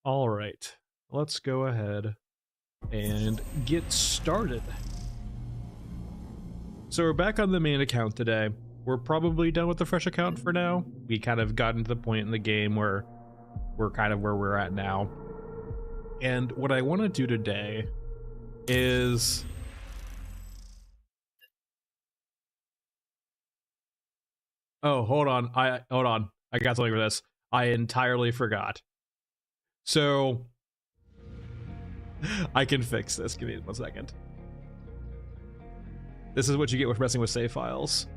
All right, let's go ahead and get started. So we're back on the main account today. We're probably done with the fresh account for now. We kind of gotten to the point in the game where we're kind of where we're at now. And what I want to do today is... Oh, hold on. Hold on. I got something for this. I entirely forgot. So I can fix this. Give me 1 second. This is what you get for messing with save files.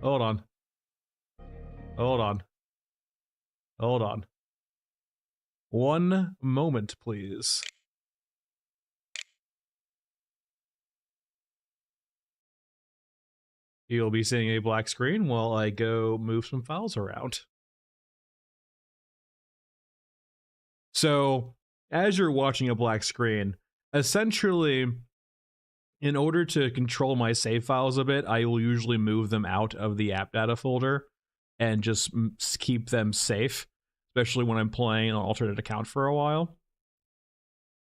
Hold on. Hold on. Hold on. 1 moment, please. You'll be seeing a black screen while I go move some files around. So, as you're watching a black screen, essentially, in order to control my save files a bit, I will usually move them out of the app data folder and just keep them safe, especially when I'm playing an alternate account for a while.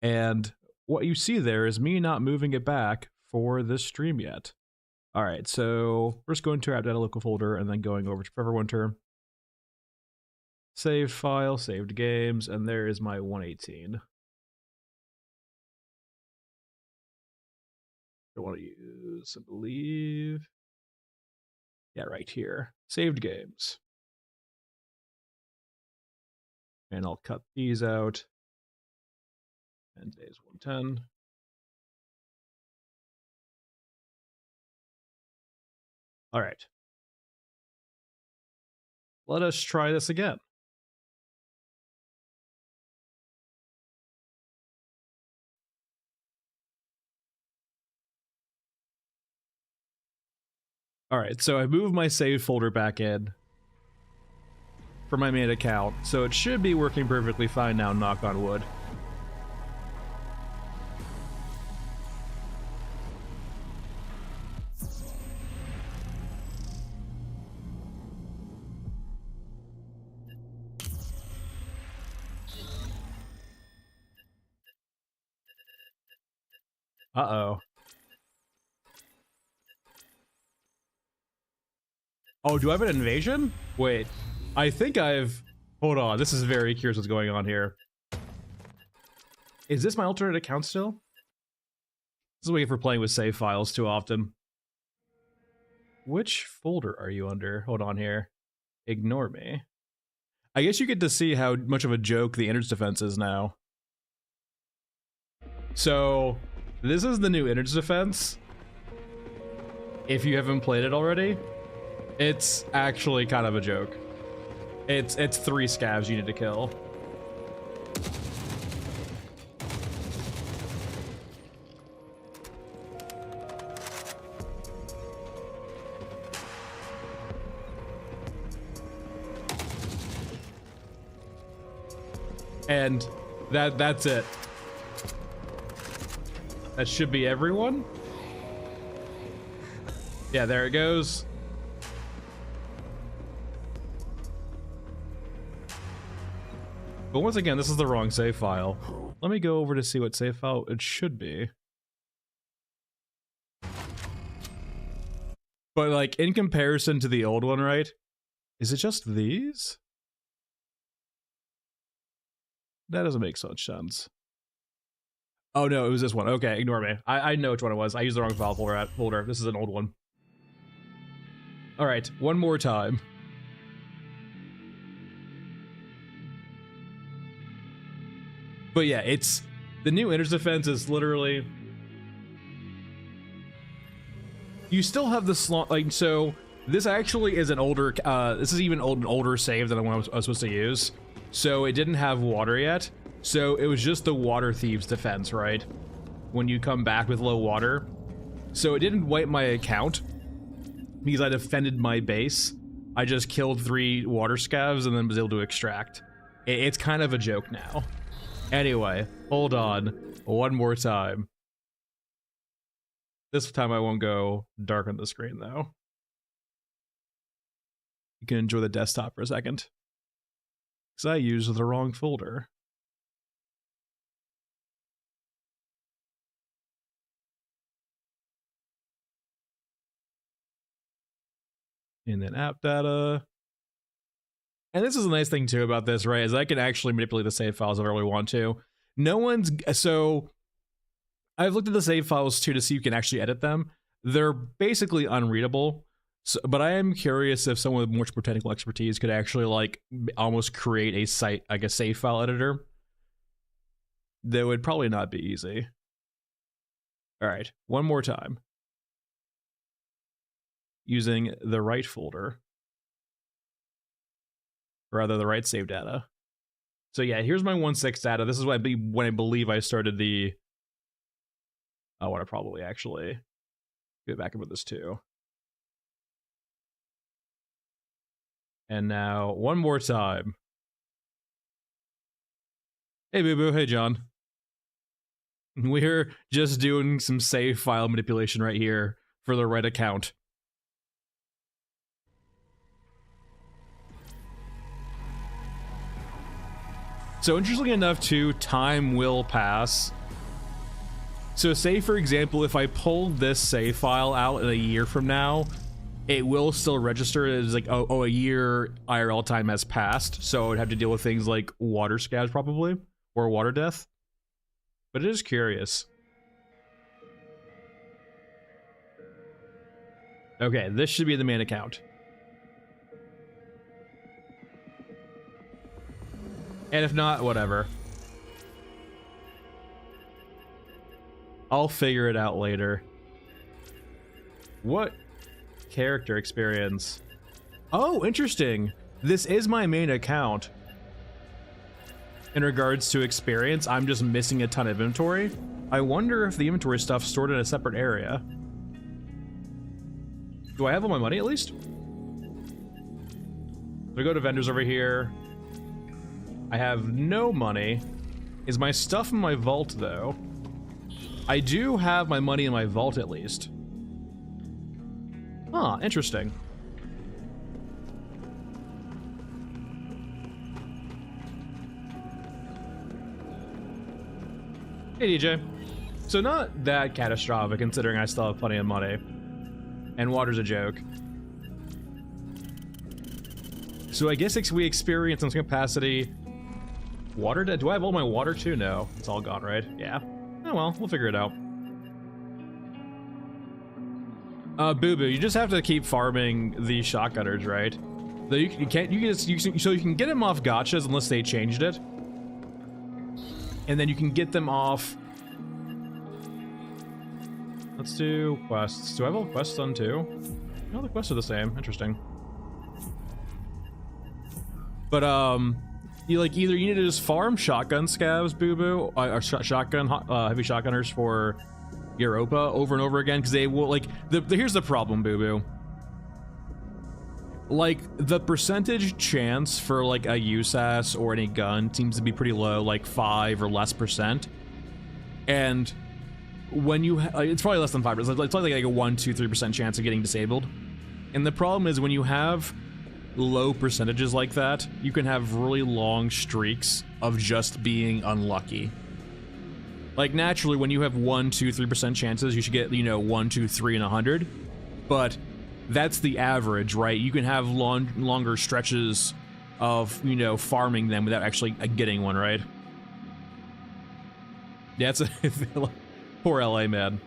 And what you see there is me not moving it back for this stream yet. All right, so first going to our app data local folder and then going over to Forever Winter. Saved file, saved games, and there is my 118. I want to use, I believe, yeah, right here, saved games. And I'll cut these out. And today's 110. All right. Let us try this again. All right, so I moved my save folder back in for my main account, so it should be working perfectly fine now, knock on wood. Uh-oh. Oh, do I have an invasion? Wait, I think I've... Hold on, this is very curious what's going on here. Is this my alternate account still? This is what we get for playing with save files too often. Which folder are you under? Hold on here. Ignore me. I guess you get to see how much of a joke the Innards Defense is now. So, this is the new Innards Defense. If you haven't played it already, it's actually kind of a joke. It's 3 scavs you need to kill. And that's it. That should be everyone. Yeah, there it goes. But once again, this is the wrong save file. Let me go over to see what save file it should be. But like, in comparison to the old one, right? Is it just these? That doesn't make so much sense. Oh no, it was this one. Okay, ignore me. I know which one it was. I used the wrong file folder. This is an old one. Alright, one more time. But yeah, it's... The new Innards Defense is literally... You still have the slot... Like, so... This actually is an older... this is even an older save than the one I was supposed to use. So it didn't have water yet. So it was just the Water Thieves defense, right? When you come back with low water. So it didn't wipe my account. Because I defended my base. I just killed 3 water scavs and then was able to extract. It's kind of a joke now. Anyway, hold on. One more time. This time I won't go dark on the screen, though. You can enjoy the desktop for a second. Because I used the wrong folder. And then app data. And this is a nice thing too about this, right? Is I can actually manipulate the save files if I really want to. No one's, so I've looked at the save files too to see if you can actually edit them. They're basically unreadable. So, but I am curious if someone with more technical expertise could actually like almost create a site, like a save file editor. That would probably not be easy. All right, one more time. Using the right folder. Rather, the right save data. So yeah, here's my 1.6 data. This is when I believe I started the... I want to probably actually go back about this too. And now, one more time. Hey, Boo Boo. Hey, John. We're just doing some save file manipulation right here for the right account. So interestingly enough, too, time will pass. So say, for example, if I pulled this save file out in a year from now, it will still register as like, oh, a year IRL time has passed. So I would have to deal with things like water scabs probably, or water death. But it is curious. Okay, this should be the main account. And if not, whatever. I'll figure it out later. What character experience? Oh, interesting. This is my main account. In regards to experience, I'm just missing a ton of inventory. I wonder if the inventory stuff's stored in a separate area. Do I have all my money at least? We go to vendors over here. I have no money. Is my stuff in my vault, though? I do have my money in my vault, at least. Huh, interesting. Hey, DJ. So not that catastrophic, considering I still have plenty of money. And water's a joke. So I guess we experience some capacity. Water debt? Do I have all my water too? No. It's all gone, right? Yeah. Oh well, we'll figure it out. Boo Boo, you just have to keep farming the shotgunners, right? Though you can get them off gotchas unless they changed it. And then you can get them off. Let's do quests. Do I have all quests done too? No, the quests are the same. Interesting. But you like either you need to just farm shotgun scavs, Boo Boo, or shotgun heavy shotgunners for Europa over and over again, because they will like here's the problem, Boo Boo. Like the percentage chance for like a USAS or any gun seems to be pretty low, like 5 or less %. And when you it's probably less than 5%. It's probably like a 1, 2, 3% chance of getting disabled. And the problem is when you have low percentages like that, you can have really long streaks of just being unlucky. Like naturally, when you have 1, 2, 3% chances, you should get, you know, 1, 2, 3 in 100. But that's the average, right? You can have longer stretches of, you know, farming them without actually getting one, right? Yeah, it's a poor LA, man.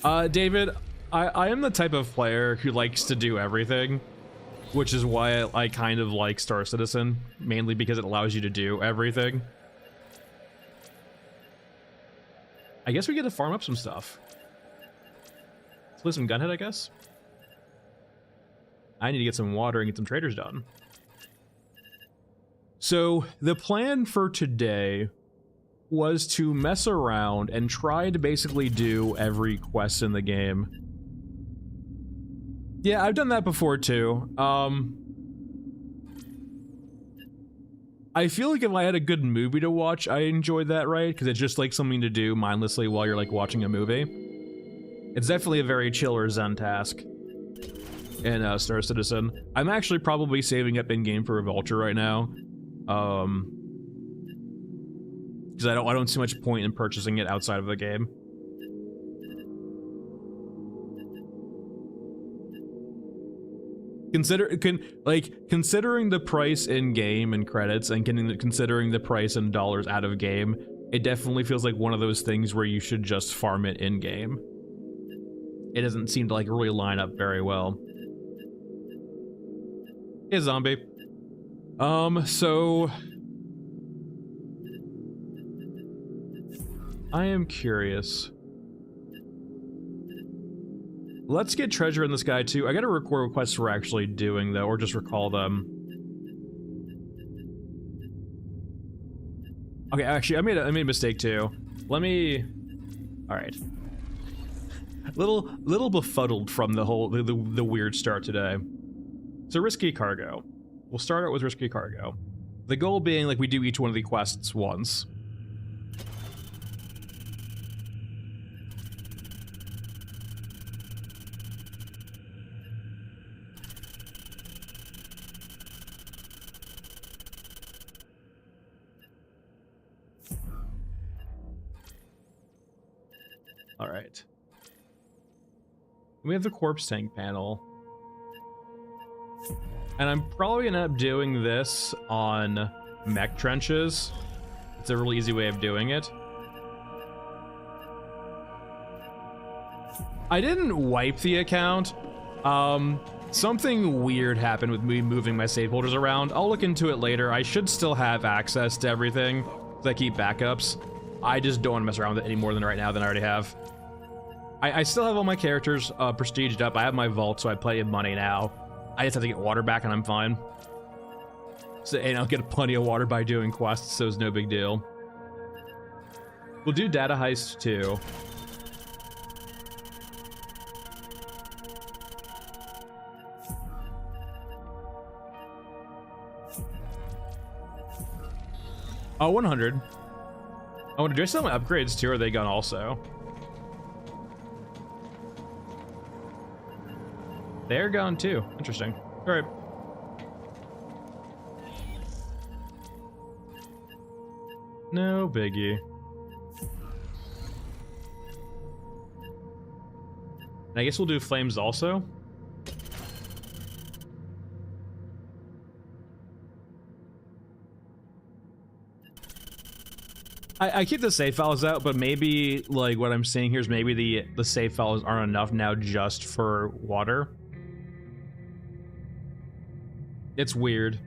David, I am the type of player who likes to do everything, which is why I kind of like Star Citizen, mainly because it allows you to do everything. I guess we get to farm up some stuff. Let's play some Gunhead, I guess. I need to get some water and get some traders done. So, the plan for today was to mess around and try to basically do every quest in the game. Yeah, I've done that before too. I feel like if I had a good movie to watch, I enjoyed that, right? Because it's just like something to do mindlessly while you're like watching a movie. It's definitely a very chill or zen task. in Star Citizen. I'm actually probably saving up in game for a vulture right now, because I don't see much point in purchasing it outside of the game. Considering the price in game and credits, and considering the price in dollars out of game, it definitely feels like one of those things where you should just farm it in game. It doesn't seem to like really line up very well. Hey, zombie. So I am curious. Let's get treasure in this guy too. I gotta record what quests we're actually doing though, or just recall them. Okay, actually, I made a mistake too. Let me. All right. Little befuddled from the whole the weird start today. So risky cargo. We'll start out with risky cargo. The goal being like we do each one of the quests once. All right. We have the corpse tank panel. And I'm probably gonna end up doing this on mech trenches. It's a really easy way of doing it. I didn't wipe the account. Something weird happened with me moving my save folders around. I'll look into it later. I should still have access to everything, because I keep backups. I just don't want to mess around with it any more than right now than I already have. I still have all my characters prestiged up. I have my vault, so I play in money now. I just have to get water back and I'm fine. So, and I'll get plenty of water by doing quests, so it's no big deal. We'll do data heist too. Oh, 100. Oh, do I still have my upgrades too, or are they gone also? They're gone too. Interesting. All right. No biggie. And I guess we'll do flames also. I keep the save files out, but maybe like what I'm seeing here is maybe the save files aren't enough now just for water. It's weird.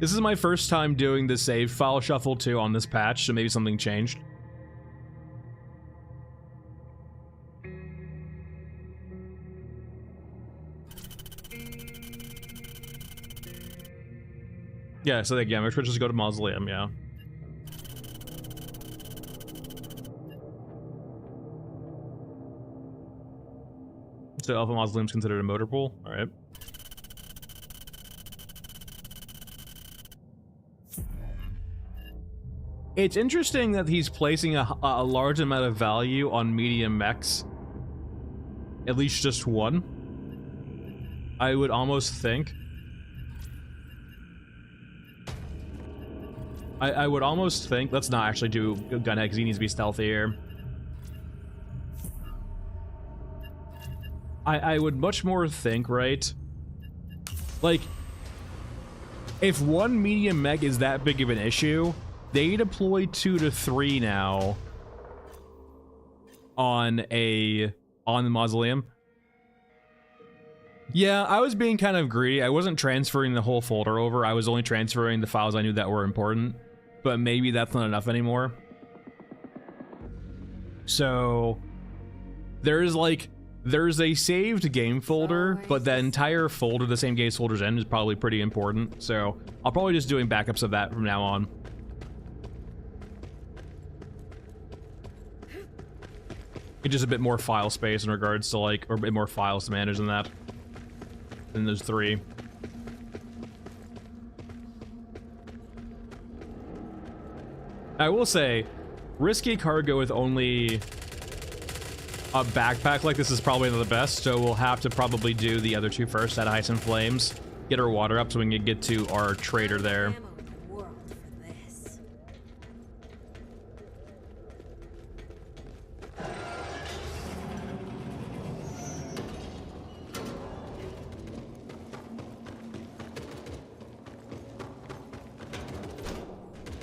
This is my first time doing the save file shuffle too on this patch, so maybe something changed. Yeah, so again, we're just go to Mausoleum, yeah. So Alpha Mausoleum's considered a motor pool? Alright. It's interesting that he's placing a large amount of value on medium mechs. At least just one. I would almost think. I would almost think, let's not actually do Gunhead because he needs to be stealthier. I would much more think, right? Like, if one medium mech is that big of an issue, they deploy 2 to 3 now on the Mausoleum. Yeah, I was being kind of greedy. I wasn't transferring the whole folder over. I was only transferring the files I knew that were important. But maybe that's not enough anymore. So there's a saved game folder, but the entire folder the same game folder's in is probably pretty important. So I'll probably just doing backups of that from now on. It's just a bit more file space in regards to like, or a bit more files to manage than that. Than those 3. I will say, risky cargo with only a backpack like this is probably the best, so we'll have to probably do the other two first, Data Heist and Flames. Get our water up so we can get to our trader there.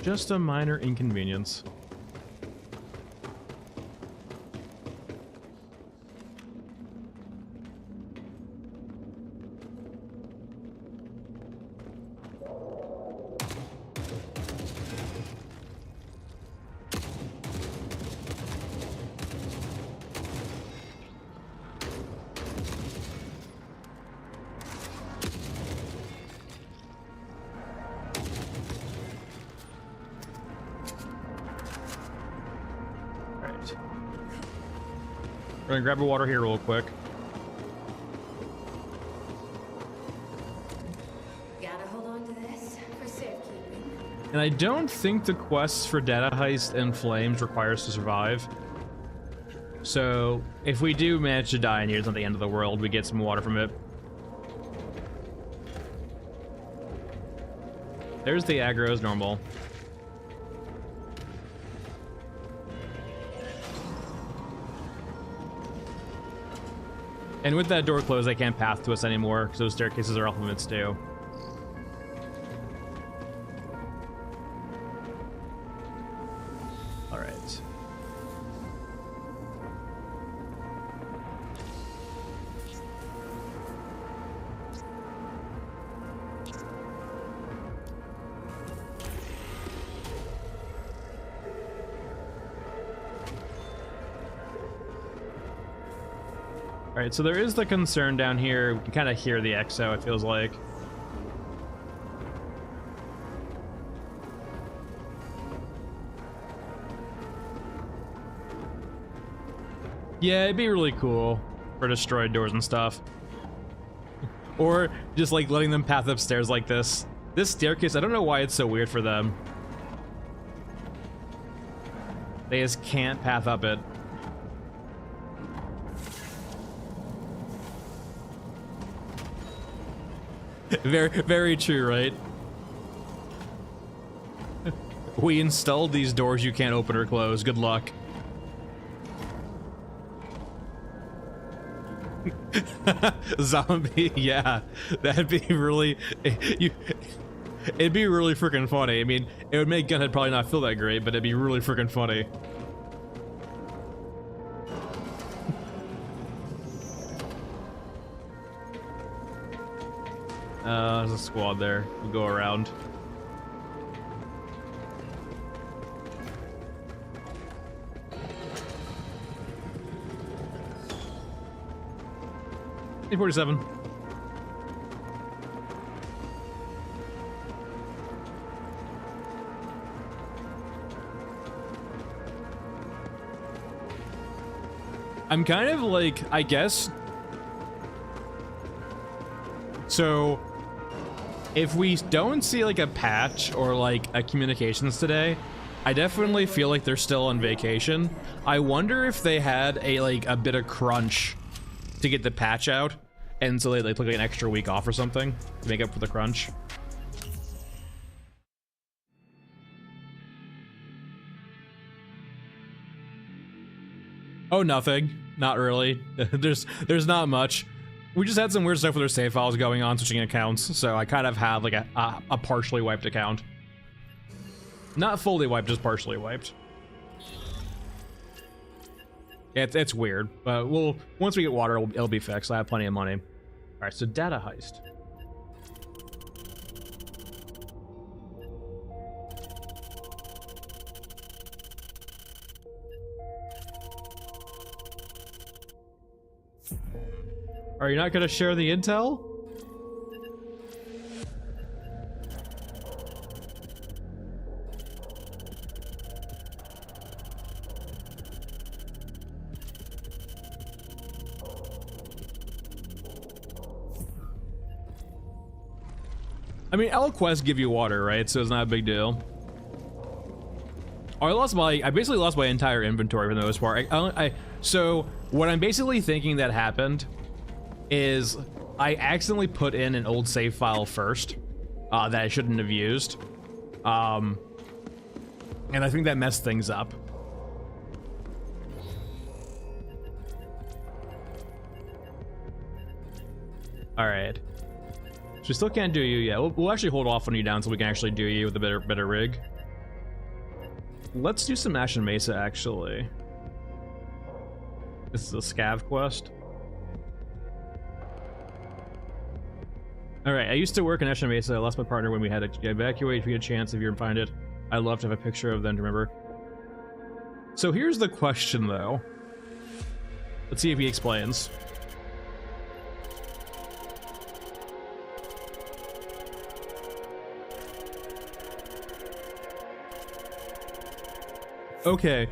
Just a minor inconvenience. We're gonna grab a water here real quick. Gotta hold on to this for safekeeping. And I don't think the quests for Data Heist and Flames require us to survive. So if we do manage to die and here's not the end of the world, we get some water from it. There's the aggro as normal. And with that door closed, they can't path to us anymore because those staircases are off limits too. All right. All right, so there is the concern down here. We can kind of hear the exo, it feels like. Yeah, it'd be really cool for destroyed doors and stuff. Or just like letting them path upstairs like this. This staircase, I don't know why it's so weird for them. They just can't path up it. Very, very true, right? We installed these doors you can't open or close. Good luck. Zombie, yeah. That'd be really... it'd be really freaking funny. I mean, it would make Gunhead probably not feel that great, but it'd be really freaking funny. There's a squad there. We'll go around. A47. I'm kind of like, I guess. So if we don't see like a patch or like a communications today, I definitely feel like they're still on vacation. I wonder if they had a bit of crunch to get the patch out, and so they like took like an extra week off or something to make up for the crunch. Oh, nothing. Not really. There's not much. We just had some weird stuff with our save files going on, switching accounts, so I kind of have like a partially wiped account. Not fully wiped, just partially wiped. It's weird, but once we get water, it'll be fixed. I have plenty of money. All right, so Data Heist. Are you not gonna share the intel? I mean, ElQuest give you water, right? So it's not a big deal. Oh, I basically lost my entire inventory for the most part. So what I'm basically thinking that happened is I accidentally put in an old save file first that I shouldn't have used. And I think that messed things up. All right. So we still can't do you yet. We'll actually hold off on you down so we can actually do you with a better rig. Let's do some Ashen Mesa, actually. This is a scav quest. Alright, I used to work in Ashen Mesa. I lost my partner when we had to evacuate. If we had a chance, if you can find it, I'd love to have a picture of them to remember. So here's the question, though. Let's see if he explains. Okay.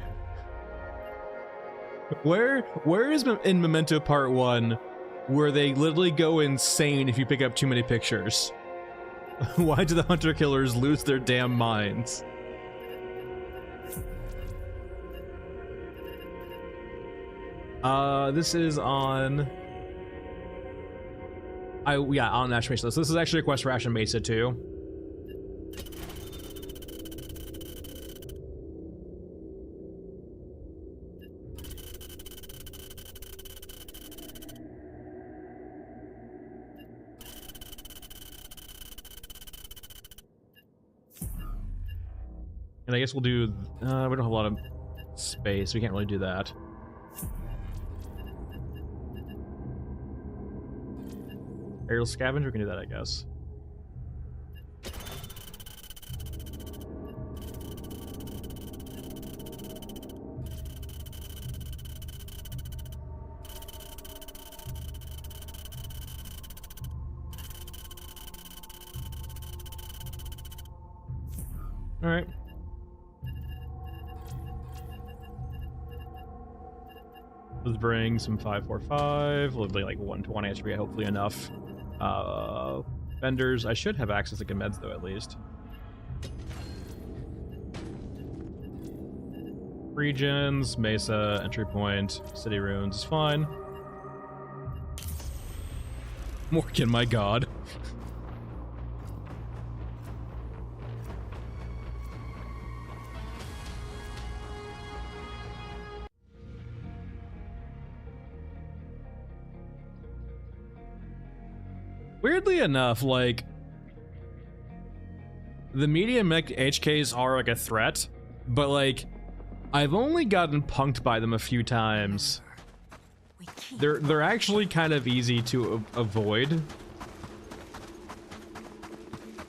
Where is in Memento Part 1 where they literally go insane if you pick up too many pictures? Why do the hunter killers lose their damn minds? This is on on Ashen Mesa. So this is actually a quest for Ashen Mesa too. And I guess we'll do, we don't have a lot of space, we can't really do that. Aerial scavenger, we can do that, I guess. All right. Let's bring some 545, like 120, it should be hopefully enough. Vendors, I should have access to good meds though, at least. Regions, Mesa, entry point, city ruins is fine. Morgan, my god. Weirdly enough, like, the medium mech HKs are like a threat, but like, I've only gotten punked by them a few times. They're actually kind of easy to avoid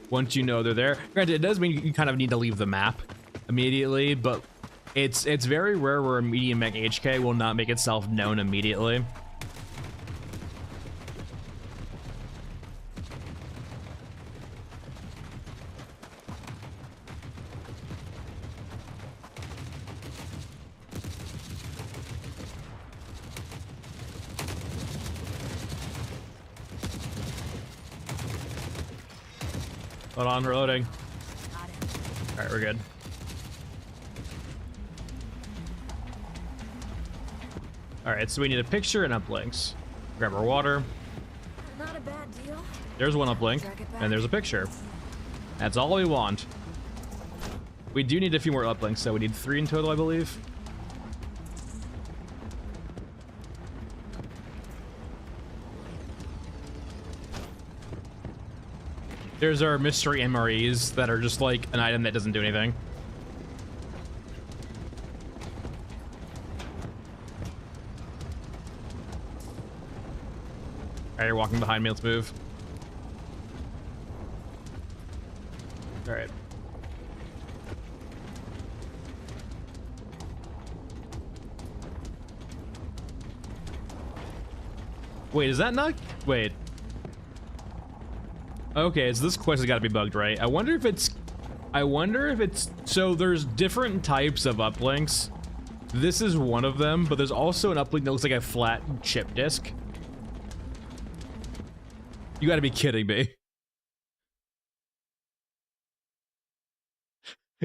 once you know they're there. Granted, it does mean you kind of need to leave the map immediately, but it's very rare where a medium mech HK will not make itself known immediately. Hold on, reloading. Alright, we're good. Alright, so we need a picture and uplinks. Grab our water. Not a bad deal. There's one uplink, and there's a picture. That's all we want. We do need a few more uplinks, so we need 3 in total, I believe. There's our mystery MREs that are just like an item that doesn't do anything. Alright, you're walking behind me, let's move. Alright. Wait, is that not? Wait. Okay, so this quest has got to be bugged, right? I wonder if it's... So there's different types of uplinks. This is one of them, but there's also an uplink that looks like a flat chip disk. You gotta be kidding me.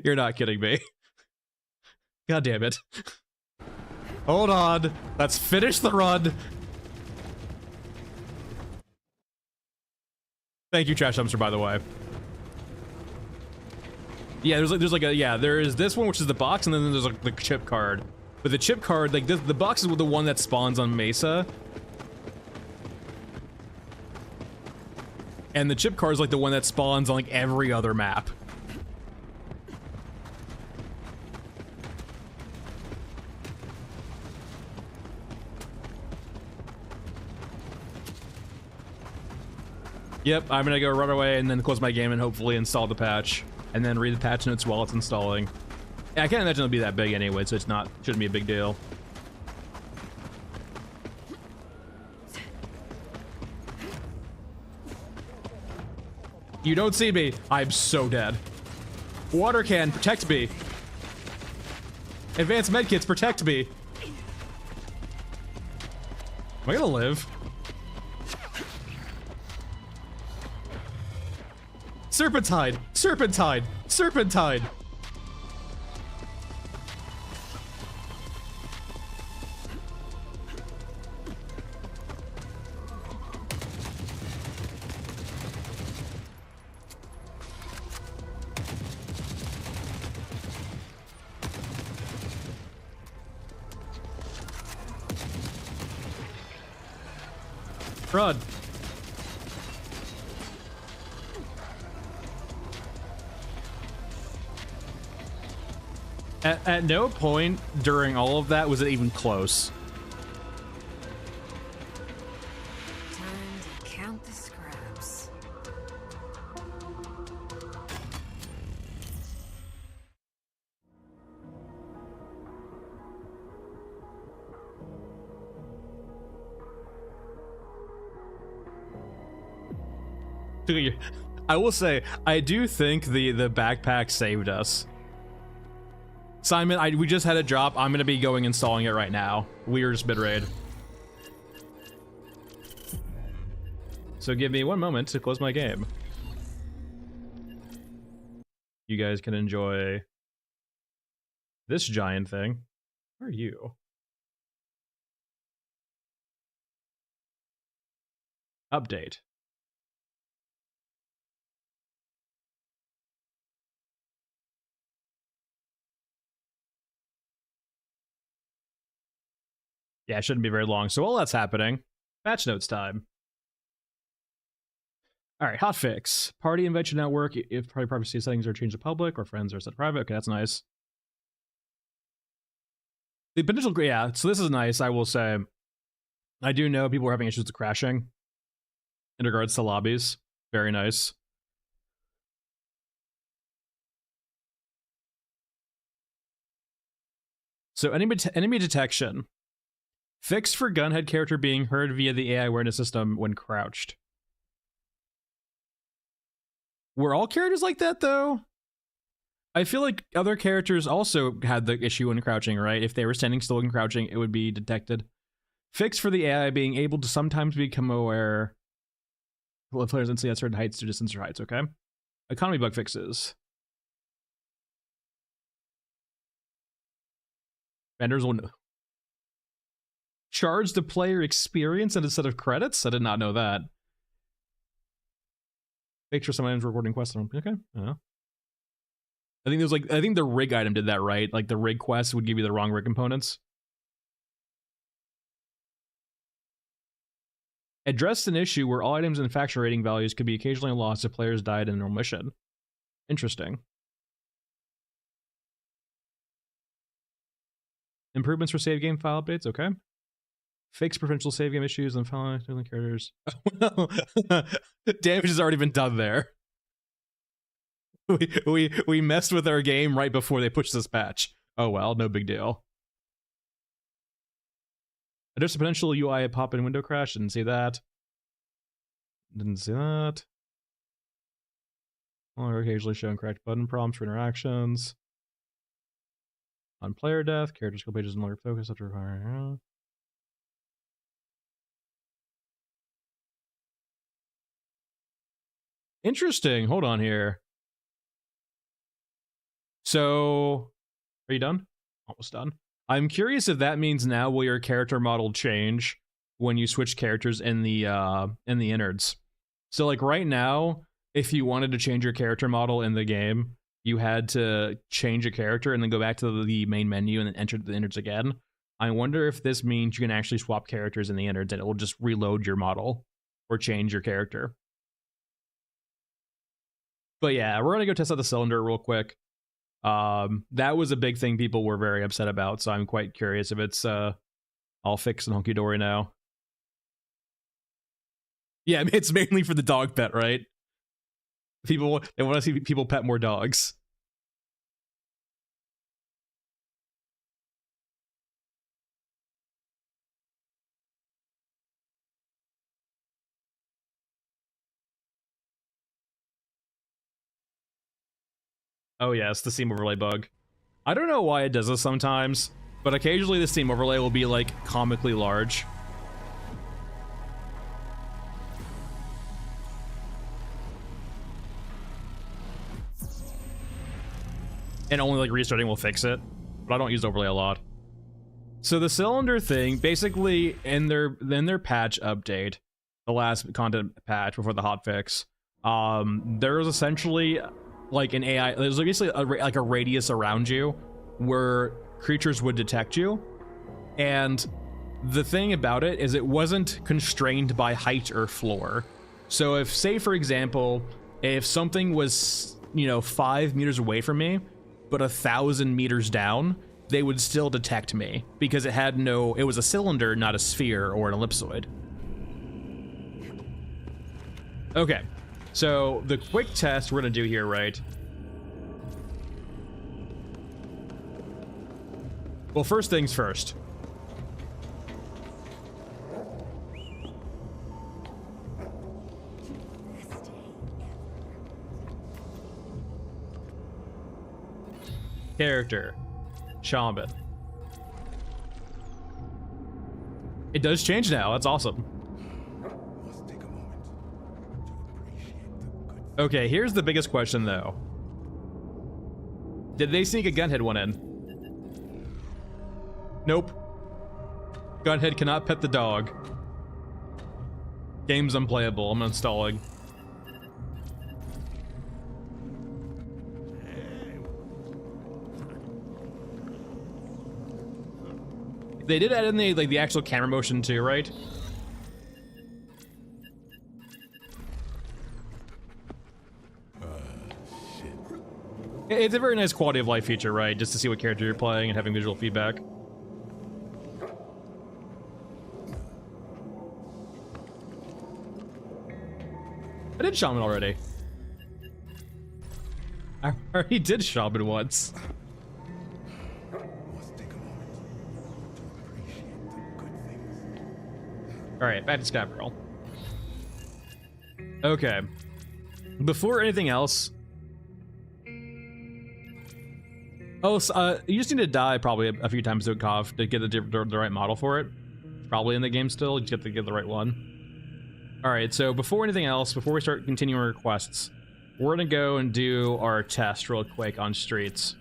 You're not kidding me. God damn it. Hold on. Let's finish the run. Thank you, Trash Dumpster, by the way. Yeah, there is this one, which is the box, and then there's like the chip card. But the chip card, like the box is the one that spawns on Mesa. And the chip card is like the one that spawns on like every other map. Yep, I'm gonna go run away and then close my game and hopefully install the patch. And then read the patch notes while it's installing. Yeah, I can't imagine it'll be that big anyway, so shouldn't be a big deal. You don't see me. I'm so dead. Water can, protect me. Advanced medkits, protect me. Am I gonna live? Serpentine! Serpentine! Serpentine! Run! At no point during all of that was it even close. Time to count the scraps. I will say, I do think the backpack saved us. Simon, we just had a drop. I'm gonna be going installing it right now. Weir's mid raid. So give me 1 moment to close my game. You guys can enjoy this giant thing. Where are you? Update. Yeah, it shouldn't be very long. So while that's happening, patch notes time. All right, hotfix. Party invite should not work if party privacy settings are changed to public or friends are set to private. Okay, that's nice. The potential, yeah, so this is nice, I will say. I do know people are having issues with crashing in regards to lobbies. Very nice. So enemy detection. Fixed for gunhead character being heard via the AI awareness system when crouched. Were all characters like that, though? I feel like other characters also had the issue when crouching, right? If they were standing still and crouching, it would be detected. Fixed for the AI being able to sometimes become aware of players instantly at certain heights to distance or heights, okay? Economy bug fixes. Vendors will charge the player experience and a set of credits? I did not know that. Make sure some items recording quests. Okay, I think there's like, I think the rig item did that, right? Like the rig quest would give you the wrong rig components. Addressed an issue where all items and faction rating values could be occasionally lost if players died in a normal mission. Interesting. Improvements for save game file updates, okay. Fix potential save game issues and file characters. Damage has already been done there. We messed with our game right before they pushed this patch. Oh well, no big deal. There's a potential UI pop-in window crash. Didn't see that. Didn't see that. Occasionally showing correct button prompts for interactions. On player death, character skill pages no longer focus after requiring. Interesting. Hold on here. So, are you done? Almost done. I'm curious if that means now will your character model change when you switch characters in the innards. So like right now, if you wanted to change your character model in the game, you had to change a character and then go back to the main menu and then enter the innards again. I wonder if this means you can actually swap characters in the innards and it will just reload your model or change your character. But yeah, we're gonna go test out the cylinder real quick. That was a big thing people were very upset about, so I'm quite curious if it's all fixed and hunky-dory now. Yeah, it's mainly for the dog pet, right? They want to see people pet more dogs. Oh yes, the Steam overlay bug. I don't know why it does this sometimes, but occasionally the Steam overlay will be like comically large. And only like restarting will fix it, but I don't use overlay a lot. So the cylinder thing, basically in their patch update, the last content patch before the hotfix, there was essentially like an AI, there's basically like a radius around you where creatures would detect you. And the thing about it is it wasn't constrained by height or floor. So if, say for example, if something was, 5 meters away from me, but 1,000 meters down, they would still detect me because it was a cylinder, not a sphere or an ellipsoid. Okay, so the quick test we're gonna do here, right? Well, first things first. Character, Shaman. It does change now, that's awesome. Okay, here's the biggest question though. Did they sneak a gunhead one in? Nope. Gunhead cannot pet the dog. Game's unplayable, I'm uninstalling. They did add in the actual camera motion too, right? Shit. It's a very nice quality of life feature, right? Just to see what character you're playing and having visual feedback. I did Shaman already. I already did Shaman once. Alright, back to Scav Girl. Okay. Before anything else... Oh, you just need to die probably a few times to a Cov to get the right model for it. Probably in the game still, you just have to get the right one. Alright, so before anything else, before we start continuing requests, we're gonna go and do our test real quick on streets.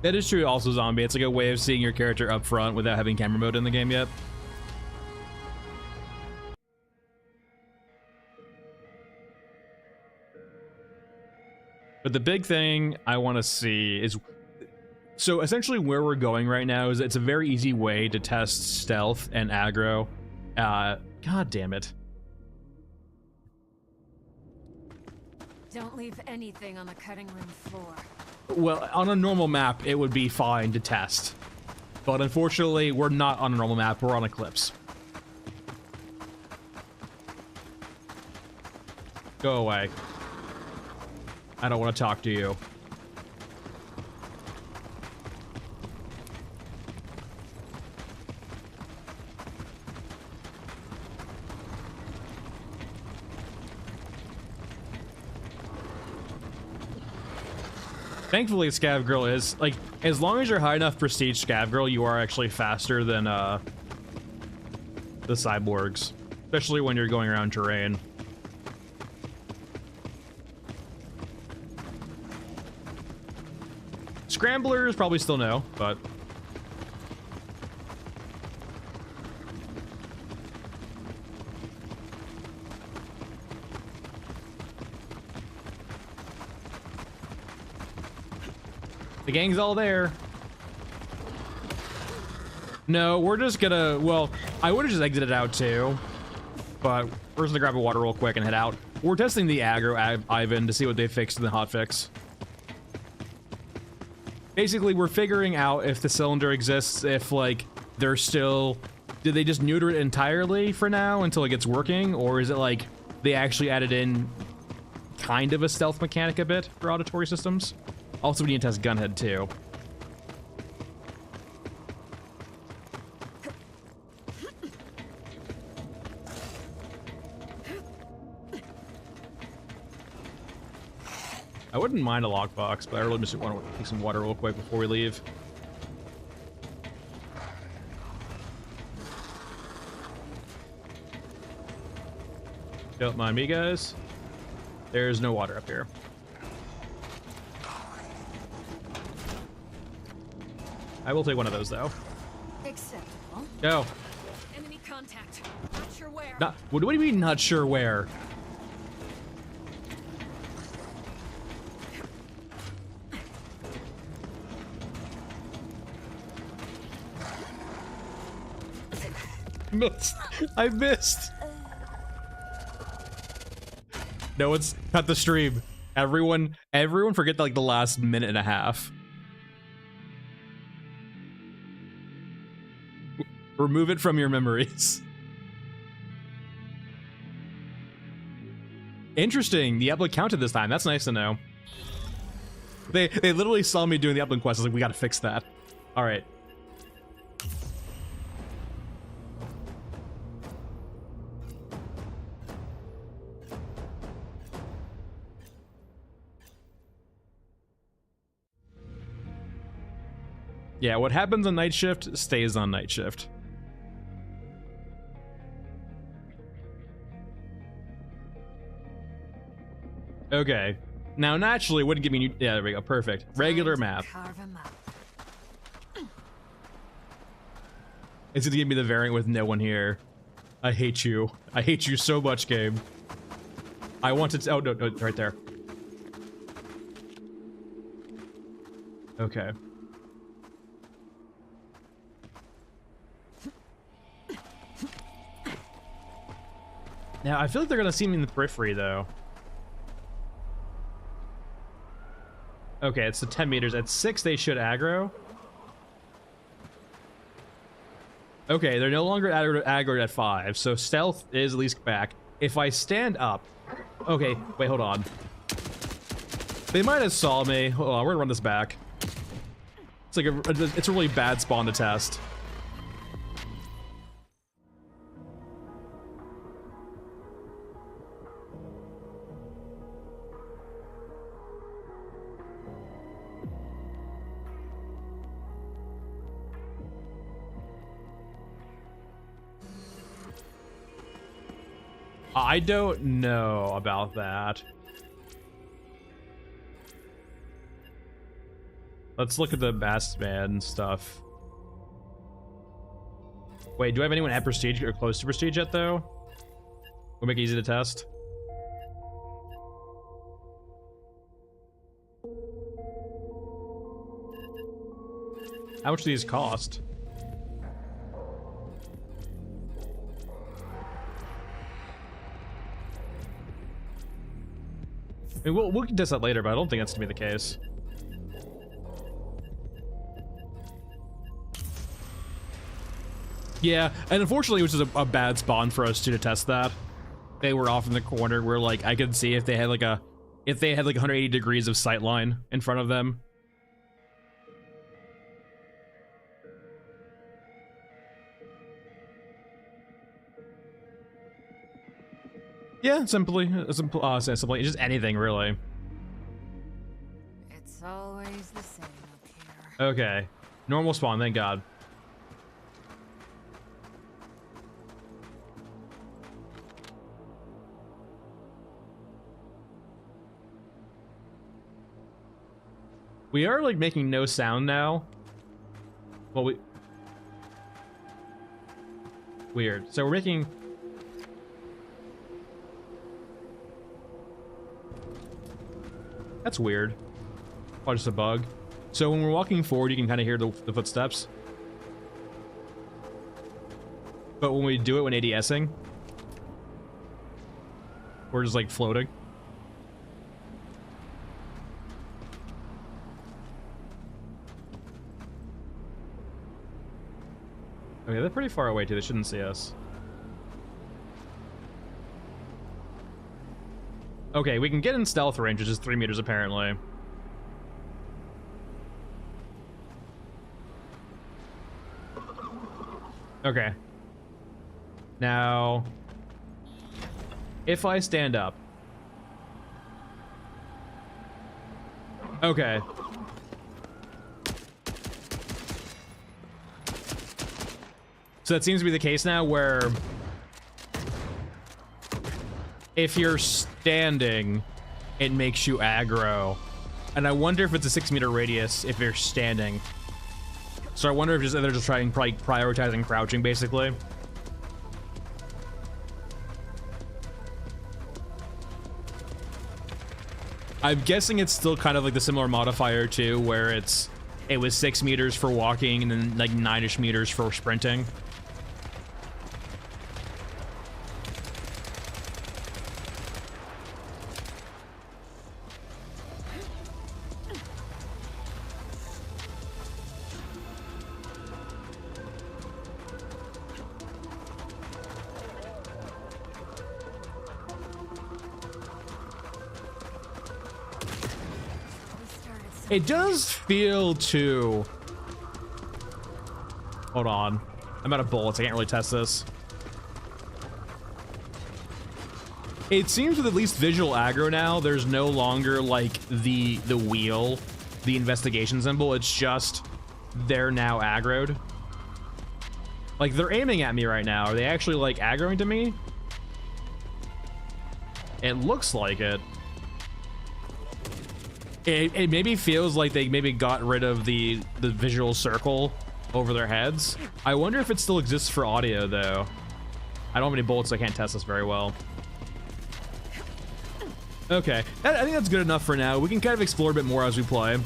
That is true also, Zombie. It's like a way of seeing your character up front without having camera mode in the game yet. But the big thing I want to see is... So essentially where we're going right now is it's a very easy way to test stealth and aggro. God damn it. Don't leave anything on the cutting room floor. Well, on a normal map, it would be fine to test. But unfortunately, we're not on a normal map, we're on Eclipse. Go away. I don't want to talk to you. Thankfully, Scav Girl is, like, as long as you're high enough prestige Scav Girl, you are actually faster than, the cyborgs. Especially when you're going around terrain. Scramblers probably still no, but the gang's all there. No, we're just gonna, well, I would have just exited out too, but we're just gonna grab a water real quick and head out. We're testing the aggro Ivan to see what they fixed in the hotfix. Basically, we're figuring out if the cylinder exists, if like they're still, did they just neuter it entirely for now until it gets working, or is it like they actually added in kind of a stealth mechanic a bit for auditory systems? Also, we need to test Gunhead too. I wouldn't mind a lockbox, but I really just want to take some water real quick before we leave. Don't mind me, guys. There's no water up here. I will take one of those, though. Acceptable. Go. Enemy contact. Not sure where. Not, what do you mean, not sure where? Missed. I missed. No one's cut the stream. Everyone forget like the last minute and a half. Remove it from your memories. Interesting. The upload counted this time. That's nice to know. They literally saw me doing the upload quest. I was like, we gotta fix that. All right. Yeah, what happens on night shift stays on night shift. Okay. Now, naturally, it wouldn't give me new... Yeah, there we go. Perfect. Regular map. Carve 'em up. It's gonna give me the variant with no one here. I hate you. I hate you so much, game. I want to... Oh, no, no, right there. Okay. Now, I feel like they're gonna see me in the periphery, though. Okay, it's the 10 meters. At 6, they should aggro. Okay, they're no longer aggroed at 5, so stealth is at least back. If I stand up... Okay, wait, hold on. They might have saw me. Hold on, we're gonna run this back. It's like it's a really bad spawn to test. I don't know about that. Let's look at the masked man stuff. Wait, do I have anyone at Prestige or close to Prestige yet, though? We'll make it easy to test. How much do these cost? I mean, we'll test that later, but I don't think that's gonna be the case. Yeah, and unfortunately, which is a bad spawn for us to test that. They were off in the corner where, like, I could see if they had like 180 degrees of sight line in front of them. Yeah, simply, just anything really. It's always the same up here. Okay, normal spawn, thank God. We are like making no sound now. Well, weird. So we're making. That's weird. Oh, just a bug. So when we're walking forward, you can kind of hear the footsteps. But when we do it when ADSing, we're just like floating. Okay, they're pretty far away too. They shouldn't see us. Okay, we can get in stealth range, which is 3 meters apparently. Okay. Now, if I stand up. Okay. So that seems to be the case now, where if you're standing, it makes you aggro. And I wonder if it's a 6 meter radius if you're standing. So I wonder if they're just trying, probably prioritizing crouching, basically. I'm guessing it's still kind of like the similar modifier too, where it was 6 meters for walking and then like 9-ish meters for sprinting. It does feel too... Hold on. I'm out of bullets. I can't really test this. It seems with at least visual aggro now, there's no longer like the wheel, the investigation symbol. It's just they're now aggroed. Like they're aiming at me right now. Are they actually like aggroing to me? It looks like it. It maybe feels like they maybe got rid of the visual circle over their heads. I wonder if it still exists for audio though. I don't have any bullets, so I can't test this very well. Okay, I think that's good enough for now. We can kind of explore a bit more as we play.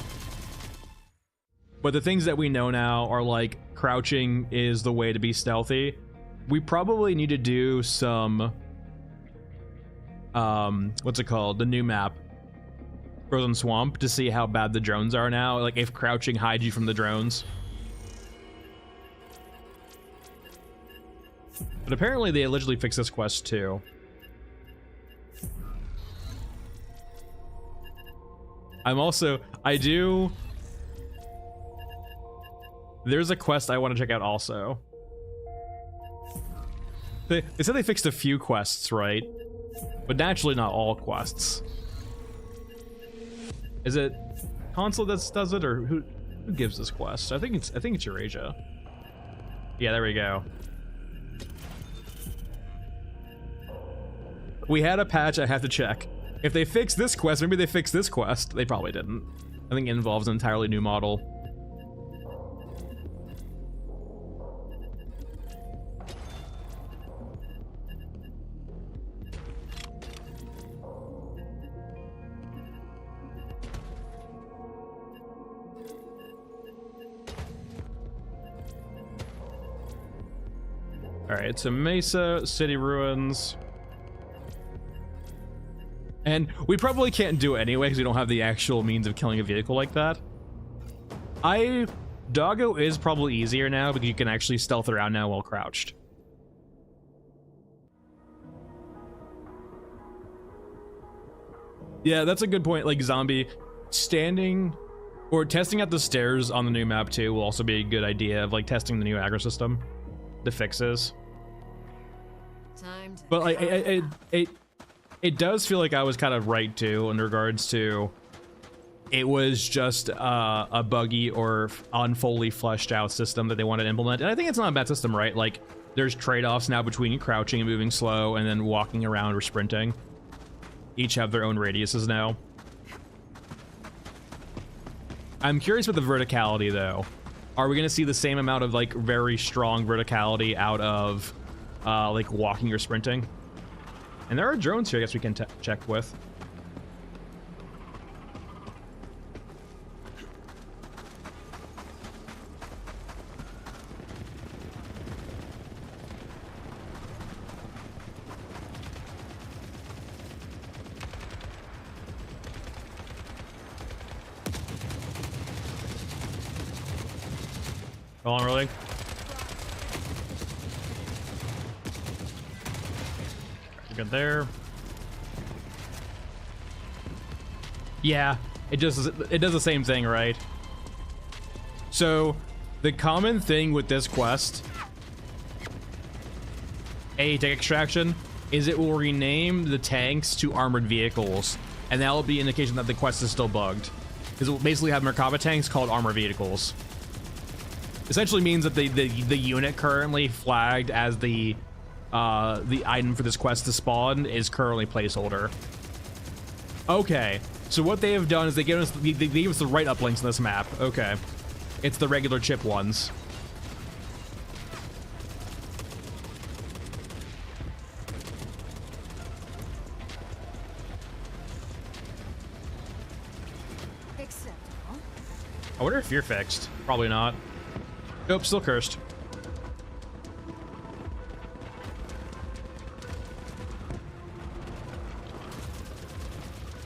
But the things that we know now are like crouching is the way to be stealthy. We probably need to do some what's it called? The new map. Frozen Swamp, to see how bad the drones are now, like if crouching hides you from the drones. But apparently they allegedly fixed this quest too. There's a quest I want to check out also. They said they fixed a few quests, right? But naturally not all quests. Is it console that does it, or who gives this quest? I think it's Eurasia. Yeah, there we go. We had a patch. I have to check. If they fixed this quest, maybe they fixed this quest. They probably didn't. I think it involves an entirely new model. Alright, so Mesa, City Ruins. And we probably can't do it anyway because we don't have the actual means of killing a vehicle like that. Doggo is probably easier now because you can actually stealth around now while crouched. Yeah, that's a good point. Like Zombie, standing or testing out the stairs on the new map too will also be a good idea of like testing the new aggro system, the fixes. But like it does feel like I was kind of right too in regards to it was just a buggy or unfully fleshed out system that they wanted to implement, and I think it's not a bad system, right? Like there's trade-offs now between crouching and moving slow and then walking around or sprinting. Each have their own radiuses now. I'm curious with the verticality though. Are we gonna see the same amount of like very strong verticality out of like walking or sprinting? And there are drones here I guess we can check with. Hold on, rolling. Good there. Yeah, it does the same thing, right? So the common thing with this quest, tank extraction, is it will rename the tanks to armored vehicles, and that will be an indication that the quest is still bugged, because it will basically have Merkaba tanks called armored vehicles. Essentially means that the unit currently flagged as the item for this quest to spawn is currently placeholder. Okay, so what they have done is they gave us the right uplinks in this map. Okay, it's the regular chip ones. Acceptable. I wonder if you're fixed. Probably not. Nope, still cursed.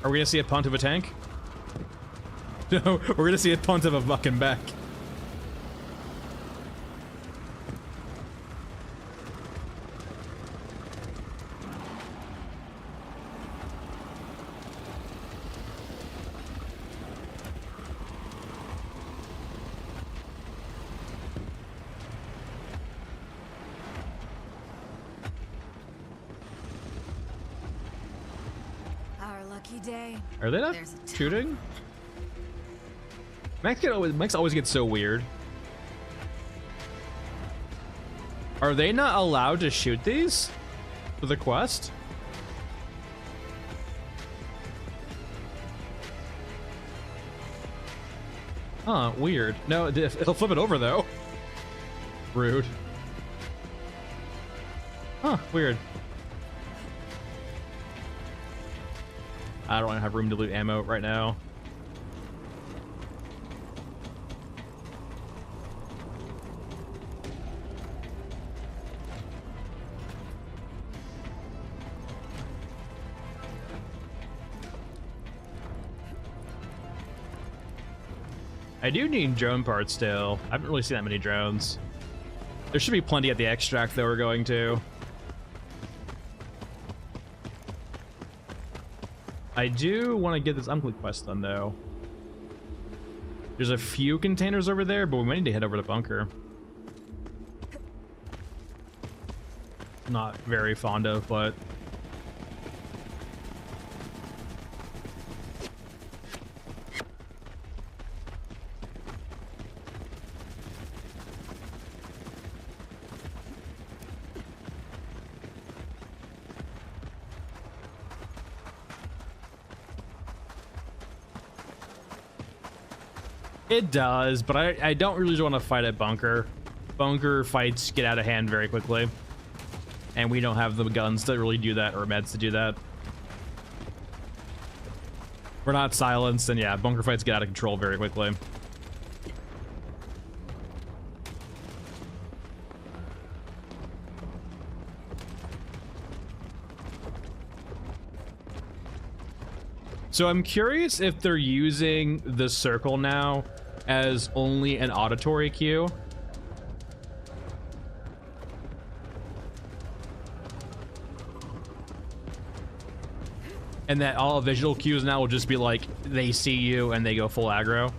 Are we gonna see a punt of a tank? No, we're gonna see a punt of a fucking Beck. Day. Are they not shooting? Max always gets so weird. Are they not allowed to shoot these for the quest? Huh, weird. No, it'll flip it over though. Rude. Huh, weird. I don't have room to loot ammo right now. I do need drone parts still. I haven't really seen that many drones. There should be plenty at the extract that we're going to. I do want to get this Unclick quest done, though. There's a few containers over there, but we might need to head over to bunker. Not very fond of, but... It does, but I don't really want to fight at bunker. Bunker fights get out of hand very quickly. And we don't have the guns to really do that, or meds to do that. We're not silenced, and yeah, bunker fights get out of control very quickly. So I'm curious if they're using the circle now as only an auditory cue. And that all visual cues now will just be like, they see you and they go full aggro.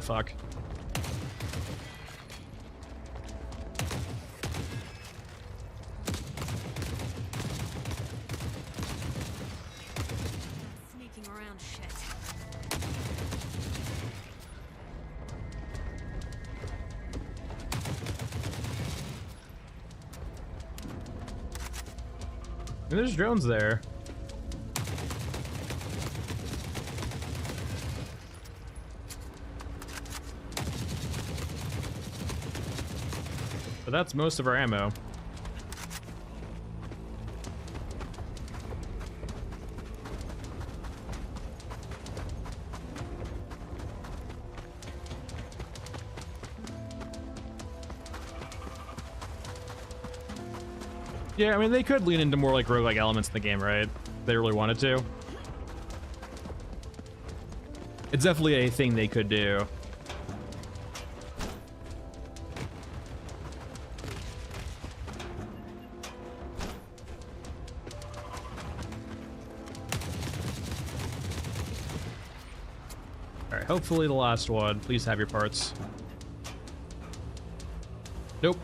Fuck. Sneaking around shit. And there's drones there. that's most of our ammo. Yeah, I mean, they could lean into more like roguelike elements in the game, right? If they really wanted to. It's definitely a thing they could do. All right, hopefully the last one. Please have your parts. Nope.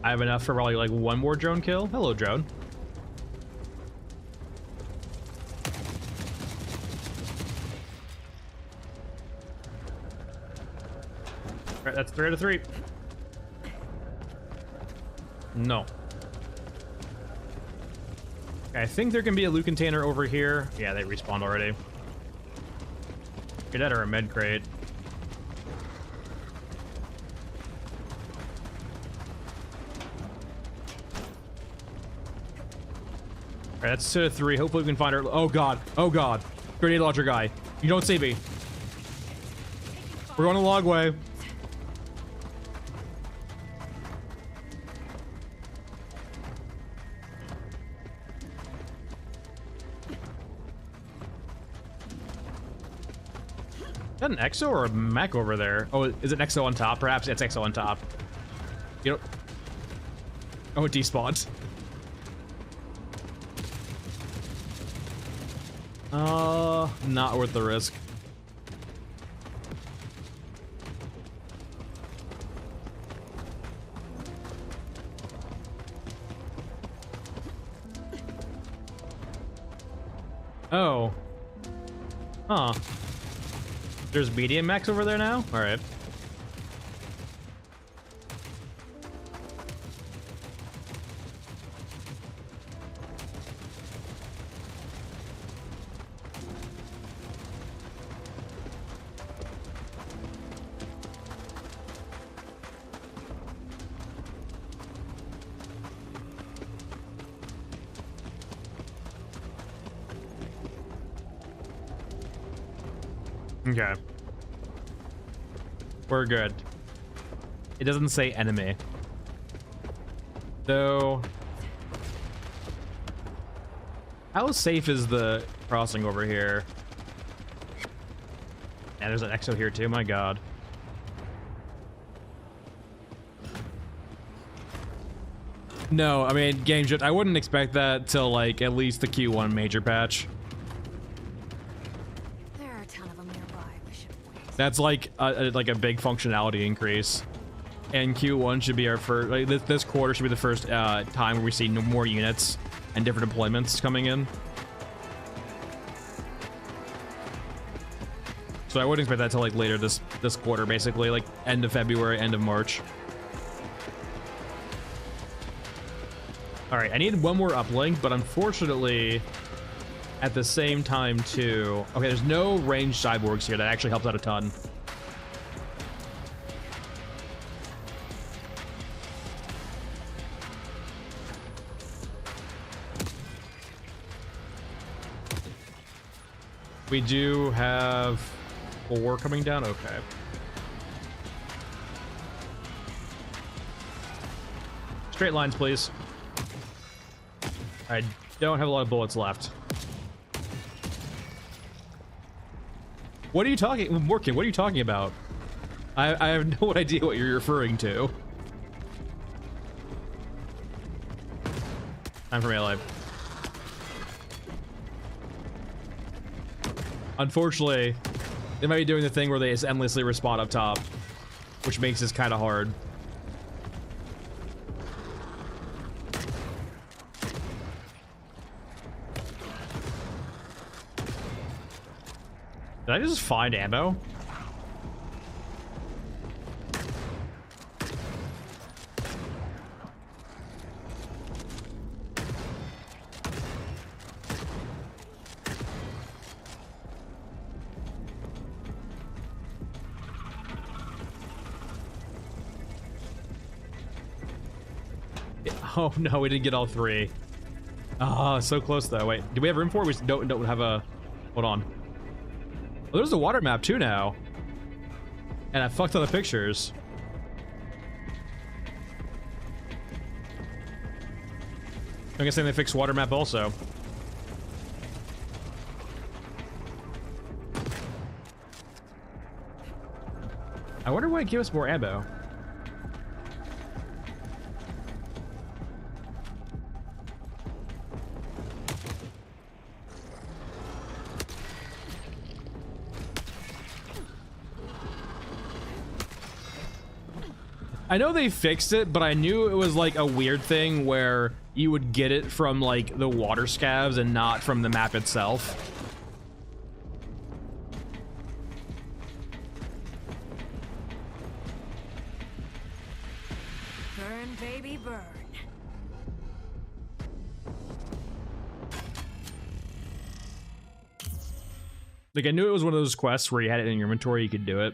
I have enough for probably like one more drone kill. Hello, drone. All right, that's 3 out of 3. No. Okay, I think there can be a loot container over here. Yeah, they respawned already. Get that or a med crate. All right, that's 2 out of 3. Hopefully we can find her. Oh god. Oh god. Grenade launcher guy. You don't see me. We're going a long way. Is that an Exo or a mech over there? Oh, is it an Exo on top? Perhaps it's Exo on top. You don't... Oh, it despawned. Not worth the risk. Oh. Huh. There's medium mechs over there now? Alright. Okay. We're good. It doesn't say enemy. So... how safe is the crossing over here? And there's an Exo here too, my god. No, I mean, game shift. I wouldn't expect that till like at least the Q1 major patch. That's like a big functionality increase, and Q1 should be our first. Like this quarter should be the first time where we see more units and different deployments coming in. So I wouldn't expect that till like later this quarter, basically like end of February, end of March. All right, I need one more uplink, but unfortunately, at the same time too. Okay, there's no ranged cyborgs here. That actually helps out a ton. We do have 4 coming down. Okay. Straight lines, please. I don't have a lot of bullets left. What are you talking, Morkin? What are you talking about? I have no idea what you're referring to. Time for melee. Unfortunately, they might be doing the thing where they just endlessly respawn up top, which makes this kind of hard. Did I just find ammo? Oh no, we didn't get all 3. Ah, so close though. Wait, do we have room for it? We don't have a... Hold on. Oh, there's a water map too now. And I fucked on the pictures. I'm guessing they fixed water map also. I wonder why it gave us more ammo. I know they fixed it, but I knew it was like a weird thing where you would get it from like the water scavs and not from the map itself. Burn, baby, burn. Like, I knew it was one of those quests where you had it in your inventory, you could do it.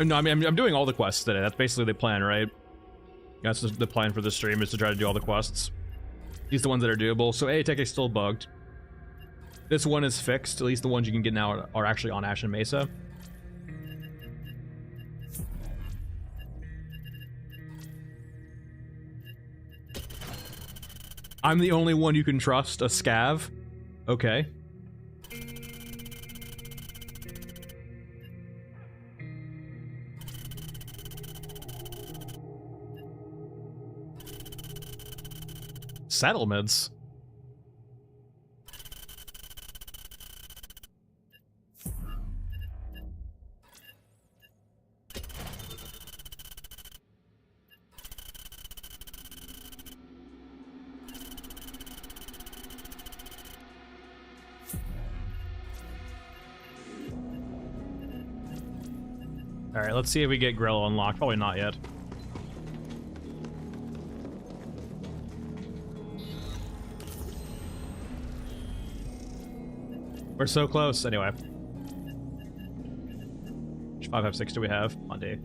No, I mean, I'm doing all the quests today. That's basically the plan, right? That's the plan for the stream, is to try to do all the quests. These are the ones that are doable. So Aotech is still bugged. This one is fixed. At least the ones you can get now are actually on Ashen Mesa. I'm the only one you can trust, a scav. Okay. Settlements. All right, let's see if we get Grilla unlocked. Probably not yet. We're so close. Anyway. Which 556 do we have? On D.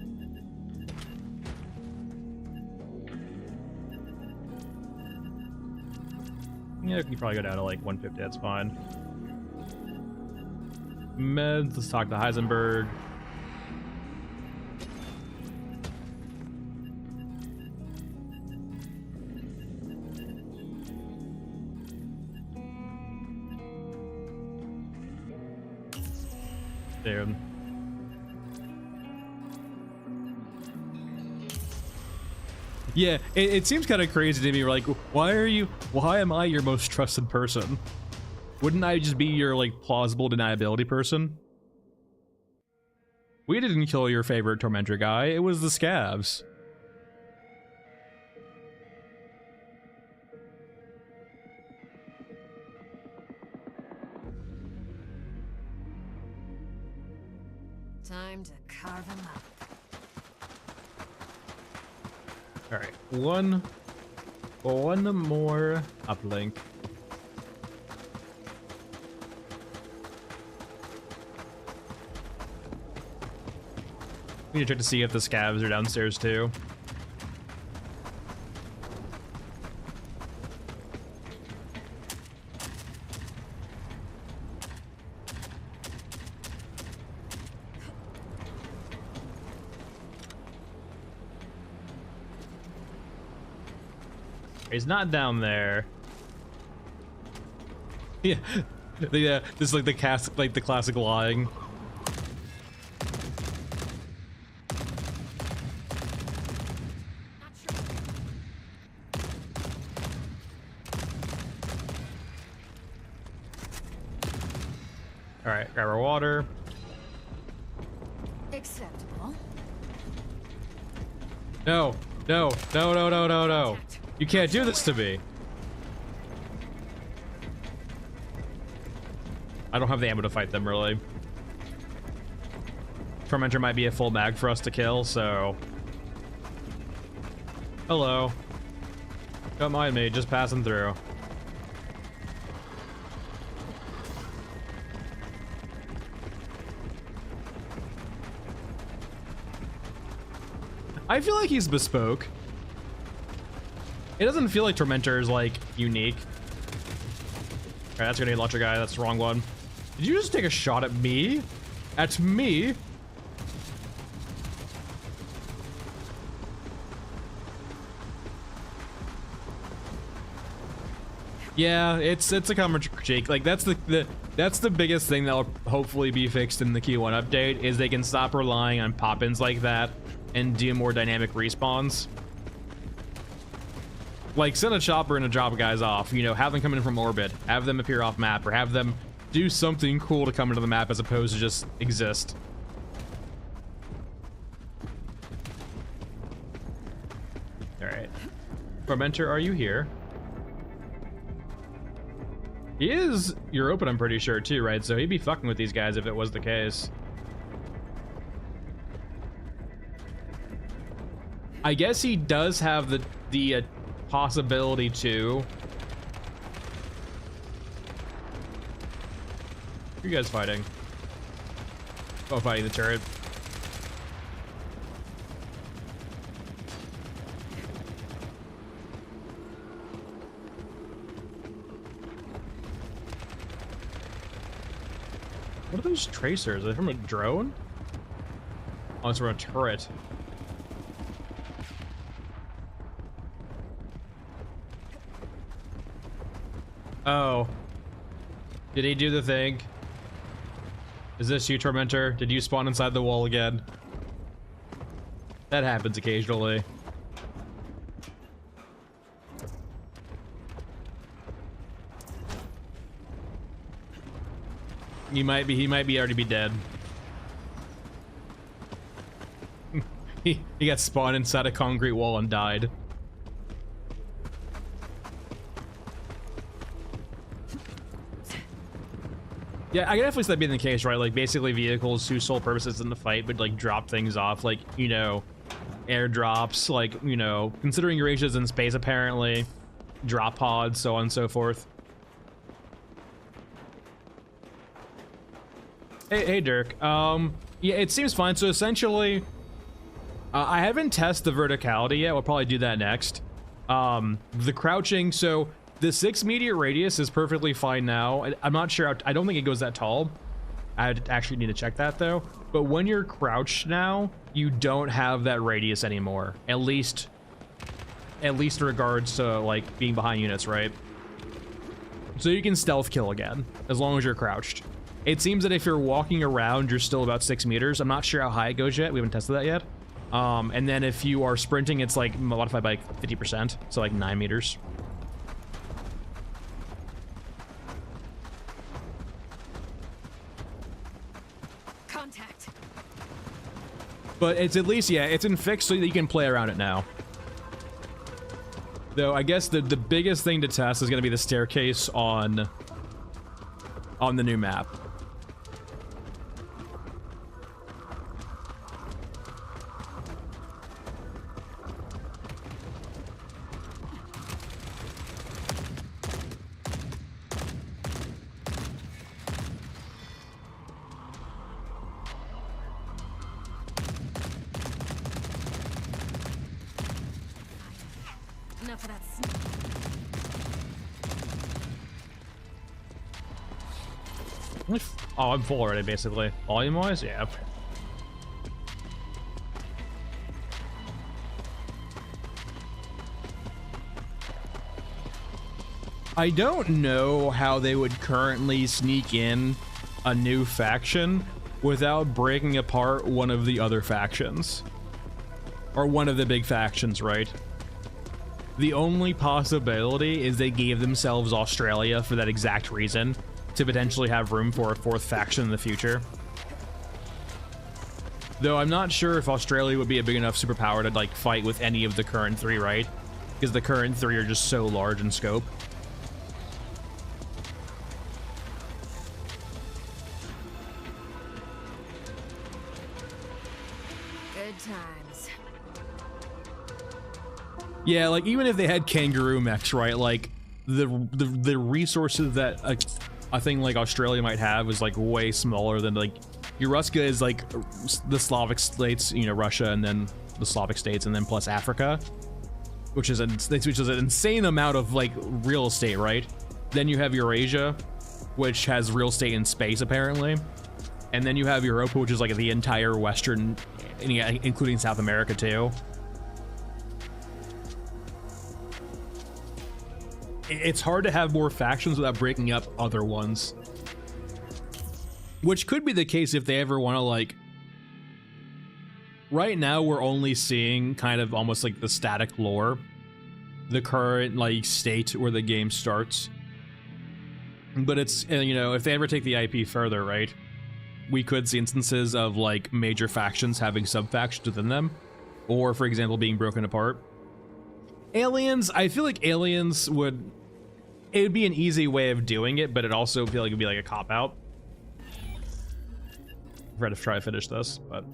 Yeah, you can probably go down to like 150. That's fine. Meds. Let's talk to Heisenberg. Dude. Yeah, it seems kind of crazy to me. Like, why am I your most trusted person? Wouldn't I just be your, like, plausible deniability person? We didn't kill your favorite Tormentor guy, it was the scavs. Time to carve him up. All right, one more uplink. We need to check to see if the scavs are downstairs too. He's not down there. Yeah, this is like the classic lying. All right, grab our water. Acceptable. No. You can't do this to me. I don't have the ammo to fight them, really. Tormentor might be a full mag for us to kill, so... Hello. Don't mind me, just passing through. I feel like he's bespoke. It doesn't feel like Tormentor is like unique. Alright, that's gonna be electric guy. That's the wrong one. Did you just take a shot at me? At me? Yeah, it's a common critique. Like that's the biggest thing that'll hopefully be fixed in the Q1 update is they can stop relying on pop-ins like that and do more dynamic respawns. Like send a chopper and drop guys off, you know, have them come in from orbit, have them appear off map, or have them do something cool to come into the map as opposed to just exist. All right, Tormentor, are you here? He is Europa, I'm pretty sure too, right? So he'd be fucking with these guys if it was the case. I guess he does have the possibility to. Who are you guys fighting? Oh, fighting the turret. What are those tracers? Are they from a drone? Oh, it's from a turret. Oh. Did he do the thing? Is this you, Tormentor? Did you spawn inside the wall again? That happens occasionally. He might be already be dead. he got spawned inside a concrete wall and died. Yeah, I can definitely see that being the case, right? Like basically vehicles whose sole purpose is in the fight, but like drop things off, like, you know, airdrops, like, you know, considering Eurasia's in space apparently, drop pods, so on and so forth. Hey Dirk. Yeah, it seems fine. So essentially, I haven't tested the verticality yet. We'll probably do that next. The crouching. So the 6 immediate radius is perfectly fine now. I'm not sure. I don't think it goes that tall. I'd actually need to check that though. But when you're crouched now, you don't have that radius anymore. At least in regards to like being behind units, right? So you can stealth kill again as long as you're crouched. It seems that if you're walking around, you're still about 6 meters. I'm not sure how high it goes yet. We haven't tested that yet. And then if you are sprinting, it's like modified by like 50%, so like 9 meters. Contact. But it's at least, yeah, it's in fixed so that you can play around it now. Though I guess the biggest thing to test is going to be the staircase on the new map. Enough of that. Oh, I'm full already, basically. Volume-wise, yeah. I don't know how they would currently sneak in a new faction without breaking apart one of the other factions. Or one of the big factions, right? The only possibility is they gave themselves Australia for that exact reason, to potentially have room for a 4th faction in the future. Though I'm not sure if Australia would be a big enough superpower to like fight with any of the current 3, right? Because the current 3 are just so large in scope. Good times. Yeah, like even if they had kangaroo mechs, right? Like the resources that a thing like Australia might have is like way smaller than like Eruska is like the Slavic states, you know, Russia, and then the Slavic states, and then plus Africa, which is an insane amount of like real estate, right? Then you have Eurasia, which has real estate in space apparently, and then you have Europa, which is like the entire Western, including South America too. It's hard to have more factions without breaking up other ones. Which could be the case if they ever want to, like... Right now, we're only seeing kind of almost like the static lore. The current, like, state where the game starts. But it's, you know, if they ever take the IP further, right? We could see instances of, like, major factions having sub-factions within them. Or, for example, being broken apart. Aliens, I feel like Aliens would... It would be an easy way of doing it, but it also feel like it'd be like a cop-out. I'm ready to try to finish this, but...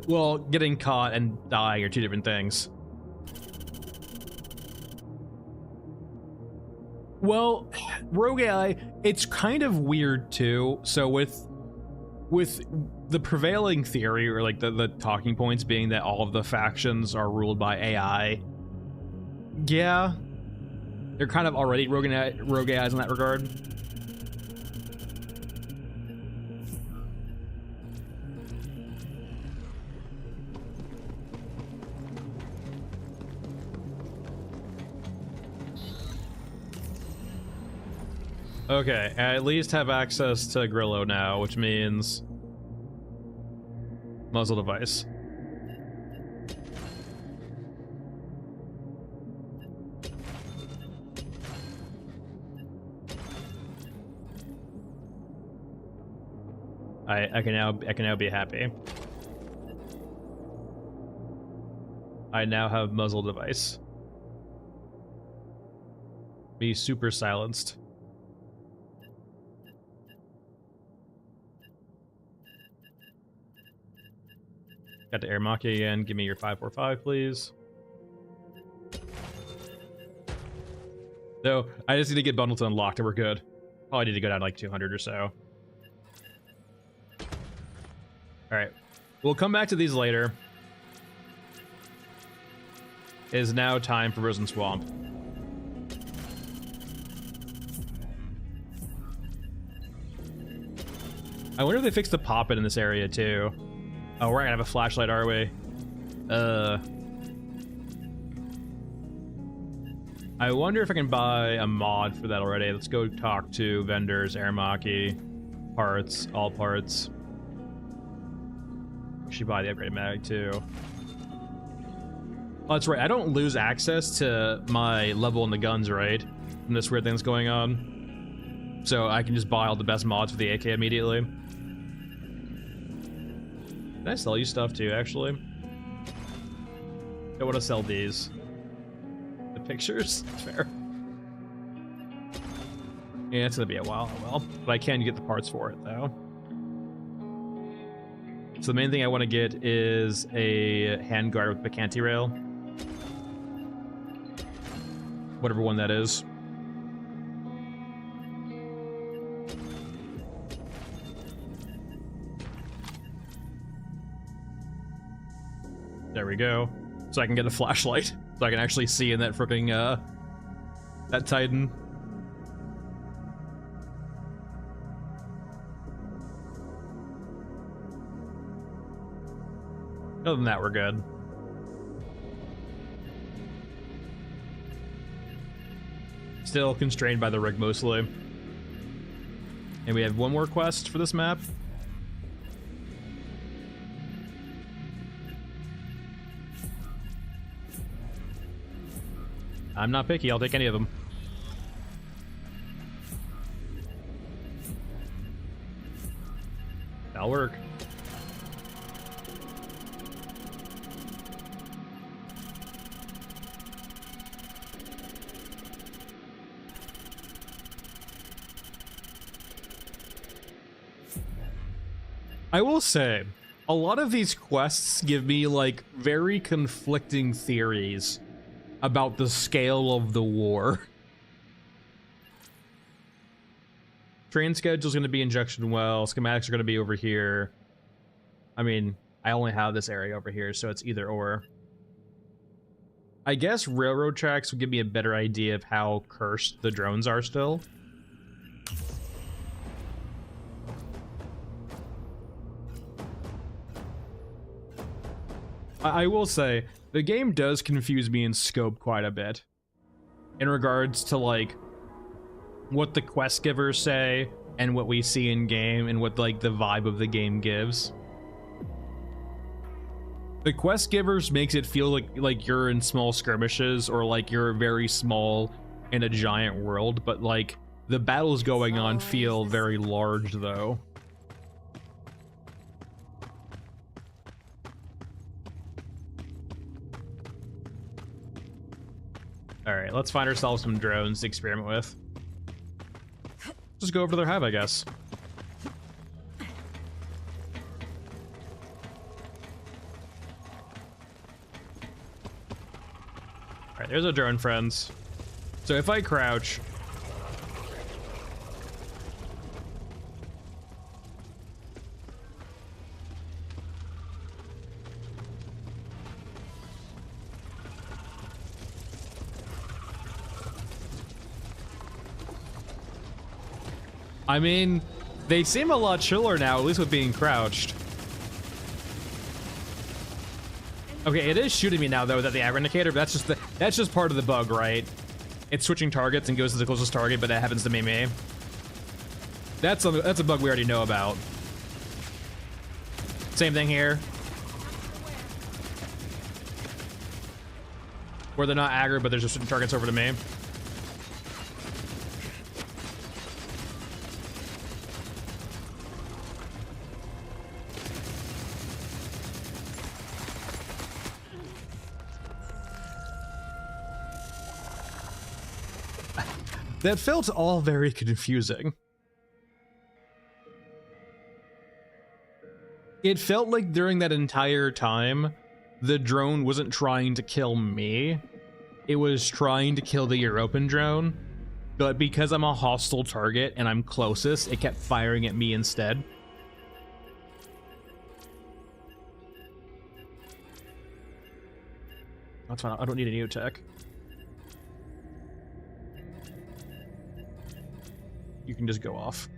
Well, getting caught and dying are two different things. Well, Rogue AI, it's kind of weird too. So with the prevailing theory, or like the talking points being that all of the factions are ruled by AI, yeah, they're kind of already rogue AIs in that regard. Okay, I at least have access to Grillo now, which means muzzle device. I can now be happy. I now have muzzle device. Be super silenced. Got the air Maki again. Give me your 545, please. So I just need to get bundled to unlocked and we're good. Probably need to go down to like 200 or so. Alright. We'll come back to these later. It is now time for Risen Swamp. I wonder if they fixed the pop-it in this area too. Oh, we're gonna have a flashlight, are we? I wonder if I can buy a mod for that already. Let's go talk to vendors, Aramaki, parts, all parts. We should buy the upgraded mag too. Oh, that's right. I don't lose access to my level in the guns, right? From this weird thing that's going on. So I can just buy all the best mods for the AK immediately. Can I sell you stuff too, actually? I want to sell these. The pictures? Fair. Yeah, it's gonna be a while, well. But I can get the parts for it, though. So the main thing I want to get is a handguard with Bacanti rail. Whatever one that is. There we go. So I can get a flashlight. So I can actually see in that freaking, that Titan. Other than that, we're good. Still constrained by the rig mostly. And we have one more quest for this map. I'm not picky, I'll take any of them. That'll work. I will say, A lot of these quests give me like very conflicting theories about the scale of the war. Train schedule's going to be injection well. Schematics are going to be over here. I mean, I only have this area over here, so it's either or. I guess railroad tracks would give me a better idea of how cursed the drones are still. I will say, the game does confuse me in scope quite a bit. In regards to, like, what the quest givers say, and what we see in game, and what, like, the vibe of the game gives. The quest givers makes it feel like you're in small skirmishes, or like you're very small in a giant world, but, like, the battles going on feel very large, though. Alright, let's find ourselves some drones to experiment with. Just go over to their hive, I guess. Alright, there's a drone, friends. So if I crouch... I mean, they seem a lot chiller now, at least with being crouched. Okay, it is shooting me now though without the aggro indicator, but that's just part of the bug, right? It's switching targets and goes to the closest target, but that happens to me. That's a bug we already know about. Same thing here. Where they're not aggro, but there's just targets over to me. That felt all very confusing. It felt like during that entire time, the drone wasn't trying to kill me. It was trying to kill the European drone. But because I'm a hostile target and I'm closest, it kept firing at me instead. That's fine. I don't need a new tech. You can just go off.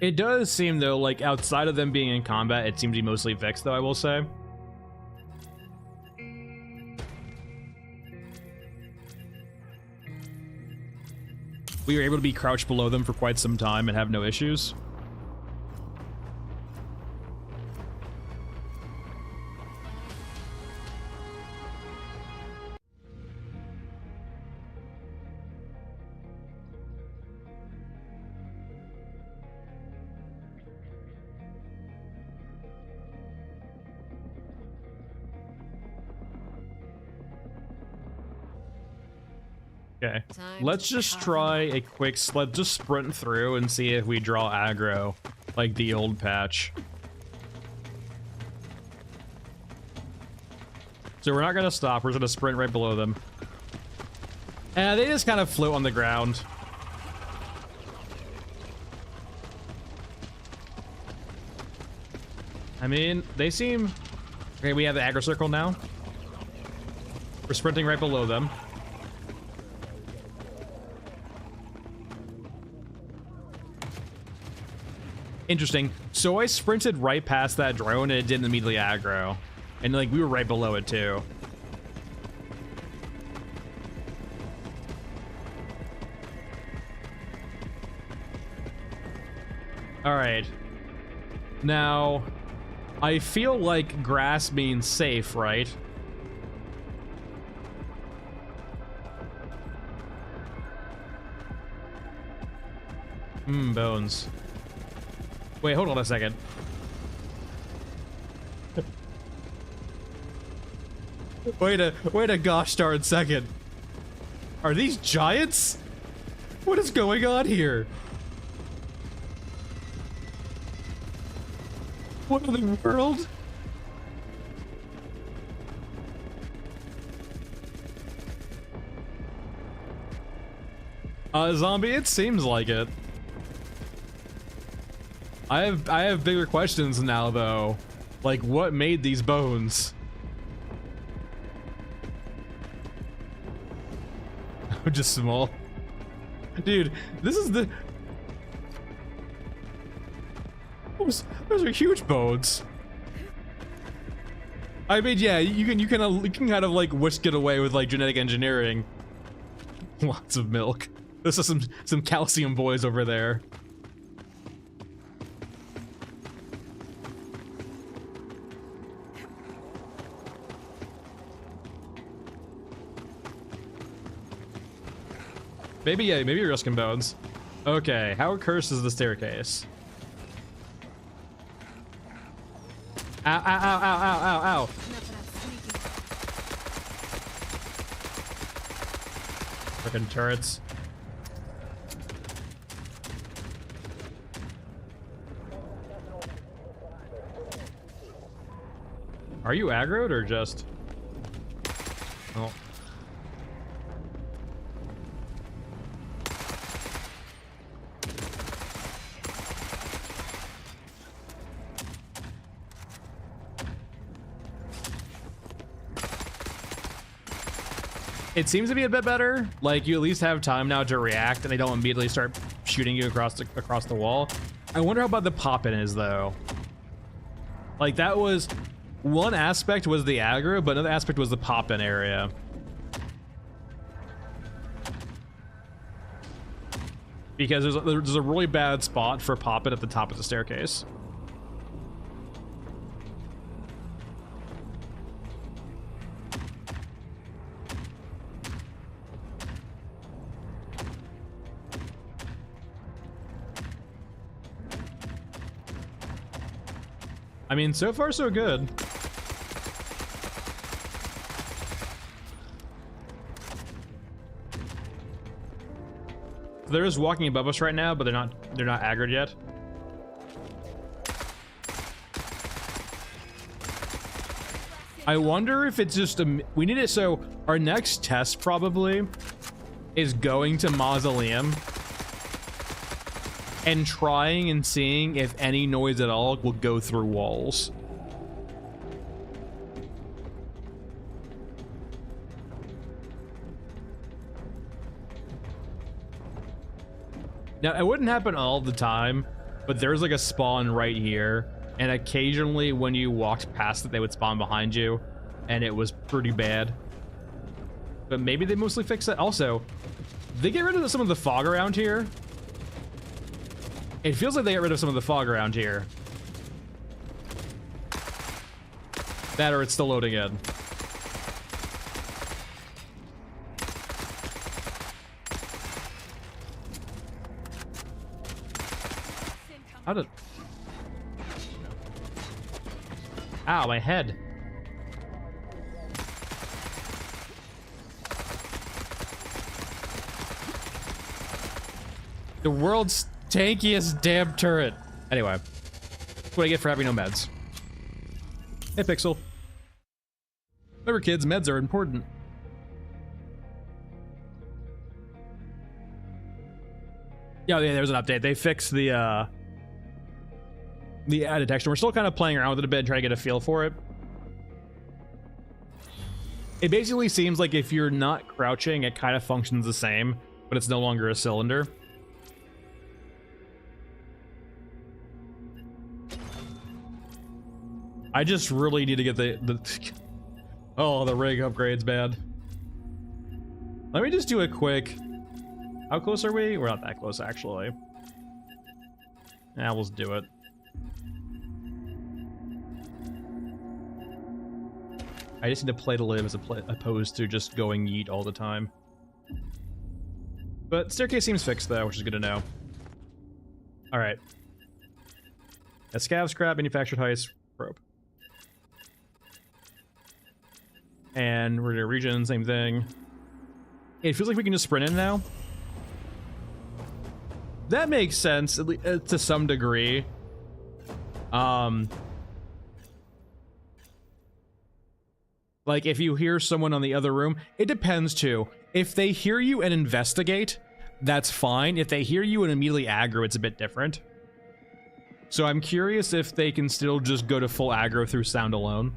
It does seem, though, like outside of them being in combat, it seems to be mostly fixed, though, I will say. We were able to be crouched below them for quite some time and have no issues. Okay, let's just try a quick just sprint through and see if we draw aggro like the old patch. So we're not gonna stop, we're just gonna sprint right below them. And they just kind of float on the ground. I mean, they seem... Okay, we have the aggro circle now. We're sprinting right below them. Interesting. So I sprinted right past that drone and it didn't immediately aggro. And like we were right below it too. All right. Now, I feel like grass means safe, right? Bones. Wait, hold on a second. Wait a gosh darn second. Are these giants? What is going on here? What in the world? Zombie, it seems like it. I have bigger questions now though. Like, what made these bones? Just small. Dude, this is the... Those are huge bones. I mean, yeah, you can kind of like whisk it away with like genetic engineering. Lots of milk. This is some calcium boys over there. Maybe, yeah, maybe you're risking bones. Okay, how cursed is the staircase? Ow, ow, ow, ow, ow, ow, ow. Frickin' turrets. Are you aggroed or just... Oh. It seems to be a bit better. Like, you at least have time now to react and they don't immediately start shooting you across the wall. I wonder how about the pop-in is though. Like, that was one aspect was the aggro, but another aspect was the pop-in area. Because there's a really bad spot for pop-in at the top of the staircase. I mean, so far so good. They're just walking above us right now, but they're not aggroed yet. I wonder if it's just we need it. So our next test probably is going to Mausoleum and trying and seeing if any noise at all will go through walls. Now, it wouldn't happen all the time, but there's like a spawn right here, and occasionally when you walked past it, they would spawn behind you, and it was pretty bad. But maybe they mostly fix it. Also, they get rid of some of the fog around here. It feels like they get rid of some of the fog around here. That or it's still loading in. How did... Ow, my head. The world's tankiest damn turret. Anyway, that's what I get for having no meds. Hey, Pixel. Remember, kids, meds are important. Yeah, there's an update. They fixed the ad detection. We're still kind of playing around with it a bit, trying to get a feel for it. It basically seems like if you're not crouching, it kind of functions the same, but it's no longer a cylinder. I just really need to get the oh, the rig upgrade's bad. Let me just do a quick... How close are we? We're not that close, actually. Yeah, we'll just do it. I just need to play to live as opposed to just going yeet all the time. But staircase seems fixed though, which is good to know. Alright. A scav scrap, manufactured heist, probe. And we're gonna region, same thing. It feels like we can just sprint in now. That makes sense, at least, to some degree. Like, if you hear someone on the other room, it depends too. If they hear you and investigate, that's fine. If they hear you and immediately aggro, it's a bit different. So I'm curious if they can still just go to full aggro through sound alone.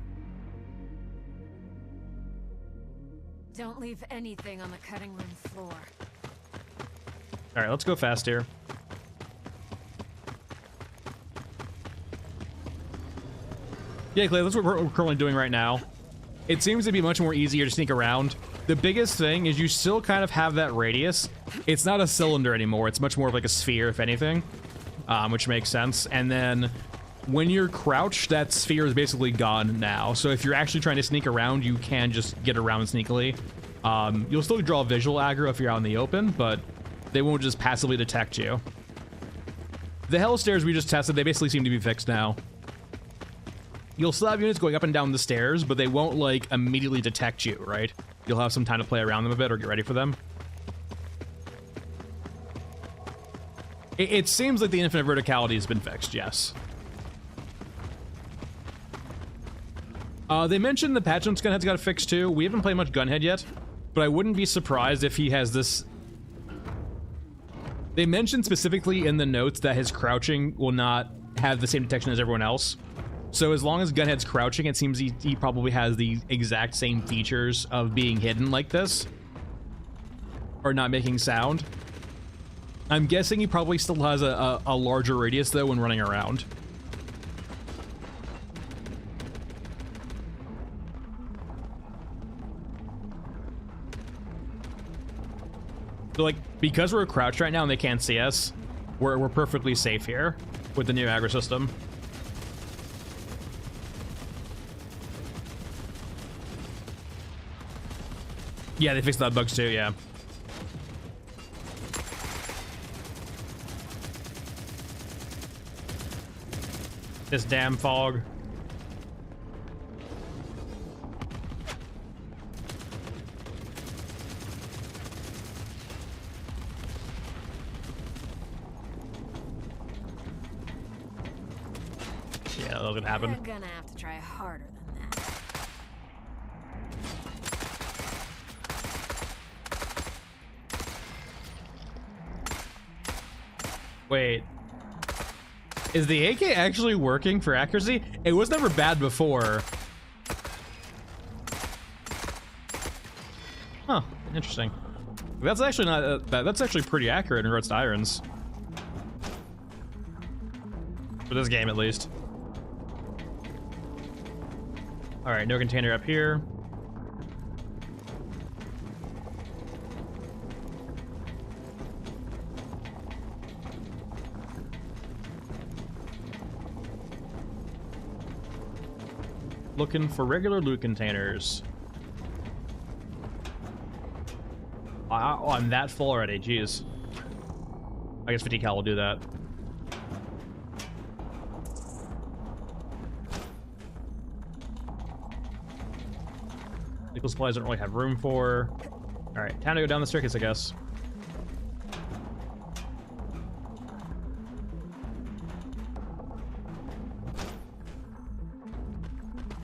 Don't leave anything on the cutting room floor. All right, let's go fast here. Yeah, Clay, that's what we're currently doing right now. It seems to be much more easier to sneak around. The biggest thing is you still kind of have that radius. It's not a cylinder anymore. It's much more of like a sphere, if anything, which makes sense. And then when you're crouched, that sphere is basically gone now. So if you're actually trying to sneak around, you can just get around sneakily. You'll still draw visual aggro if you're out in the open, but they won't just passively detect you. The hell stairs we just tested, they basically seem to be fixed now. You'll still have units going up and down the stairs, but they won't, like, immediately detect you, right? You'll have some time to play around them a bit or get ready for them. It seems like the infinite verticality has been fixed, yes. They mentioned the Patchant's Gunhead's got fixed too. We haven't played much Gunhead yet, but I wouldn't be surprised if he has this... They mentioned specifically in the notes that his crouching will not have the same detection as everyone else. So as long as Gunhead's crouching, it seems he probably has the exact same features of being hidden like this. Or not making sound. I'm guessing he probably still has a larger radius, though, when running around. So, like, because we're crouched right now and they can't see us, we're perfectly safe here with the new aggro system. Yeah, they fixed that bugs too, yeah. This damn fog. Yeah, that doesn't happen. We're gonna have to try harder than that. Wait. Is the AK actually working for accuracy? It was never bad before. Huh, interesting. That's actually not that's actually pretty accurate in regards to irons. For this game, at least. All right, no container up here. Looking for regular loot containers. Oh, I'm that full already, jeez. I guess 50 cal will do that. Nickel supplies don't really have room for. All right, time to go down the staircase, I guess.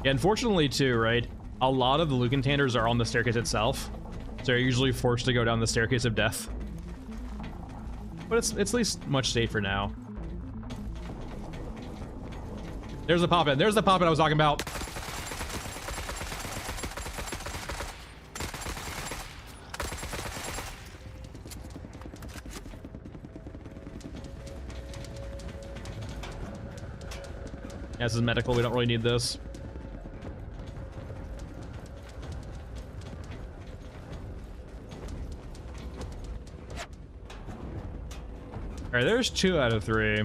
Yeah, unfortunately too, right? A lot of the loot containers are on the staircase itself, so you're usually forced to go down the staircase of death. But it's at least much safer now. There's the pop-in. There's the pop-in I was talking about. Yeah, this is medical. We don't really need this. All right, there's 2 out of 3.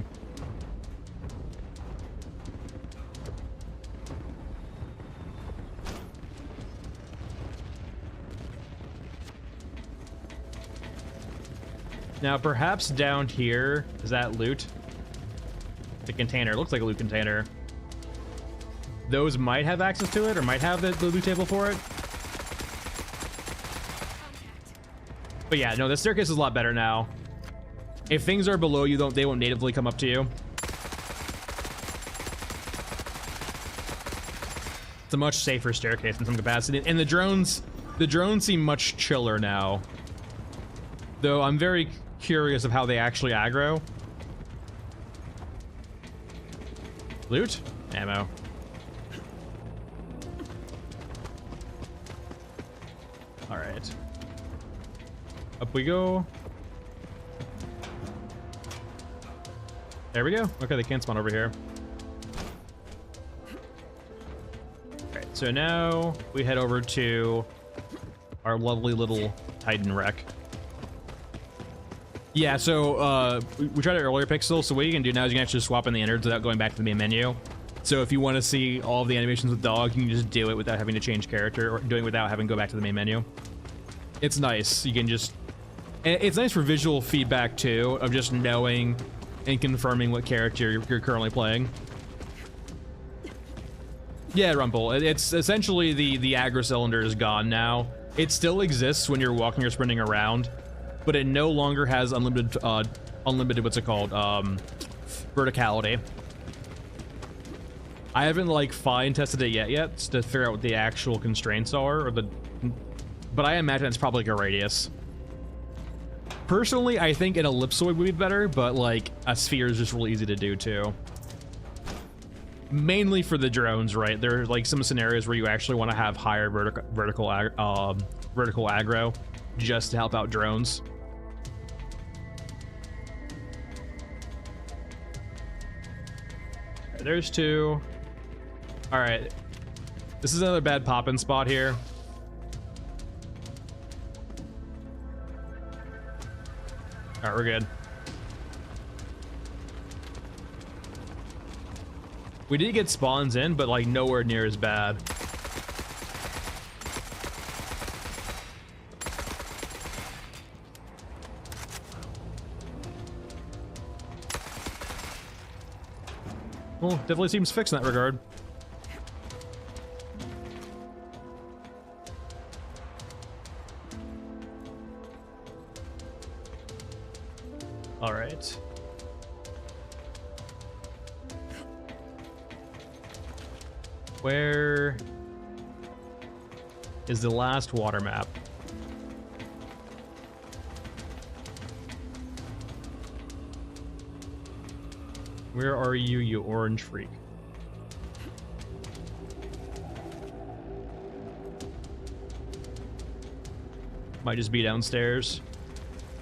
Now, perhaps down here, is that loot? The container, it looks like a loot container. Those might have access to it, or might have the loot table for it. But yeah, no, the staircase is a lot better now. If things are below you, they won't natively come up to you. It's a much safer staircase in some capacity, and the drones seem much chiller now. Though I'm very curious of how they actually aggro. Loot? Ammo. Alright. Up we go. There we go. Okay, they can't spawn over here. Alright, so now we head over to our lovely little Titan wreck. Yeah, so we tried it earlier, Pixel, so what you can do now is you can actually swap in the innards without going back to the main menu. So if you want to see all of the animations with dog, you can just do it without having to change character, or doing it without having to go back to the main menu. It's nice. You can just... It's nice for visual feedback, too, of just knowing and confirming what character you're currently playing. Yeah, Rumble. It's essentially the aggro cylinder is gone now. It still exists when you're walking or sprinting around, but it no longer has unlimited, what's it called, verticality. I haven't, like, fine tested it yet to figure out what the actual constraints are, but I imagine it's probably like a radius. Personally, I think an ellipsoid would be better, but, like, a sphere is just really easy to do, too. Mainly for the drones, right? There are, like, some scenarios where you actually want to have higher vertical aggro just to help out drones. There's two. All right, this is another bad pop-in spot here. All right, we're good. We did get spawns in, but like nowhere near as bad. Well, definitely seems fixed in that regard. All right. Where is the last water map? Where are you, you orange freak? Might just be downstairs.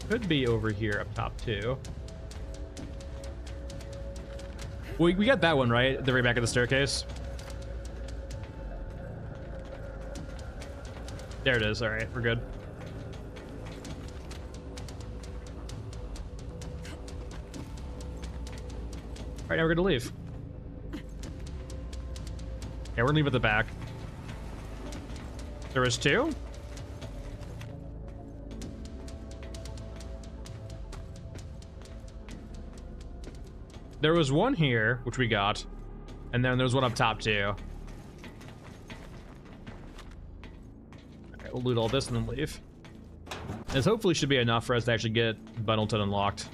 Could be over here up top too. We got that one, right? The very back of the staircase. There it is. All right, we're good. All right, now we're gonna leave. Yeah, we're gonna leave at the back. There was two? There was one here, which we got, and then there was one up top too. Alright, we'll loot all this and then leave. This hopefully should be enough for us to actually get Bundleton unlocked.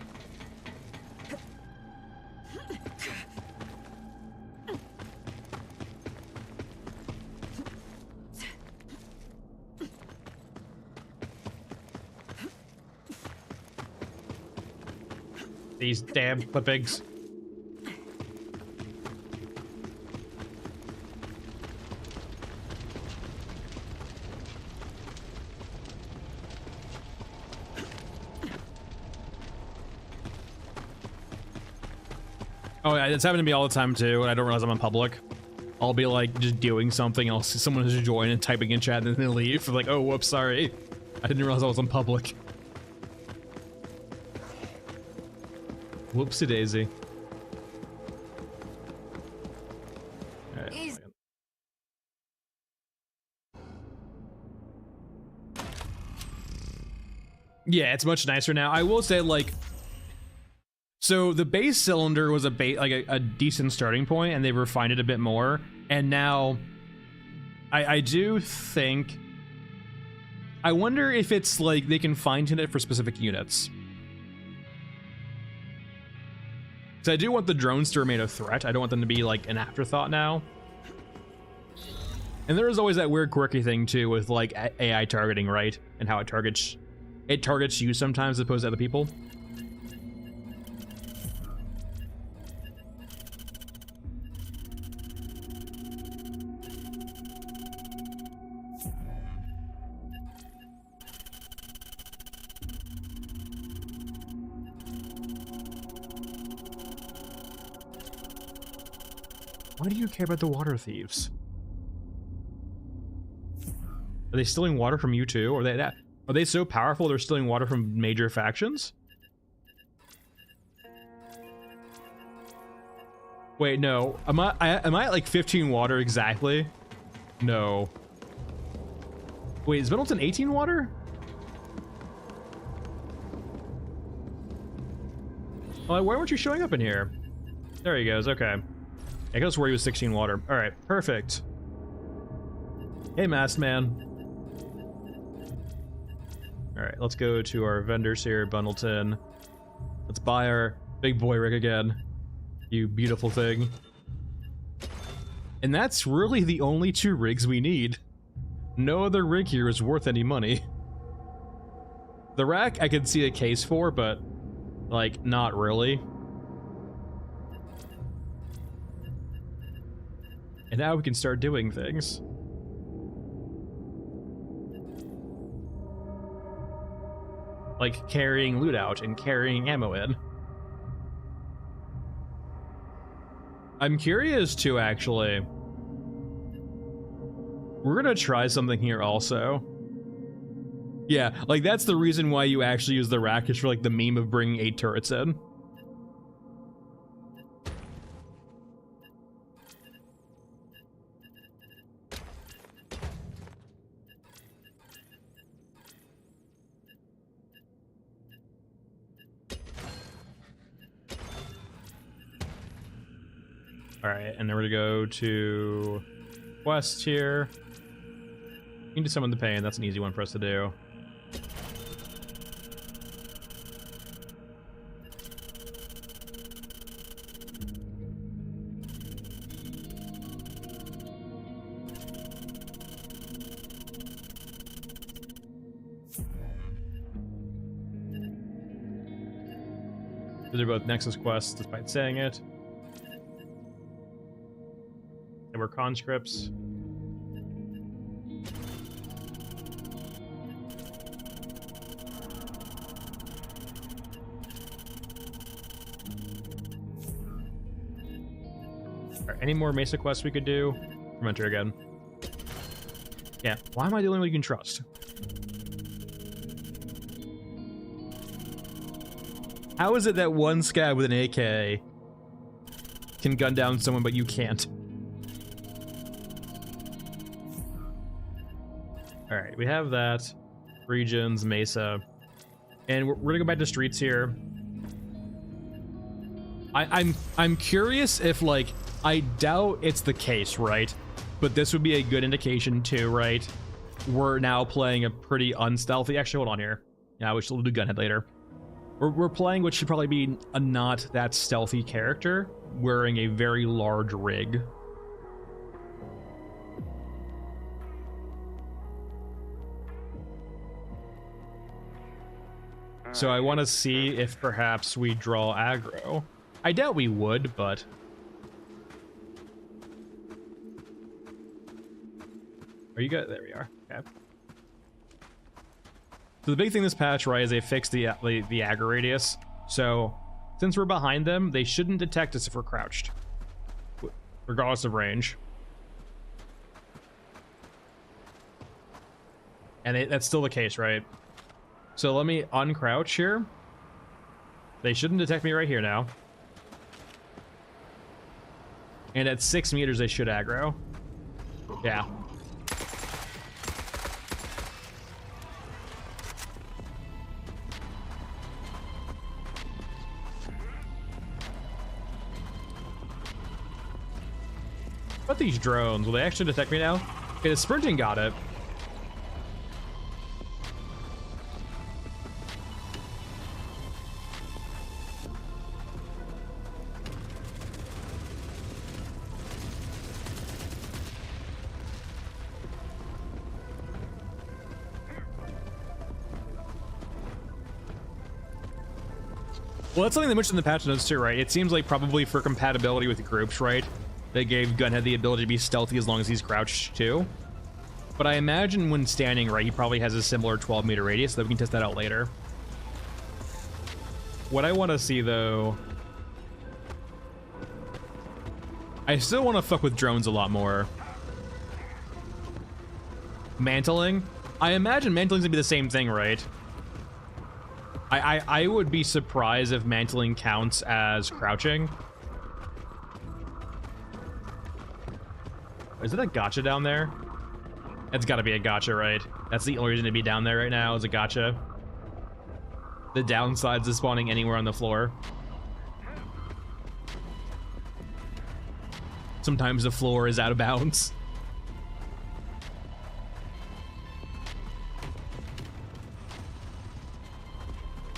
These damn clippings. Oh yeah, it's happened to me all the time too, and I don't realize I'm in public. I'll be like just doing something else, someone has joined and typing in chat and then they leave. I'm like, oh whoops, sorry. I didn't realize I was in public. Whoopsie daisy. Right. Yeah, it's much nicer now. I will say, like, so the base cylinder was a decent starting point, and they've refined it a bit more. And now, I do think, I wonder if it's like they can fine-tune it for specific units. Because I do want the drones to remain a threat. I don't want them to be like an afterthought now. And there is always that weird quirky thing too with like AI targeting, right? And how it targets you sometimes as opposed to other people. Why do you care about the water thieves? Are they stealing water from you too? Are they so powerful they're stealing water from major factions? Wait, no. Am I at like 15 water exactly? No. Wait, is Middleton 18 water? Why weren't you showing up in here? There he goes, okay. I guess where he was 16 water. Alright, perfect. Hey, Masked Man. Alright, let's go to our vendors here, Bundleton. Let's buy our big boy rig again. You beautiful thing. And that's really the only 2 rigs we need. No other rig here is worth any money. The rack I could see a case for, but, like, not really. And now we can start doing things. Like carrying loot out and carrying ammo in. I'm curious too, actually. We're gonna try something here also. Yeah, like that's the reason why you actually use the rack, is for like the meme of bringing 8 turrets in. Alright, and then we're gonna go to West here. We need to summon the pain, that's an easy one for us to do. These are both Nexus quests, despite saying it. And we're conscripts. Alright, any more Mesa quests we could do? Fermenter again. Yeah, why am I the only one you can trust? How is it that one scab with an AK can gun down someone but you can't? Alright, we have that. Regions, Mesa. And we're gonna go back to streets here. I'm curious if, like, I doubt it's the case, right? But this would be a good indication too, right? We're now playing a pretty unstealthy... Actually, hold on here. Yeah, we'll do Gunhead later. We're playing what should probably be a not that stealthy character wearing a very large rig. So I want to see if perhaps we draw aggro. I doubt we would, but... Are you good? There we are. Okay. So the big thing this patch, right, is they fixed the aggro radius. So since we're behind them, they shouldn't detect us if we're crouched, regardless of range. And that's still the case, right? So let me uncrouch here. They shouldn't detect me right here now. And at 6 meters, they should aggro. Yeah. What about these drones? Will they actually detect me now? Okay, the sprinting got it. Well, that's something they mentioned in the patch notes too, right? It seems like probably for compatibility with groups, right? They gave Gunhead the ability to be stealthy as long as he's crouched too. But I imagine when standing, right, he probably has a similar 12-meter radius, so we can test that out later. What I want to see, though... I still want to fuck with drones a lot more. Mantling? I imagine mantling's gonna be the same thing, right? I would be surprised if mantling counts as crouching. Is it a gotcha down there? It's gotta be a gotcha, right? That's the only reason to be down there right now, is a gotcha. The downsides of spawning anywhere on the floor. Sometimes the floor is out of bounds.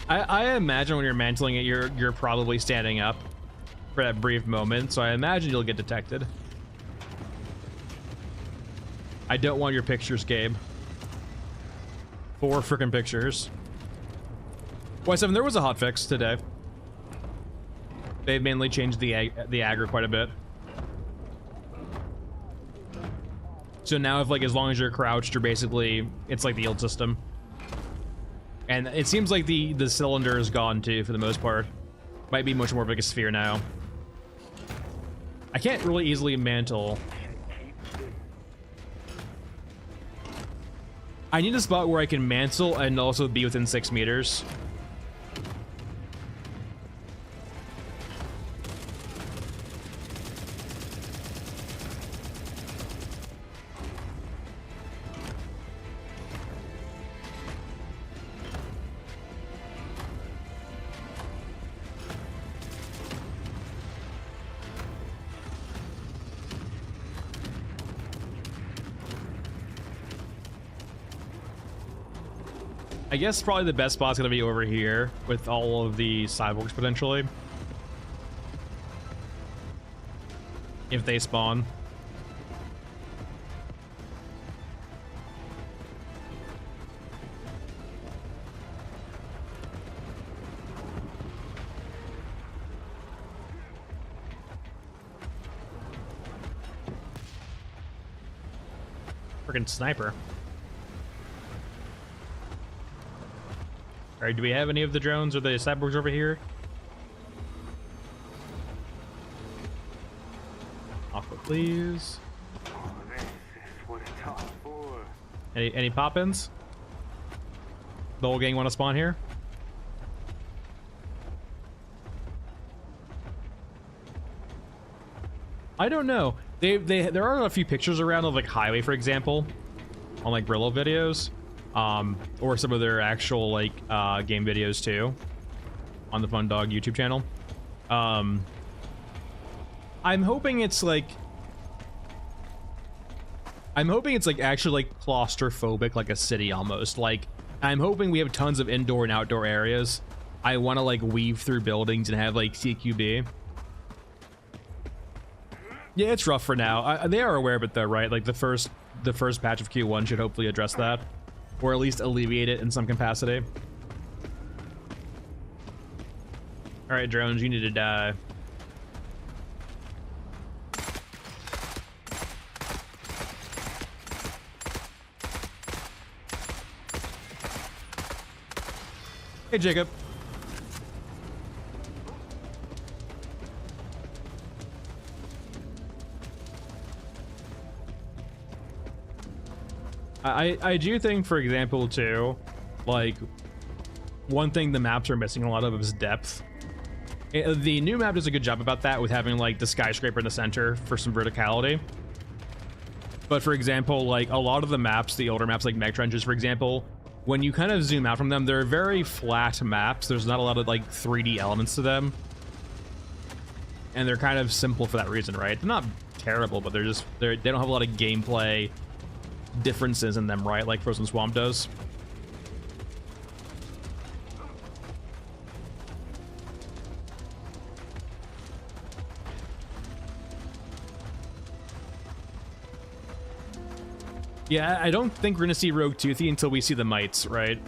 I imagine when you're mantling it, you're probably standing up for that brief moment, so I imagine you'll get detected. I don't want your pictures, Gabe. 4 freaking pictures. Y7, there was a hotfix today. They've mainly changed the aggro quite a bit. So now, if like as long as you're crouched, you're basically, it's like the old system. And it seems like the cylinder is gone too, for the most part. Might be much more of like a sphere now. I can't really easily mantle. I need a spot where I can mantle and also be within 6 meters. I guess probably the best spot's gonna be over here with all of the cyborgs potentially. If they spawn. Freaking sniper. Alright, do we have any of the drones or the cyborgs over here? Aqua, please. Oh, this is what it's all for. Any pop-ins? The whole gang want to spawn here? I don't know. There are a few pictures around of like Highway, for example, on like Brillo videos. Or some of their actual like game videos too on the Fun Dog YouTube channel. I'm hoping it's like actually like claustrophobic, like a city almost. Like I'm hoping we have tons of indoor and outdoor areas. I want to like weave through buildings and have like CQB. Yeah, it's rough for now. They are aware of it though, right? Like the first patch of Q1 should hopefully address that. Or at least alleviate it in some capacity. Alright, drones, you need to die. Hey, Jacob. I do think, for example, too, like, one thing the maps are missing a lot of is depth. The new map does a good job about that with having, like, the skyscraper in the center for some verticality. But, for example, like, a lot of the maps, the older maps, like Meg Trenches, for example, when you kind of zoom out from them, they're very flat maps. There's not a lot of, like, 3D elements to them. And they're kind of simple for that reason, right? They're not terrible, but they don't have a lot of gameplay differences in them, right? Like Frozen Swamp does. Yeah, I don't think we're gonna see Rogue Toothy until we see the mites, right?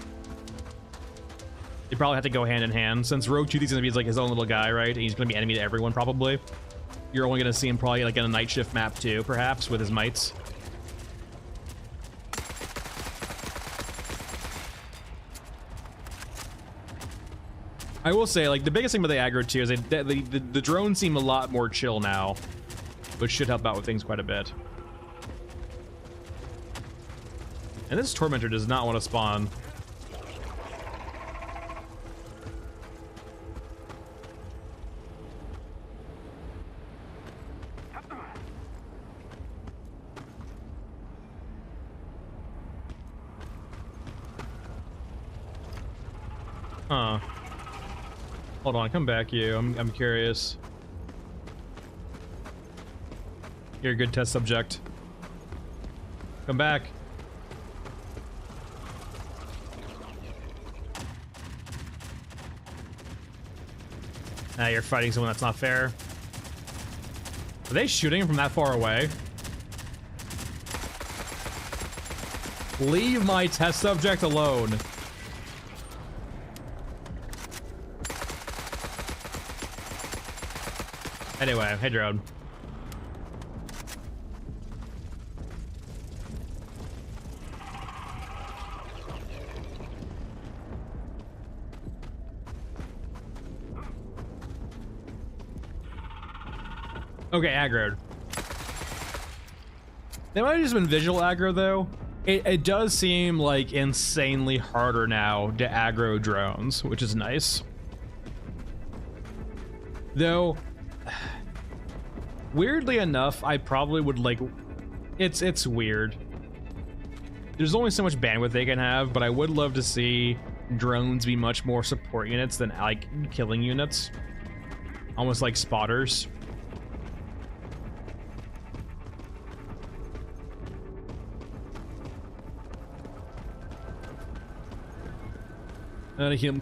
They probably have to go hand in hand since Rogue Toothy's gonna be like his own little guy, right? And he's gonna be enemy to everyone probably. You're only gonna see him probably like in a night shift map too, perhaps with his mites. I will say, like, the biggest thing with the aggro too is the drones seem a lot more chill now, which should help out with things quite a bit. And this Tormentor does not want to spawn. Huh. Hold on, come back, you. I'm curious. You're a good test subject. Come back. Now you're fighting someone that's not fair. Are they shooting him from that far away? Leave my test subject alone. Anyway, hey drone. Okay, aggroed. They might have just been visual aggro though. It does seem like insanely harder now to aggro drones, which is nice. Though, weirdly enough, I probably would like, it's weird. There's only so much bandwidth they can have, but I would love to see drones be much more support units than like killing units. Almost like spotters.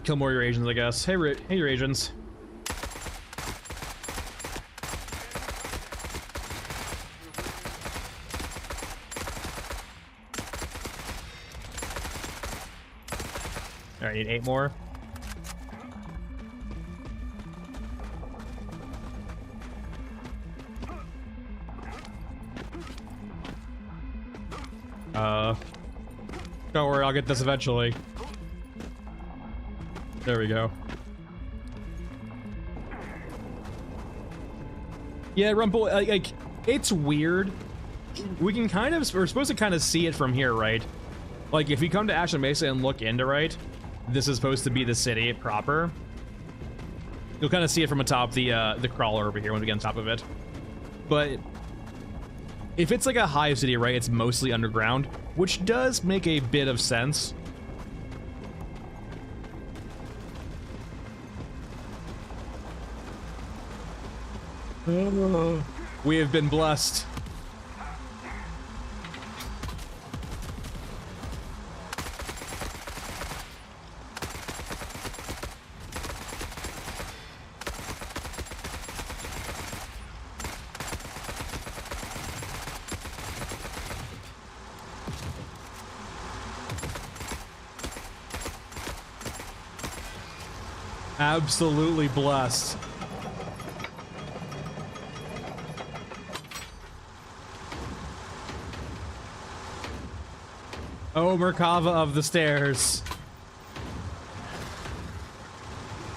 Kill more Eurasians, I guess. Hey, hey Eurasians. All right, need 8 more. Don't worry, I'll get this eventually. There we go. Yeah, Rumble, like, it's weird. We can kind of, we're supposed to kind of see it from here, right? Like, if you come to Ashland Mesa and look into, right, this is supposed to be the city proper. You'll kind of see it from atop the crawler over here when we get on top of it. But if it's like a hive city, right, it's mostly underground, which does make a bit of sense. We have been blessed. Absolutely blessed. Oh, Merkava of the stairs.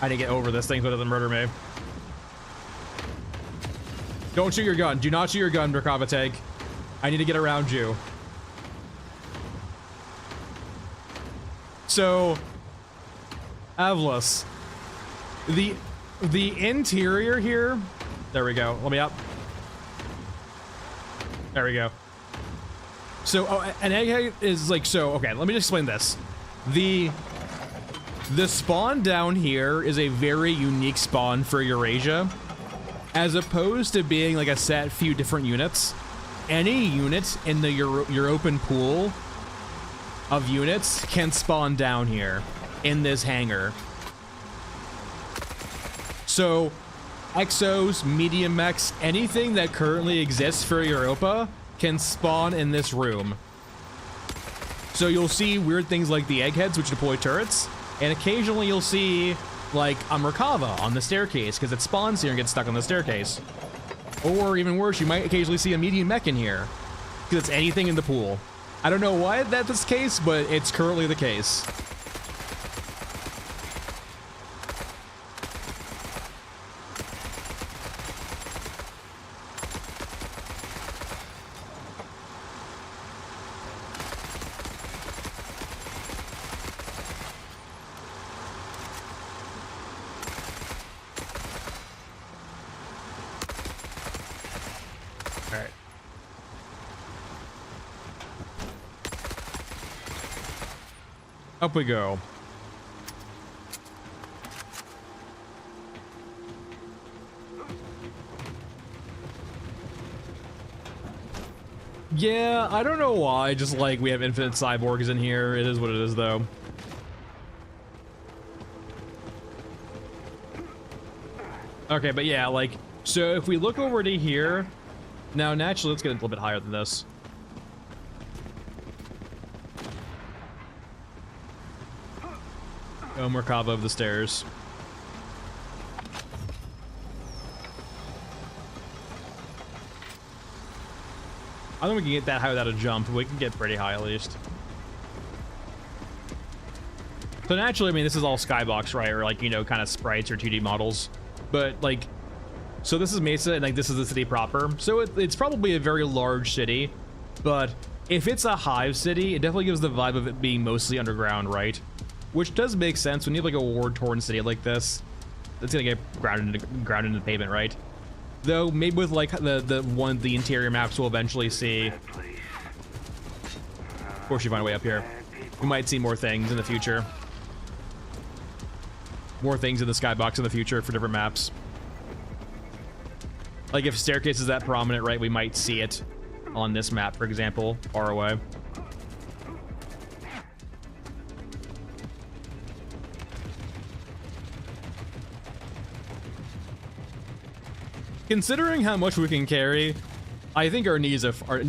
I need to get over this thing so it doesn't murder me. Don't shoot your gun. Do not shoot your gun, Merkava tank. I need to get around you. So, Avlos. The interior here. There we go. Let me up. There we go. So, an egghead is like, so, okay, let me just explain this. The spawn down here is a very unique spawn for Eurasia. As opposed to being like a set few different units, any unit in the European pool of units can spawn down here in this hangar. So, Exos, medium mechs, anything that currently exists for Europa can spawn in this room. So you'll see weird things like the eggheads, which deploy turrets, And occasionally you'll see like a Merkava on the staircase because it spawns here and gets stuck on the staircase. Or even worse, you might occasionally see a medium mech in here because it's anything in the pool. I don't know why that's the case, but it's currently the case. Alright. Up we go. Yeah, I don't know why, just like we have infinite cyborgs in here. It is what it is though. Okay, but yeah, like, so if we look over to here, now naturally let's get a little bit higher than this. Oh, Merkava of the stairs. I don't think we can get that high without a jump, but we can get pretty high at least. So naturally, I mean, this is all skybox, right? Or like, you know, kind of sprites or 2D models. But like, so this is Mesa and like this is the city proper. So it's probably a very large city, but if it's a hive city, it definitely gives the vibe of it being mostly underground, right? Which does make sense when you have like a war-torn city like this. It's gonna get grounded into the pavement, right? Though maybe with like the interior maps we'll eventually see. Of course, you find a way up here. We might see more things in the future. More things in the skybox in the future for different maps. Like if staircase is that prominent, right? We might see it on this map, for example, far away. Considering how much we can carry, I think our knees are fine.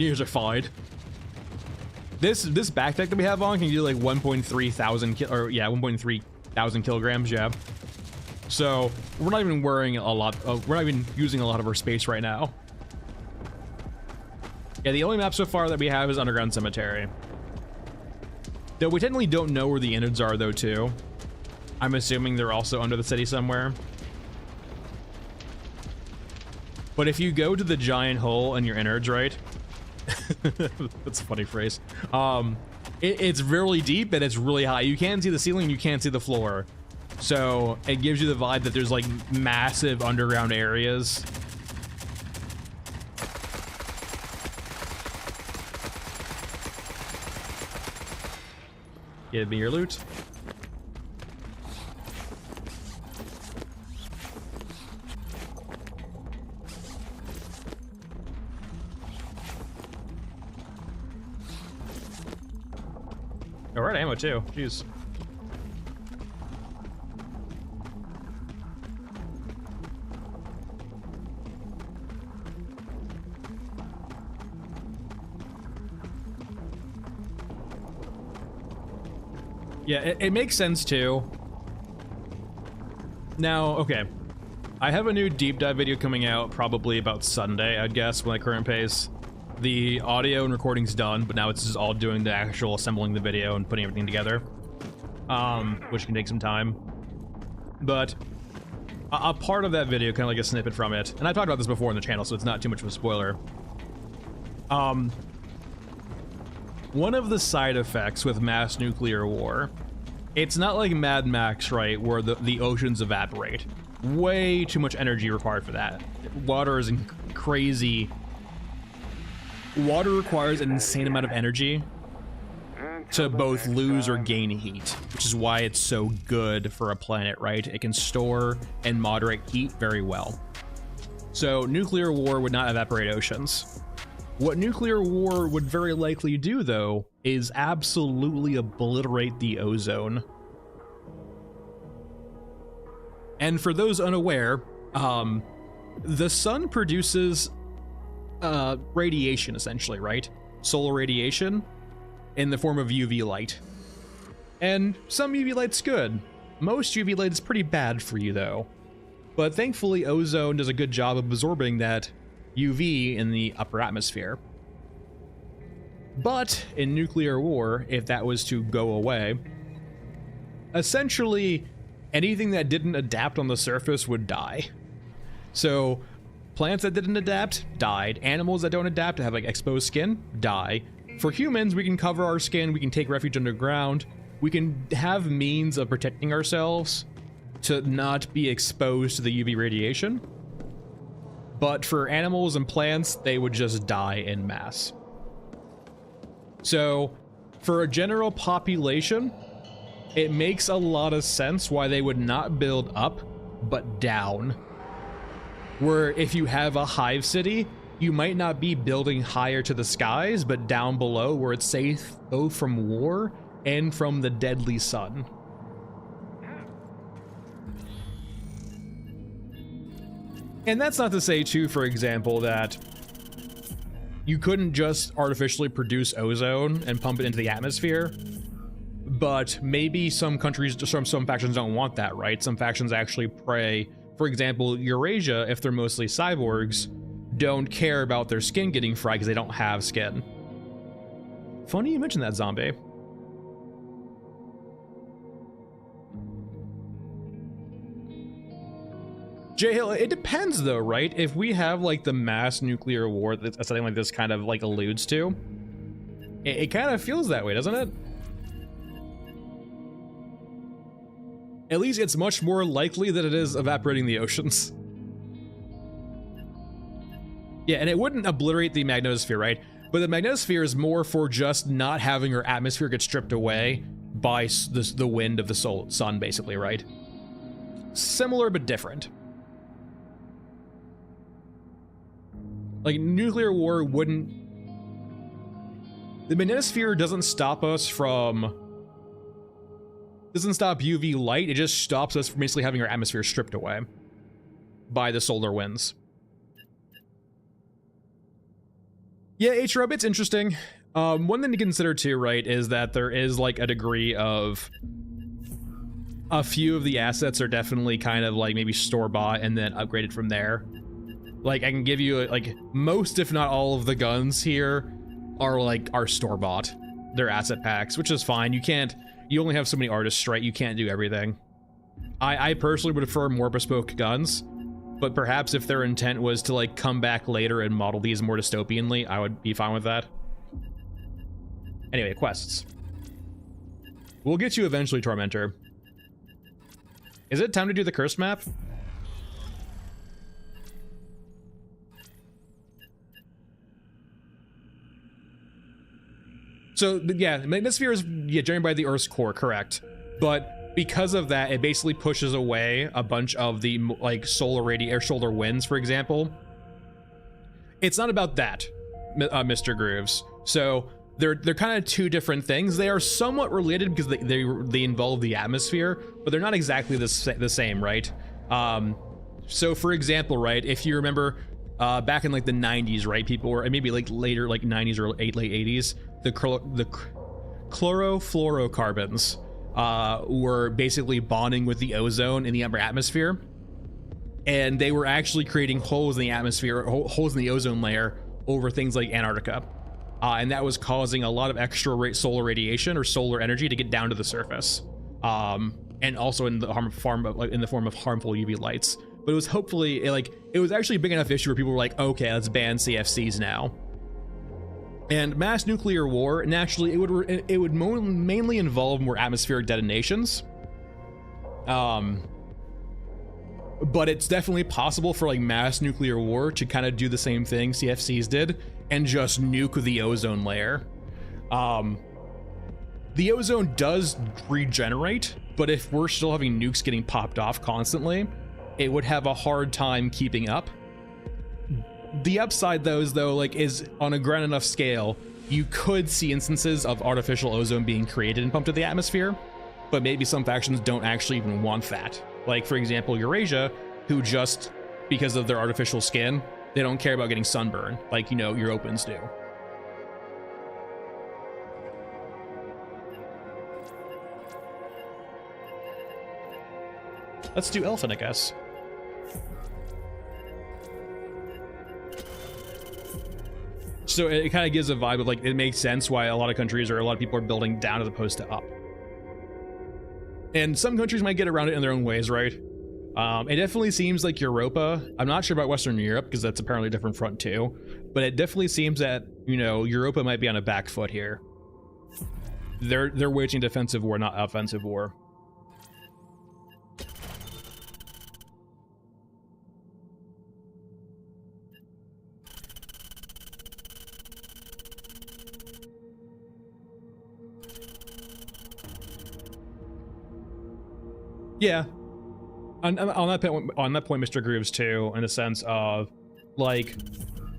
This backpack that we have on can do like 1.3 thousand kilograms, yeah. So we're not even wearing a lot. We're not even using a lot of our space right now. Yeah, the only map so far that we have is Underground Cemetery. Though we technically don't know where the innards are though too. I'm assuming they're also under the city somewhere. But if you go to the giant hole in your innards, right? That's a funny phrase. It's really deep and it's really high. You can't see the ceiling, you can't see the floor. So it gives you the vibe that there's like massive underground areas. Give me your loot. Oh, we're out of ammo too. Jeez. Yeah, it makes sense too. Now, okay. I have a new deep dive video coming out probably about Sunday, I'd guess, with my current pace. The audio and recording's done, but now it's just all doing the actual assembling the video and putting everything together, which can take some time. But a part of that video, kind of like a snippet from it, and I talked about this before on the channel, so it's not too much of a spoiler. One of the side effects with mass nuclear war, it's not like Mad Max, right, where the oceans evaporate. Way too much energy required for that. Water is crazy. Water requires an insane amount of energy to both lose or gain heat, which is why it's so good for a planet, right? It can store and moderate heat very well. So nuclear war would not evaporate oceans. What nuclear war would very likely do, though, is absolutely obliterate the ozone. And for those unaware, the sun produces radiation, essentially, right? Solar radiation in the form of UV light. And some UV light's good. Most UV light is pretty bad for you though. But thankfully ozone does a good job of absorbing that UV in the upper atmosphere. But in nuclear war, if that was to go away, essentially anything that didn't adapt on the surface would die. So plants that didn't adapt died. Animals that don't adapt, have like exposed skin, die. For humans, we can cover our skin, we can take refuge underground, we can have means of protecting ourselves to not be exposed to the UV radiation. But for animals and plants, they would just die en masse. So for a general population, it makes a lot of sense why they would not build up, but down. Where if you have a hive city, you might not be building higher to the skies, but down below where it's safe both from war and from the deadly sun. And that's not to say too, for example, that you couldn't just artificially produce ozone and pump it into the atmosphere. But maybe some countries, some factions don't want that, right? Some factions actually pray, for example, Eurasia, if they're mostly cyborgs, don't care about their skin getting fried because they don't have skin. Funny you mentioned that, zombie. J-Hill, it depends though, right? If we have like the mass nuclear war that something like this kind of like alludes to, it kind of feels that way, doesn't it? At least it's much more likely that it is evaporating the oceans. Yeah, and it wouldn't obliterate the magnetosphere, right? But the magnetosphere is more for just not having our atmosphere get stripped away by the wind of the sun, basically, right? Similar but different. Like, nuclear war wouldn't... The magnetosphere doesn't stop us from... Doesn't stop UV light, it just stops us from basically having our atmosphere stripped away by the solar winds. Yeah, H-Rub, it's interesting. One thing to consider too, right, is that there is like a degree of... A few of the assets are definitely kind of like maybe store-bought and then upgraded from there. Like, I can give you, like, most if not all of the guns here are like, are store-bought. They're asset packs, which is fine. You only have so many artists, right? You can't do everything. I personally would prefer more bespoke guns, but perhaps if their intent was to like come back later and model these more dystopianly, I would be fine with that. Anyway, quests. We'll get you eventually, Tormentor. Is it time to do the curse map? So, yeah, magnetosphere is generated by the Earth's core, correct. But because of that, it basically pushes away a bunch of the, like, solar winds, for example. It's not about that, Mr. Grooves. So, they're kind of two different things. They are somewhat related because they involve the atmosphere, but they're not exactly the same, right? So, for example, right, if you remember... back in like the 90s, right? People were, maybe like later, like 90s or late 80s, the chlorofluorocarbons were basically bonding with the ozone in the upper atmosphere. And they were actually creating holes in the atmosphere, holes in the ozone layer over things like Antarctica. And that was causing a lot of extra solar radiation or solar energy to get down to the surface. And also in the form of harmful UV lights. But it was hopefully, it was actually a big enough issue where people were like, okay, let's ban CFCs now. And mass nuclear war, naturally, it would mainly involve more atmospheric detonations. But it's definitely possible for like mass nuclear war to kind of do the same thing CFCs did and just nuke the ozone layer. The ozone does regenerate, but if we're still having nukes getting popped off constantly, it would have a hard time keeping up. The upside though, like, is on a grand enough scale, you could see instances of artificial ozone being created and pumped to the atmosphere, but maybe some factions don't actually even want that. Like, for example, Eurasia, who just, because of their artificial skin, they don't care about getting sunburn, like, you know, Europans do. Let's do elephant, I guess. So it kind of gives a vibe of like, it makes sense why a lot of countries or a lot of people are building down as opposed to up. And some countries might get around it in their own ways, right? It definitely seems like Europa. I'm not sure about Western Europe because that's apparently a different front too. But it definitely seems that, you know, Europa might be on a back foot here. They're waging defensive war, not offensive war. Yeah. On that point, Mr. Grooves too, in the sense of, like,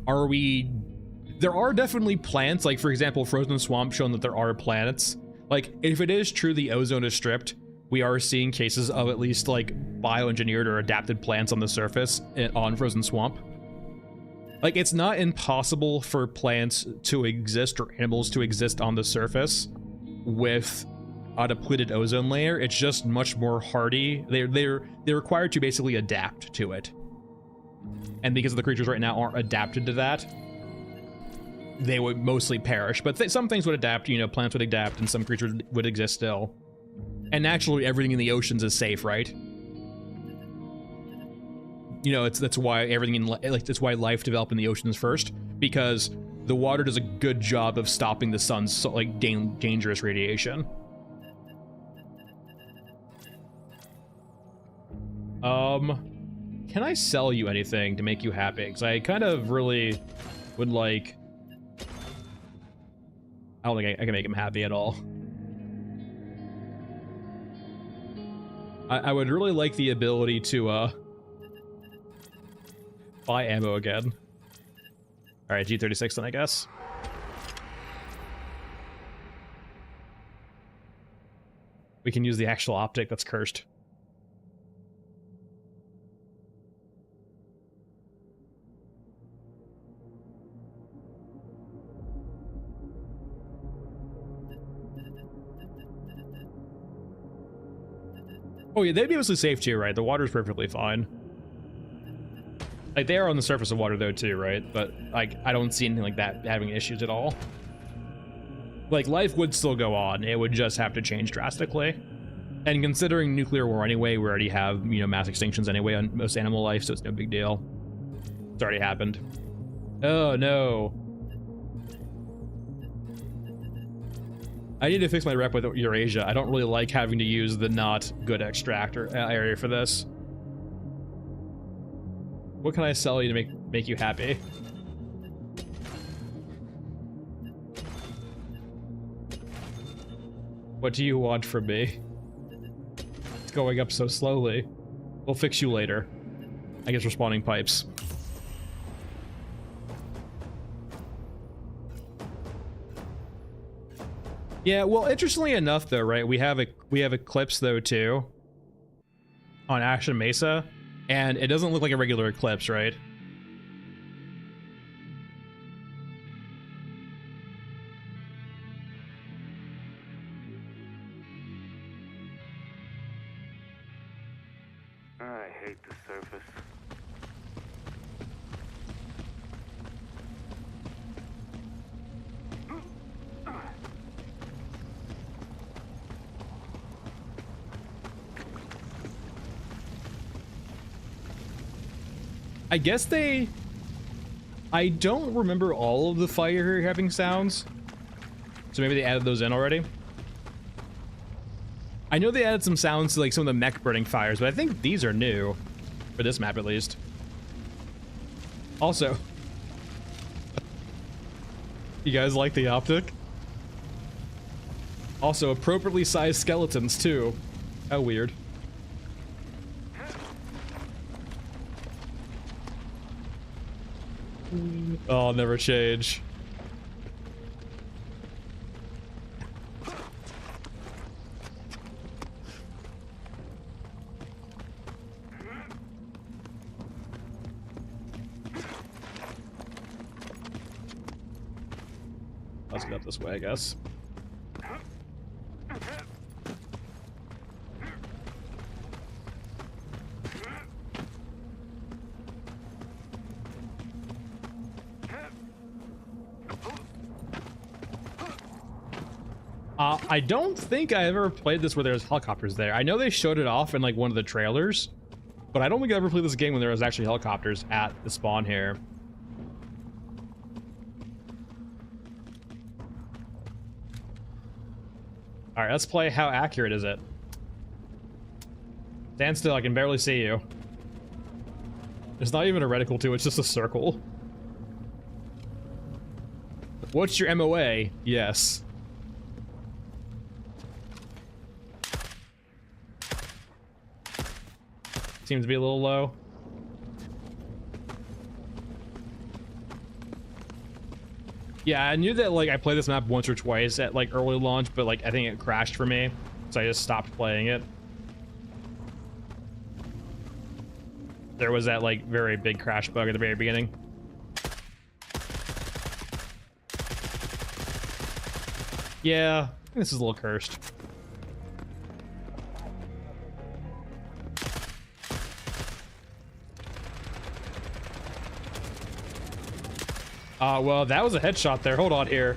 there are definitely plants, like, for example, Frozen Swamp showing that there are planets. Like, if it is true the ozone is stripped, we are seeing cases of at least, like, bioengineered or adapted plants on the surface on Frozen Swamp. Like, it's not impossible for plants to exist or animals to exist on the surface with a depleted ozone layer. It's just much more hardy. They're required to basically adapt to it, and because the creatures right now aren't adapted to that, they would mostly perish. But some things would adapt. You know, plants would adapt, and some creatures would exist still. And naturally, everything in the oceans is safe, right? You know, that's why everything in that's why life developed in the oceans first, because the water does a good job of stopping the sun's like dangerous radiation. Can I sell you anything to make you happy? Because I kind of really would like... I don't think I can make him happy at all. I would really like the ability to, buy ammo again. Alright, G36 then, I guess. We can use the actual optic that's cursed. Oh yeah, they'd be mostly safe too, right? The water's perfectly fine. Like, they are on the surface of water though too, right? But like, I don't see anything like that having issues at all. Like, life would still go on. It would just have to change drastically. And considering nuclear war anyway, we already have, you know, mass extinctions anyway on most animal life, so it's no big deal. It's already happened. Oh no. I need to fix my rep with Eurasia. I don't really like having to use the not good extractor area for this. What can I sell you to make you happy? What do you want from me? It's going up so slowly. We'll fix you later. I guess we're spawning pipes. Yeah, well, interestingly enough, though, right? We have Eclipse though too on Ashen Mesa, and it doesn't look like a regular Eclipse, right? I hate the surface. I guess I don't remember all of the fire having sounds, so maybe they added those in already. I know they added some sounds to like some of the mech burning fires, but I think these are new for this map at least. Also, you guys like the optic? Also, appropriately sized skeletons too. How weird. Oh, I'll never change. Let's get up this way, I guess. I don't think I ever played this where there's helicopters there. I know they showed it off in like one of the trailers, but I don't think I ever played this game when there was actually helicopters at the spawn here. All right, let's play. How accurate is it? Stand still, I can barely see you. It's not even a reticle too, it's just a circle. What's your MOA? Yes. Seems to be a little low. Yeah, I knew that like I played this map once or twice at like early launch, but like I think it crashed for me, so I just stopped playing it. There was that like very big crash bug at the very beginning. Yeah, this is a little cursed. Well, that was a headshot there. Hold on here.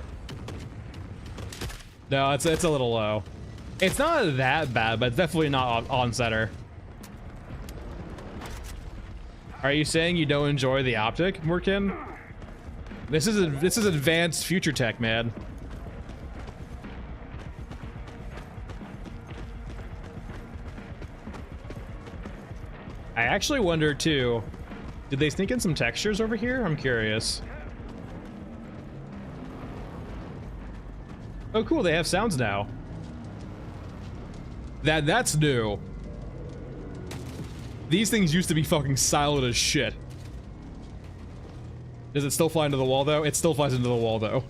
No, it's a little low. It's not that bad, but it's definitely not on center. Are you saying you don't enjoy the optic, Morkin? This is advanced future tech, man. I actually wonder too, did they sneak in some textures over here? I'm curious. Oh cool, they have sounds now. That's new. These things used to be fucking silent as shit. Does it still fly into the wall though? It still flies into the wall though.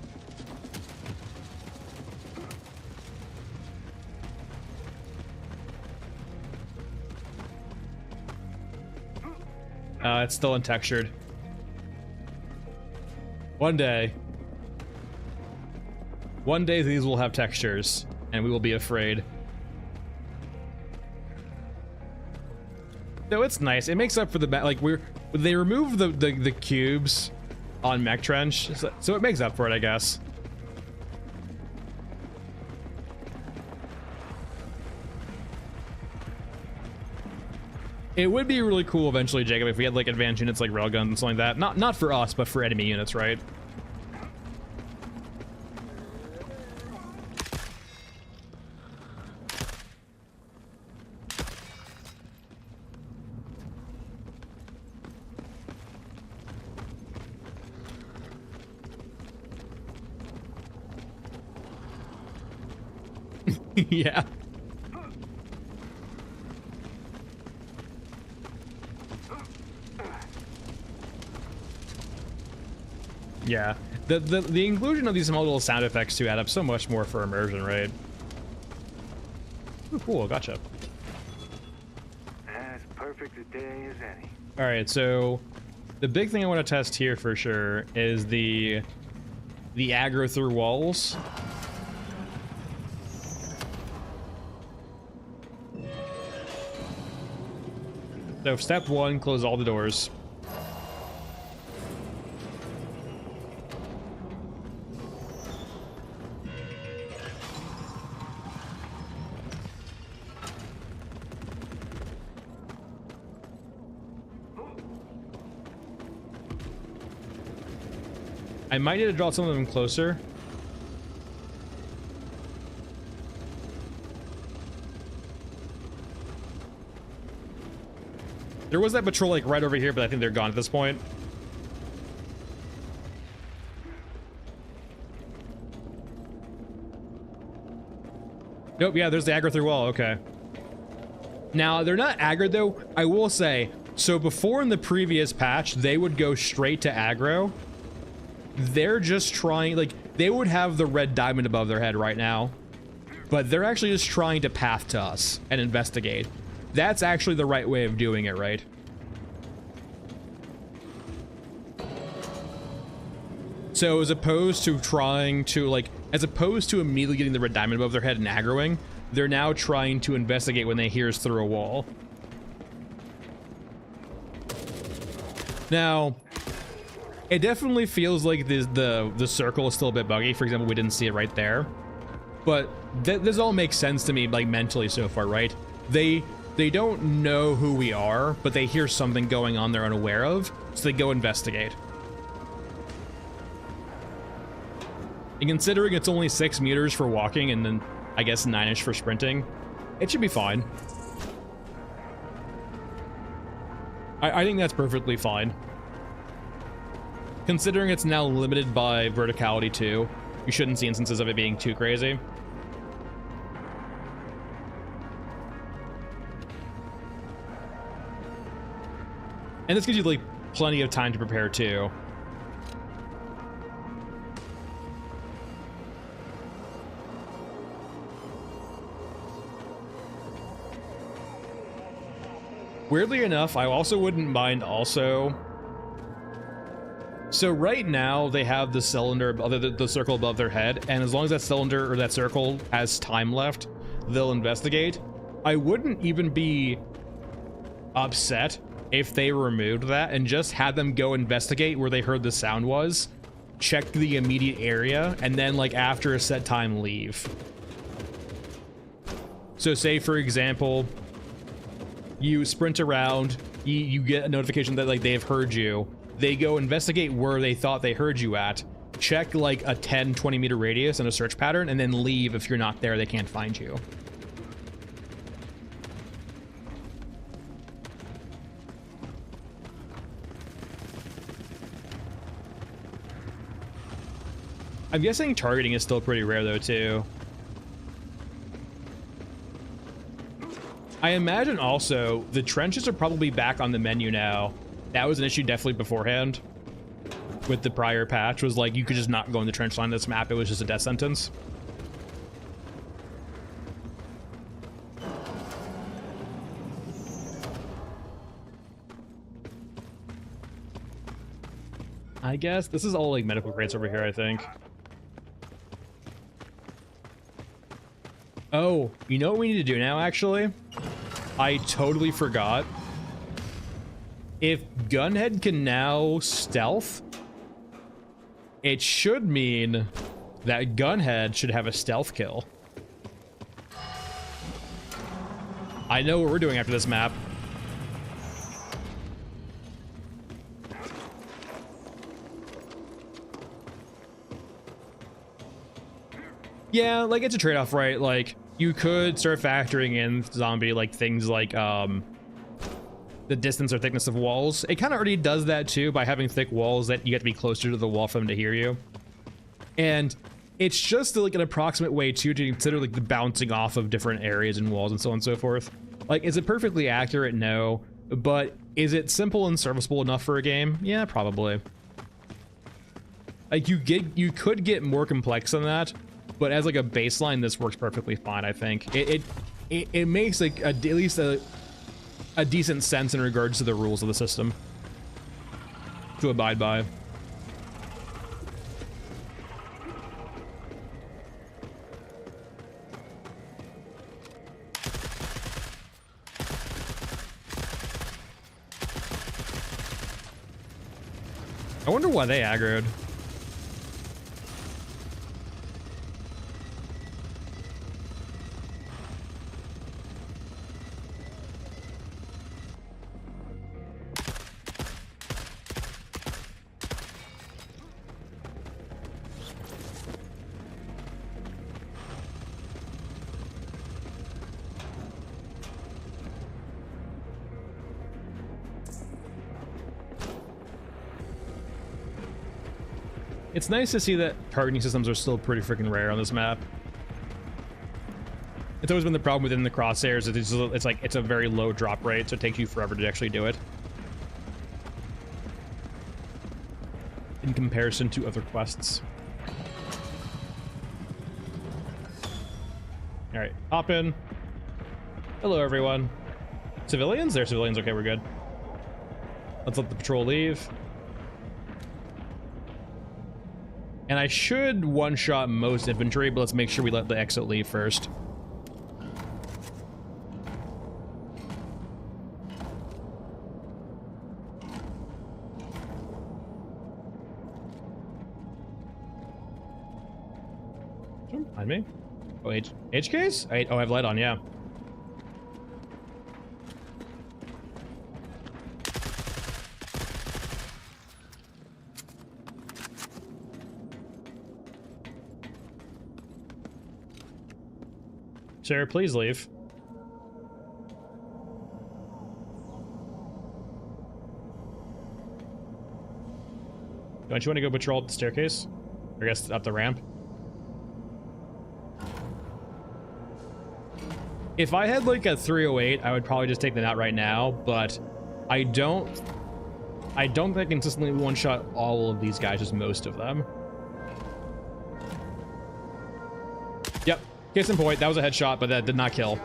It's still untextured. One day these will have textures, and we will be afraid. No, it's nice. It makes up for the like they removed the cubes on Mech Trench, so it makes up for it, I guess. It would be really cool eventually, Jacob, if we had like advanced units like railguns and something like that. Not for us, but for enemy units, right? Yeah. Yeah. The inclusion of these small little sound effects too add up so much more for immersion, right? Ooh, cool, gotcha. As perfect a day as any. Alright, so the big thing I want to test here for sure is the aggro through walls. So step one, close all the doors. I might need to draw some of them closer. There was that patrol like right over here, but I think they're gone at this point. Nope, yeah, there's the aggro through wall, okay. Now, they're not aggroed though, I will say. So before in the previous patch, they would go straight to aggro. They're just trying, like, they would have the red diamond above their head right now, but they're actually just trying to path to us and investigate. That's actually the right way of doing it, right? So as opposed to trying to, like, as opposed to immediately getting the red diamond above their head and aggroing, they're now trying to investigate when they hear us through a wall. Now, it definitely feels like the circle is still a bit buggy. For example, we didn't see it right there. But this all makes sense to me, like, mentally so far, right? They don't know who we are, but they hear something going on they're unaware of, so they go investigate. And considering it's only 6 meters for walking and then I guess 9-ish for sprinting, it should be fine. I think that's perfectly fine. Considering it's now limited by verticality too, you shouldn't see instances of it being too crazy. And this gives you like plenty of time to prepare too. Weirdly enough, I also wouldn't mind also. So right now they have the cylinder, the circle above their head, and as long as that cylinder or that circle has time left, they'll investigate. I wouldn't even be upset if they removed that and just had them go investigate where they heard the sound was, check the immediate area, and then like after a set time leave. So say for example, you sprint around, you get a notification that like they've heard you, they go investigate where they thought they heard you at, check like a 10-20 meter radius in a search pattern, and then leave. If you're not there, they can't find you. I'm guessing targeting is still pretty rare though too. I imagine also the trenches are probably back on the menu now. That was an issue definitely beforehand with the prior patch, was like you could just not go in the trench line of this map. It was just a death sentence. I guess this is all like medical crates over here, I think. Oh, you know what we need to do now, actually? I totally forgot. If Gunhead can now stealth, it should mean that Gunhead should have a stealth kill. I know what we're doing after this map. Yeah, like it's a trade-off, right? Like you could start factoring in zombie like things like the distance or thickness of walls. It kind of already does that too by having thick walls that you have to be closer to the wall for them to hear you. And it's just like an approximate way too to consider like the bouncing off of different areas and walls and so on and so forth. Like, is it perfectly accurate? No. But is it simple and serviceable enough for a game? Yeah, probably. Like you could get more complex than that, but as like a baseline, this works perfectly fine. I think it makes like at least a decent sense in regards to the rules of the system to abide by. I wonder why they aggroed. It's nice to see that targeting systems are still pretty freaking rare on this map. It's always been the problem within the crosshairs. It's like it's a very low drop rate, so it takes you forever to actually do it in comparison to other quests. All right, hop in. Hello, everyone. Civilians? They're civilians. Okay, we're good. Let's let the patrol leave. And I should one-shot most infantry, but let's make sure we let the exit leave first. Don't mind me. Oh, H case? I have light on, yeah. Sir, please leave. Don't you want to go patrol up the staircase? Or I guess up the ramp? If I had like a 308, I would probably just take them out right now, but I don't think I consistently one-shot all of these guys, just most of them. Yep, case in point, that was a headshot, but that did not kill.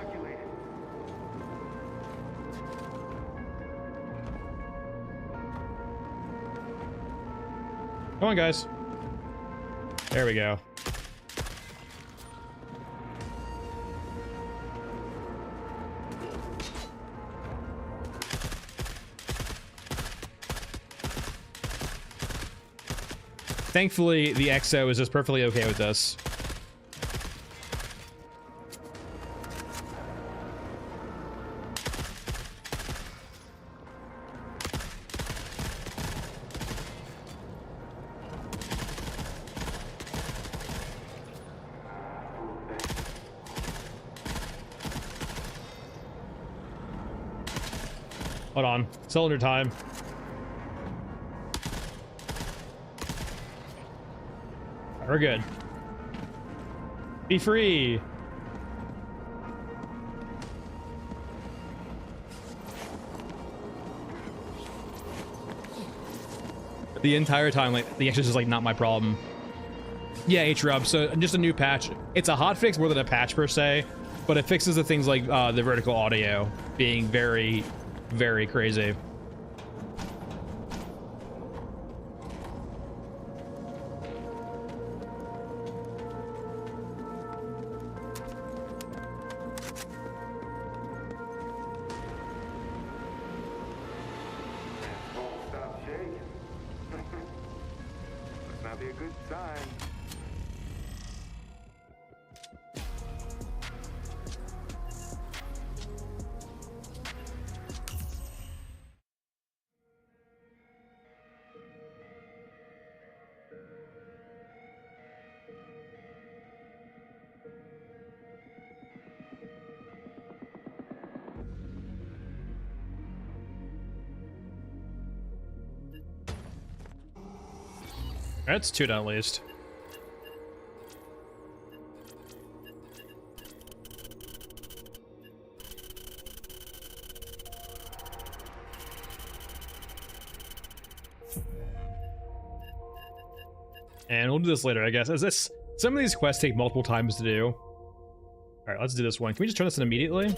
Come on, guys. There we go. Thankfully, the EXO is just perfectly okay with this. Hold on. Cylinder time. We're good. Be free. The entire time, like, the extras is like not my problem. Yeah, H-Rub. So just a new patch. It's a hotfix more than a patch per se, but it fixes the things like the vertical audio being very, very crazy. Stop shaking. Must not be a good sign. That's two done at least. And we'll do this later, I guess. Some of these quests take multiple times to do. All right, let's do this one. Can we just turn this in immediately?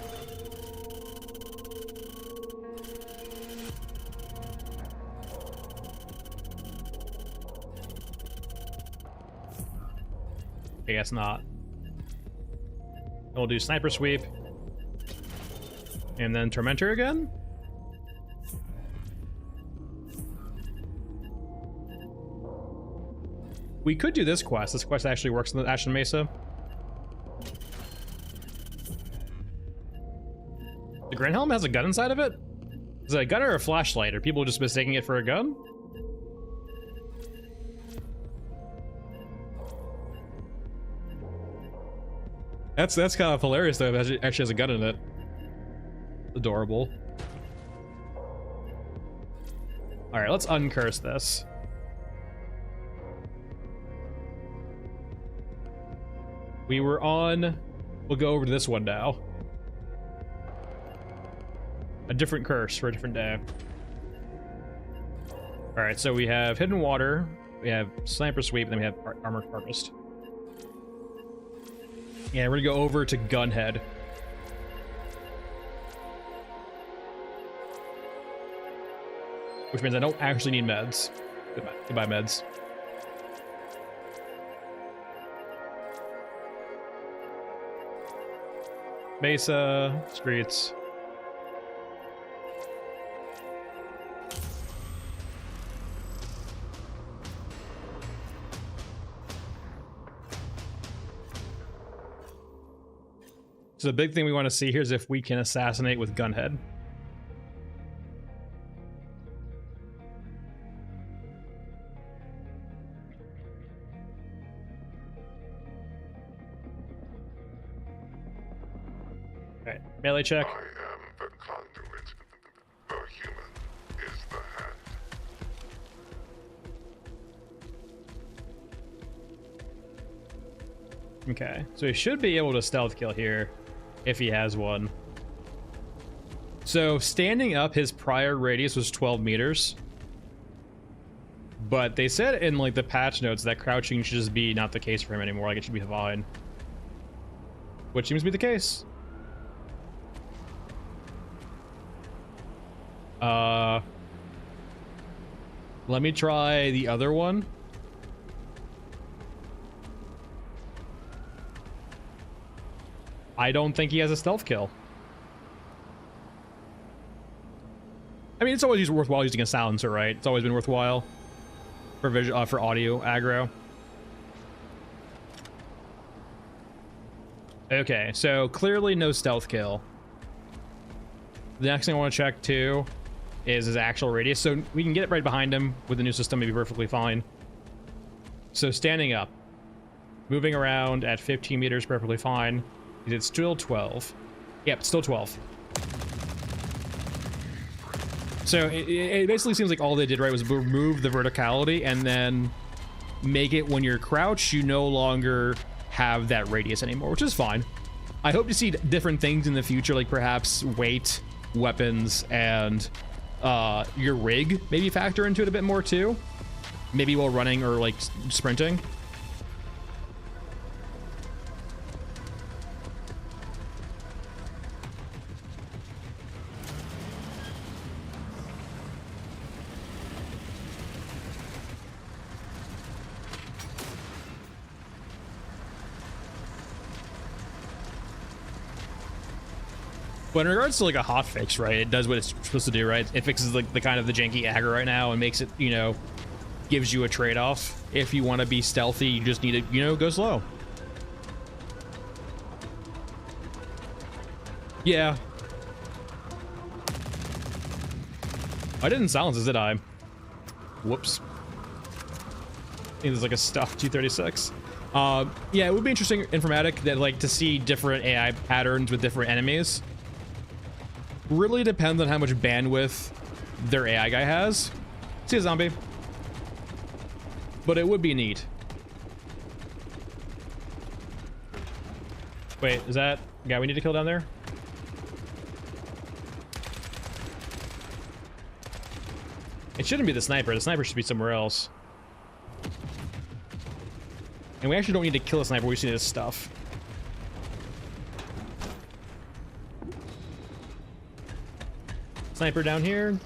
I guess not. We'll do sniper sweep. And then Tormentor again? We could do this quest. This quest actually works in the Ashen Mesa. The Grand Helm has a gun inside of it? Is it a gun or a flashlight? Are people just mistaking it for a gun? That's kind of hilarious though. It actually has a gun in it. Adorable. All right, let's uncurse this. We were on. We'll go over to this one now. A different curse for a different day. All right, so we have Hidden Water, we have Sniper Sweep, and then we have Armored Harvest. Yeah, we're gonna go over to Gunhead. Which means I don't actually need meds. Goodbye meds. Mesa, streets. So the big thing we want to see here is if we can assassinate with Gunhead. All right, melee check. I am the conduit. The human is the hand. Okay, so he should be able to stealth kill here if he has one. So standing up, his prior radius was 12 meters. But they said in like the patch notes that crouching should just be not the case for him anymore. Like it should be fine. Which seems to be the case. Let me try the other one. I don't think he has a stealth kill. I mean, it's always worthwhile using a silencer, right? It's always been worthwhile for for audio aggro. Okay, so clearly no stealth kill. The next thing I want to check too is his actual radius. So we can get it right behind him with the new system, maybe perfectly fine. So standing up, moving around at 15 meters, perfectly fine. Is it still 12? Yep, still 12. So it basically seems like all they did right was remove the verticality and then make it when you're crouched, you no longer have that radius anymore, which is fine. I hope to see different things in the future, like perhaps weight, weapons, and your rig maybe factor into it a bit more too. Maybe while running or like sprinting. But in regards to like a hotfix, right, it does what it's supposed to do, right? It fixes like the kind of the janky aggro right now and makes it, you know, gives you a trade-off. If you want to be stealthy, you just need to, you know, go slow. Yeah. I didn't silence this, did I? Whoops. I think there's like a stuffed 236. Yeah, it would be interesting informatic that like to see different AI patterns with different enemies. Really depends on how much bandwidth their AI guy has. See a zombie. But it would be neat. Wait, is that guy we need to kill down there? It shouldn't be the sniper. The sniper should be somewhere else. And we actually don't need to kill a sniper. We just need his stuff. Sniper down here?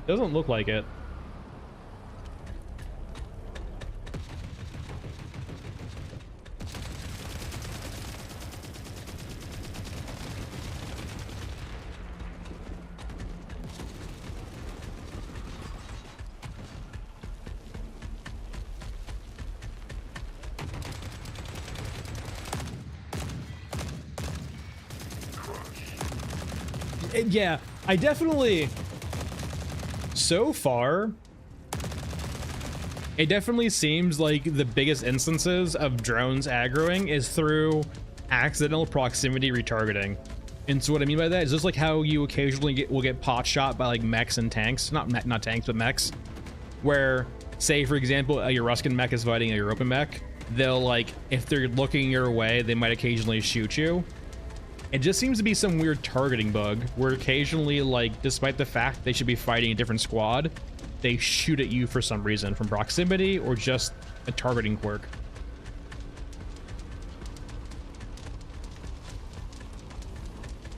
Doesn't look like it. Yeah, I definitely, so far, it definitely seems like the biggest instances of drones aggroing is through accidental proximity retargeting. And so what I mean by that is just like how you occasionally will get pot shot by like mechs and tanks, not tanks, but mechs, where say for example, a Euruscan mech is fighting a European mech. They'll like, if they're looking your way, they might occasionally shoot you. It just seems to be some weird targeting bug where occasionally, like, despite the fact they should be fighting a different squad, they shoot at you for some reason, from proximity or just a targeting quirk.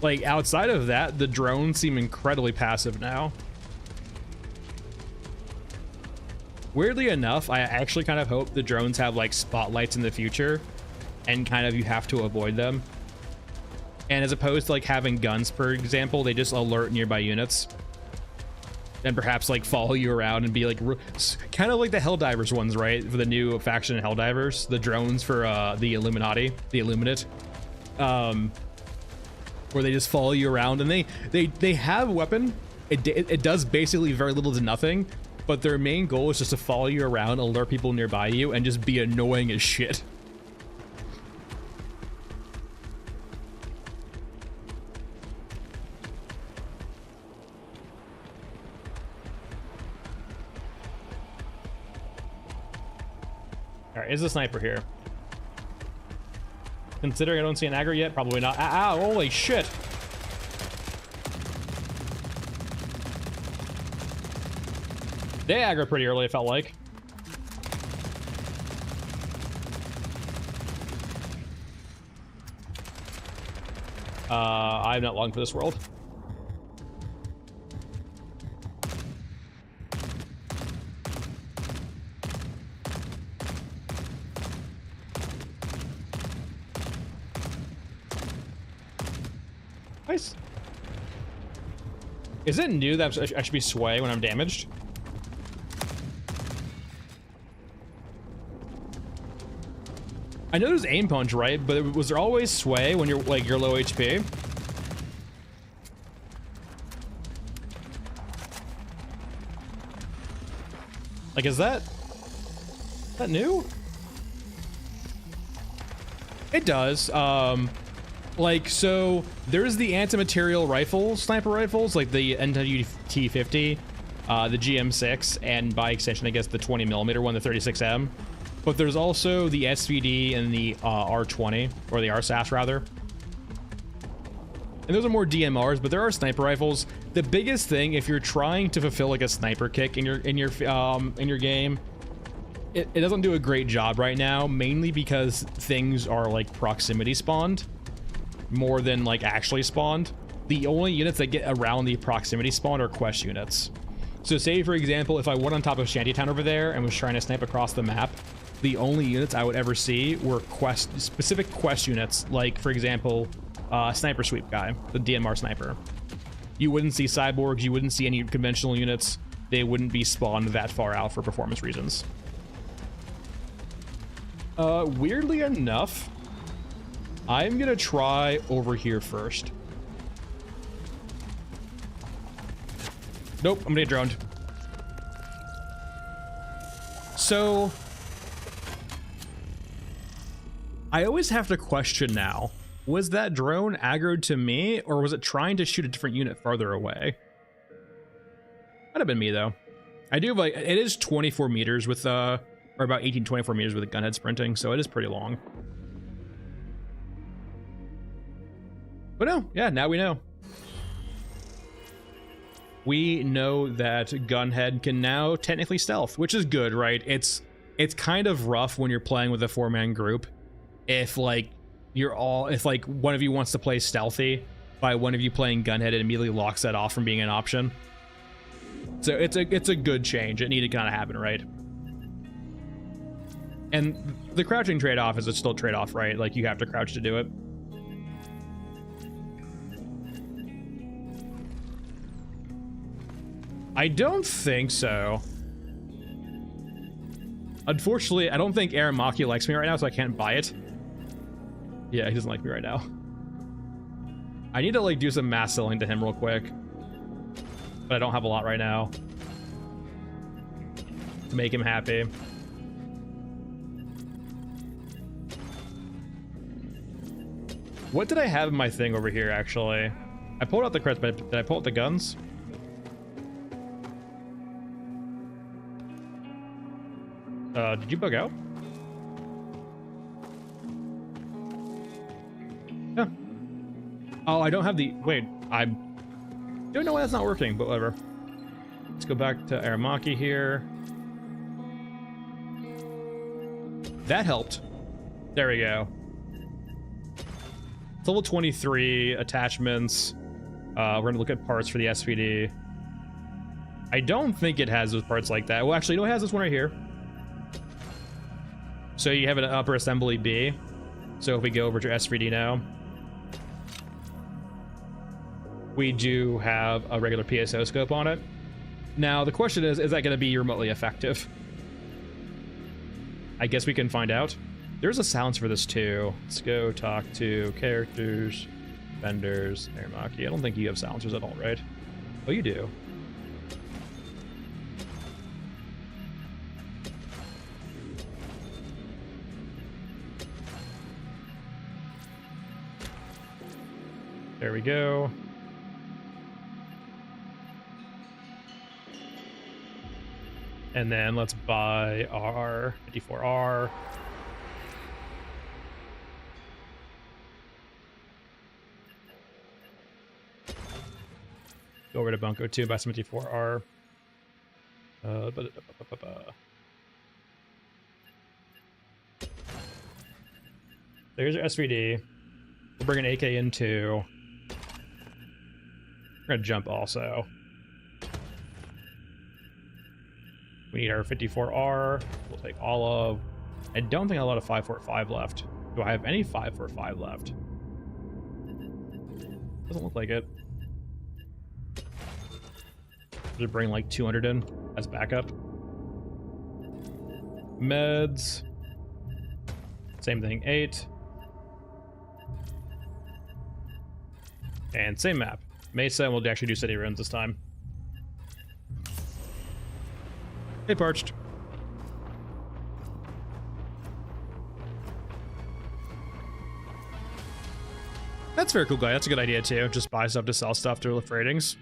Like, outside of that, the drones seem incredibly passive now. Weirdly enough, I actually kind of hope the drones have, like, spotlights in the future, and kind of you have to avoid them. And as opposed to like having guns, for example, they just alert nearby units and perhaps like follow you around and be like kind of like the Helldivers ones, right? For the new faction Helldivers, the drones for the Illuminati, the Illuminate. where they just follow you around, and they have a weapon. It does basically very little to nothing, but their main goal is just to follow you around, alert people nearby you, and just be annoying as shit. All right, is the sniper here? Considering I don't see an aggro yet, probably not. Ow, holy shit. They aggro pretty early, it felt like. I'm not long for this world. Nice. Is it new that I should be sway when I'm damaged? I know there's aim punch, right? But was there always sway when you're like you're low HP? Like, is that new? It does. Like, so there's the anti-material rifle, sniper rifles, like the NWT-50, the GM6, and by extension, I guess the 20mm one, the 36M. But there's also the SVD and the R20, or the RSAS rather. And those are more DMRs, but there are sniper rifles. The biggest thing, if you're trying to fulfill like a sniper kick in your game, it doesn't do a great job right now, mainly because things are like proximity spawned more than like actually spawned. The only units that get around the proximity spawn are quest units. So say for example, if I went on top of Shantytown over there and was trying to snipe across the map, the only units I would ever see were specific quest units, like for example, sniper sweep guy, the DMR sniper. You wouldn't see cyborgs, you wouldn't see any conventional units. They wouldn't be spawned that far out for performance reasons. Weirdly enough, I'm gonna try over here first. Nope, I'm gonna get droned. So I always have to question now, was that drone aggroed to me, or was it trying to shoot a different unit farther away? Might have been me though. I do have like, it is 24 meters with or about 18, 24 meters with a gunhead sprinting, so it is pretty long. But no, yeah, now we know. We know that gunhead can now technically stealth, which is good, right? It's kind of rough when you're playing with a 4-man group. If like if like one of you wants to play stealthy by one of you playing gunhead, it immediately locks that off from being an option. So it's a good change. It needed to kind of happen, right? And the crouching trade-off is still trade-off, right? Like you have to crouch to do it. I don't think so. Unfortunately, I don't think Aramaki likes me right now, so I can't buy it. Yeah, he doesn't like me right now. I need to like do some mass selling to him real quick. But I don't have a lot right now to make him happy. What did I have in my thing over here, actually? I pulled out the crits, but did I pull out the guns? Did you bug out? Yeah. Oh, I don't have the... Wait, I don't know why that's not working, but whatever. Let's go back to Aramaki here. That helped. There we go. It's level 23 attachments. We're gonna look at parts for the SVD. I don't think it has those parts like that. Well, actually, no, it has this one right here. So you have an upper assembly B. So if we go over to SVD now, we do have a regular PSO scope on it. Now the question is that going to be remotely effective? I guess we can find out. There's a sounds for this too. Let's go talk to characters, vendors, Aramaki. I don't think you have silencers at all, right? Oh, you do. There we go. And then let's buy our 54R. Go over to Bunko 2, buy some 54R. There's your SVD. We'll bring an AK in too. We're gonna jump also. We need our 54R. We'll take all of. I don't think I have a lot of 545 left. Do I have any 545 left? Doesn't look like it. Just bring like 200 in as backup. Meds. Same thing, 8. And same map. Mesa, and we'll actually do city ruins this time. Hey, Parched. That's very cool, guy. That's a good idea, too. Just buy stuff to sell stuff to lift ratings.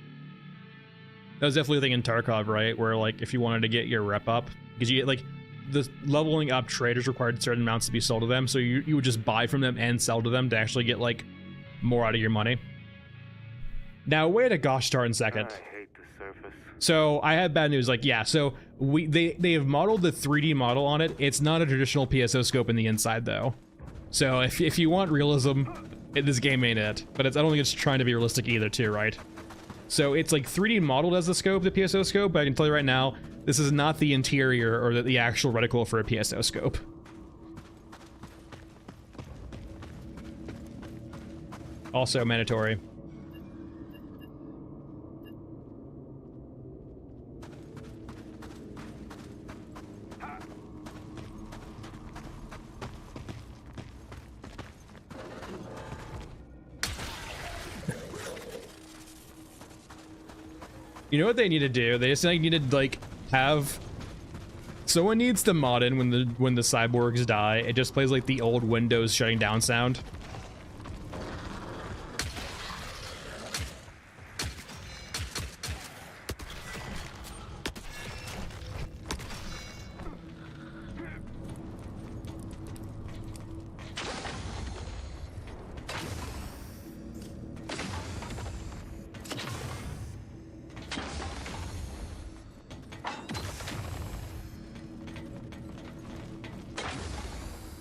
That was definitely a thing in Tarkov, right? Where, like, if you wanted to get your rep up, because you get, like, the leveling up traders required certain amounts to be sold to them, so you would just buy from them and sell to them to actually get, like, more out of your money. Now, wait a gosh darn second. I hate the surface. So I have bad news. Like, yeah, so they have modeled the 3D model on it. It's not a traditional PSO scope in the inside, though. So if you want realism, this game ain't it. But I don't think it's trying to be realistic either, too, right? So it's like 3D modeled as the scope, the PSO scope. But I can tell you right now, this is not the interior or the actual reticle for a PSO scope. Also mandatory. You know what they need to do? They just like need to like have someone needs to mod in when the cyborgs die. It just plays like the old Windows shutting down sound.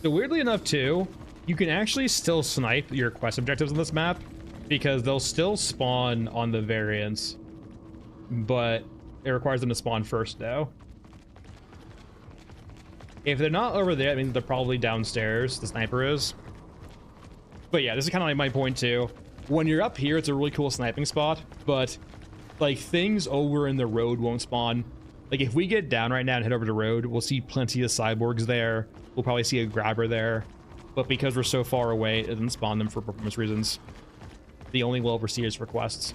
So weirdly enough too, you can actually still snipe your quest objectives on this map because they'll still spawn on the variants, but it requires them to spawn first though. If they're not over there, I mean they're probably downstairs, the sniper is. But yeah, this is kind of like my point too. When you're up here, it's a really cool sniping spot, but like things over in the road won't spawn. Like if we get down right now and head over to road, we'll see plenty of cyborgs there. We'll probably see a grabber there, but because we're so far away, it doesn't spawn them for performance reasons. The only we'll ever see is for quests.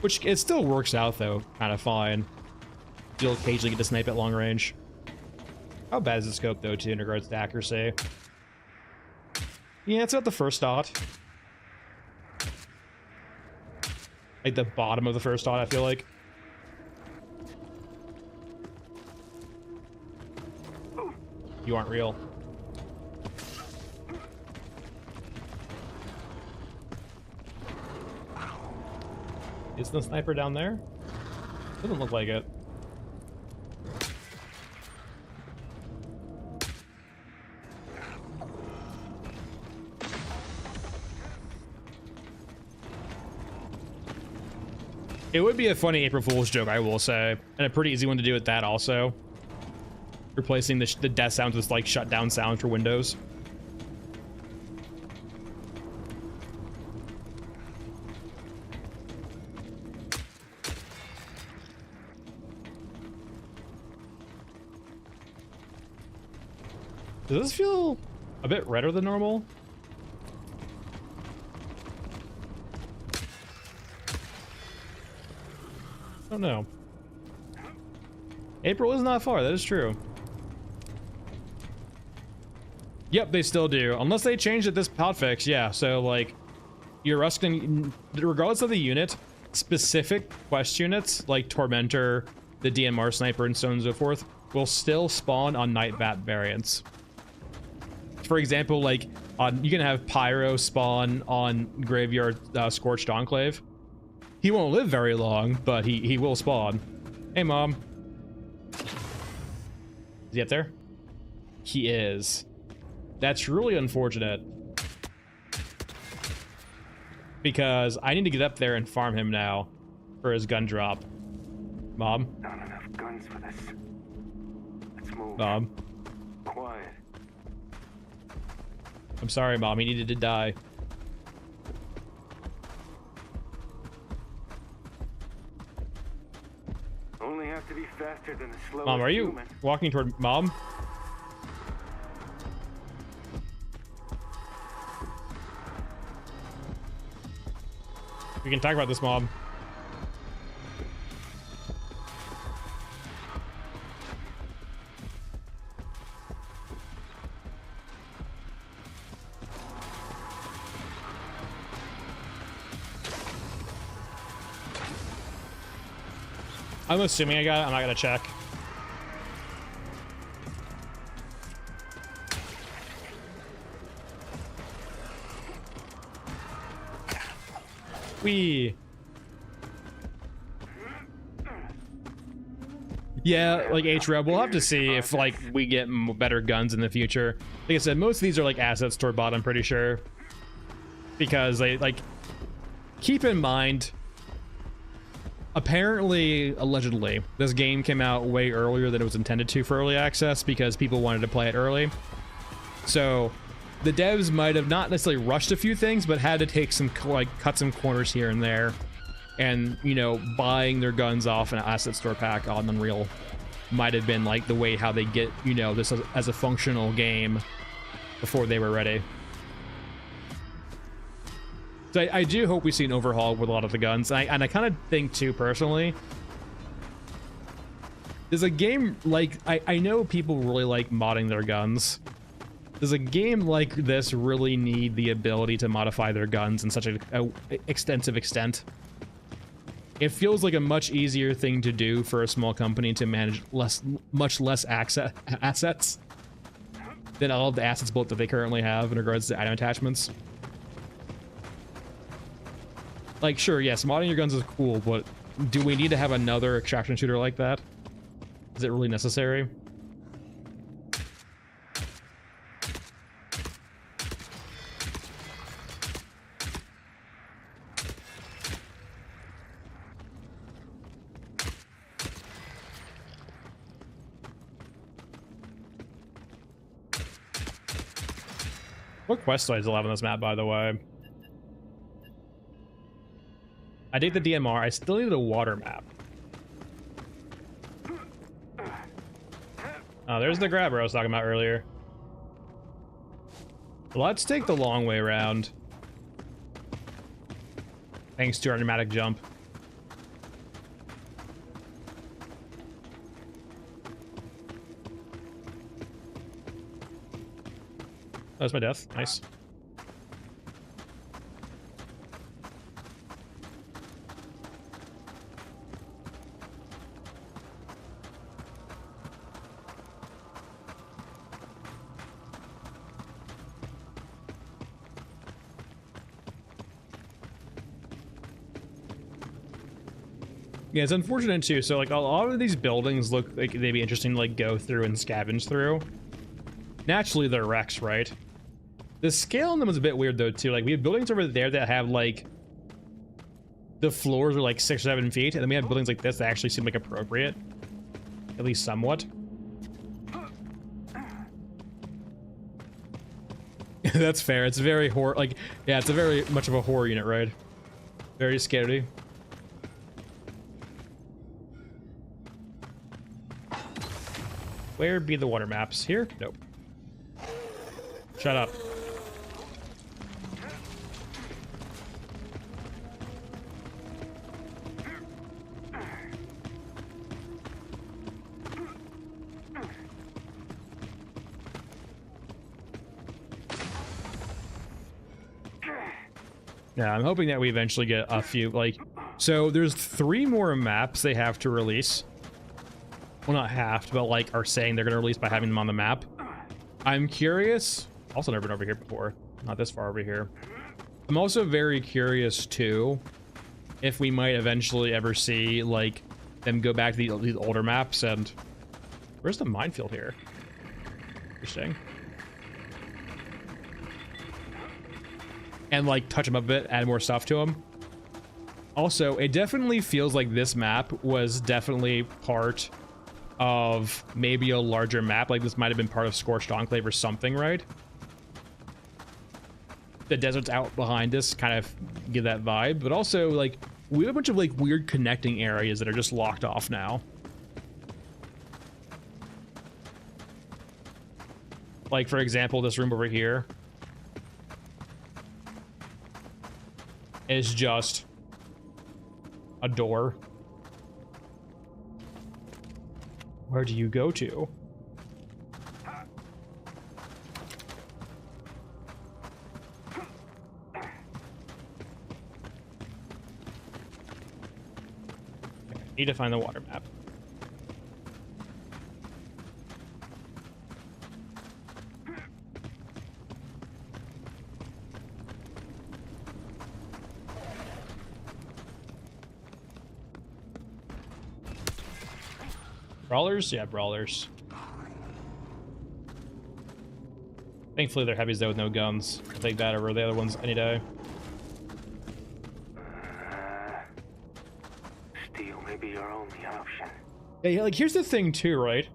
Which, it still works out though, kind of fine. You'll occasionally get to snipe at long range. How bad is the scope though, too, in regards to accuracy? Yeah, it's about the first dot. Like the bottom of the first dot, I feel like. You aren't real. Is the sniper down there? Doesn't look like it. It would be a funny April Fool's joke, I will say, and a pretty easy one to do with that also. Replacing the death sounds with like shutdown sound for Windows. Does this feel a bit redder than normal? I don't know. April is not far, that is true. Yep, they still do. Unless they changed it this hotfix, yeah. So, like, your Ruskin, regardless of the unit, specific quest units, like Tormentor, the DMR Sniper, and so on and so forth, will still spawn on Night Bat variants. For example, like, you can have Pyro spawn on Graveyard Scorched Enclave. He won't live very long, but he will spawn. Hey, Mom. Is he up there? He is. That's really unfortunate. Because I need to get up there and farm him now for his gun drop. Mom? Not enough guns for this. Let's move. Mom? Quiet. I'm sorry, Mom. He needed to die. Only have to be faster than the slowest Mom, are you human. walking toward Mom? We can talk about this, Mom. I'm assuming I got it. I'm not gonna check. Yeah, like H-Reb, we'll have to see if like we get better guns in the future. Like I said, most of these are like assets toward bot, I'm pretty sure. Because they like, keep in mind, apparently, allegedly, this game came out way earlier than it was intended to for early access because people wanted to play it early. So the devs might have not necessarily rushed a few things, but had to take some, like, cut some corners here and there. And, you know, buying their guns off an asset store pack on Unreal might have been, like, the way how they get, you know, this as a functional game before they were ready. So I do hope we see an overhaul with a lot of the guns. And I kind of think, too, personally, there's a game like... I know people really like modding their guns. Does a game like this really need the ability to modify their guns in such a extensive extent? It feels like a much easier thing to do for a small company to manage much less assets than all of the assets built that they currently have in regards to item attachments. Like, sure, yes, modding your guns is cool, but do we need to have another extraction shooter like that? Is it really necessary? What quest do I still have on this map, by the way? I did the DMR. I still need a water map. Oh, there's the grabber I was talking about earlier. Let's take the long way around. Thanks to our pneumatic jump. That was my death. Nice. Yeah, it's unfortunate too. So like a lot of these buildings look like they'd be interesting to like go through and scavenge through. Naturally, they're wrecks, right? The scale on them is a bit weird though too. Like we have buildings over there that have like the floors are like 6 or 7 feet, and then we have buildings like this that actually seem like appropriate, at least somewhat. That's fair. It's very horror. Like, yeah, it's a very much of a horror unit, right? Very scary. Where be the water maps? Here? Nope. Shut up. Yeah, I'm hoping that we eventually get a few, like, so there's 3 more maps they have to release. Well, not have to, but like are saying they're going to release by having them on the map. I'm curious. Also never been over here before. Not this far over here. I'm also very curious too if we might eventually ever see like them go back to these older maps. And where's the minefield here? Interesting. And like touch them up a bit, add more stuff to them. Also, it definitely feels like this map was definitely part of maybe a larger map. Like this might have been part of Scorched Enclave or something, right? The desert's out behind us kind of give that vibe, but also like we have a bunch of like weird connecting areas that are just locked off now. Like for example, this room over here is just a door. Where do you go to? Need to find the water map. Brawlers? Yeah, brawlers. Thankfully they're heavies though with no guns. I'll take that over the other ones any day. Steel may be your only option. Yeah, like here's the thing too, right?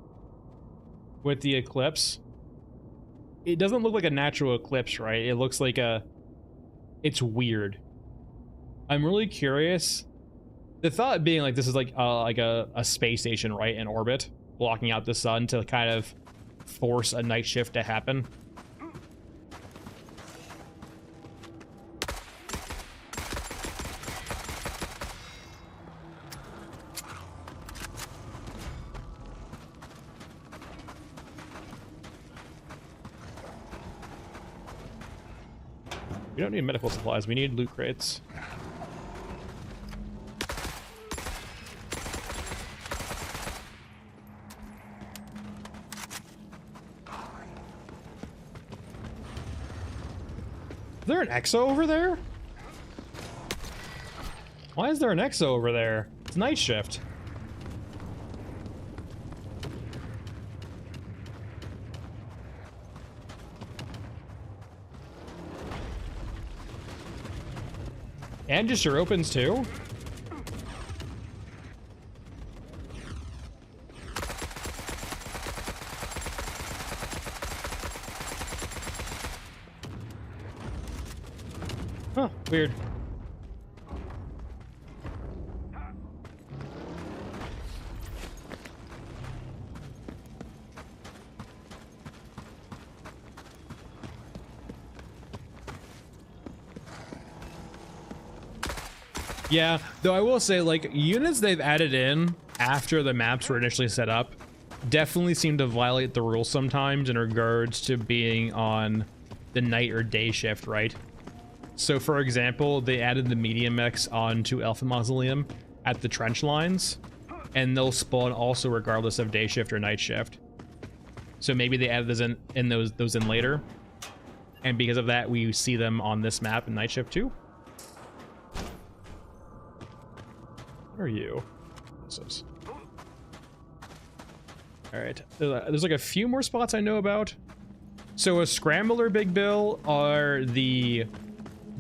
With the eclipse. It doesn't look like a natural eclipse, right? It looks like a... It's weird. I'm really curious. The thought being like this is like a space station, right, in orbit, blocking out the sun to kind of force a night shift to happen. We don't need medical supplies, we need loot crates. Is there an EXO over there? Why is there an EXO over there? It's night shift. And just your opens too? Huh, weird. Yeah, though I will say, like, units they've added in after the maps were initially set up definitely seem to violate the rules sometimes in regards to being on the night or day shift, right? So, for example, they added the medium mechs onto Alpha Mausoleum at the trench lines, and they'll spawn also regardless of day shift or night shift. So maybe they added those in later, and because of that, we see them on this map in night shift too. Where are you? This is. All right, there's like a few more spots I know about. So a scrambler, Big Bill, are the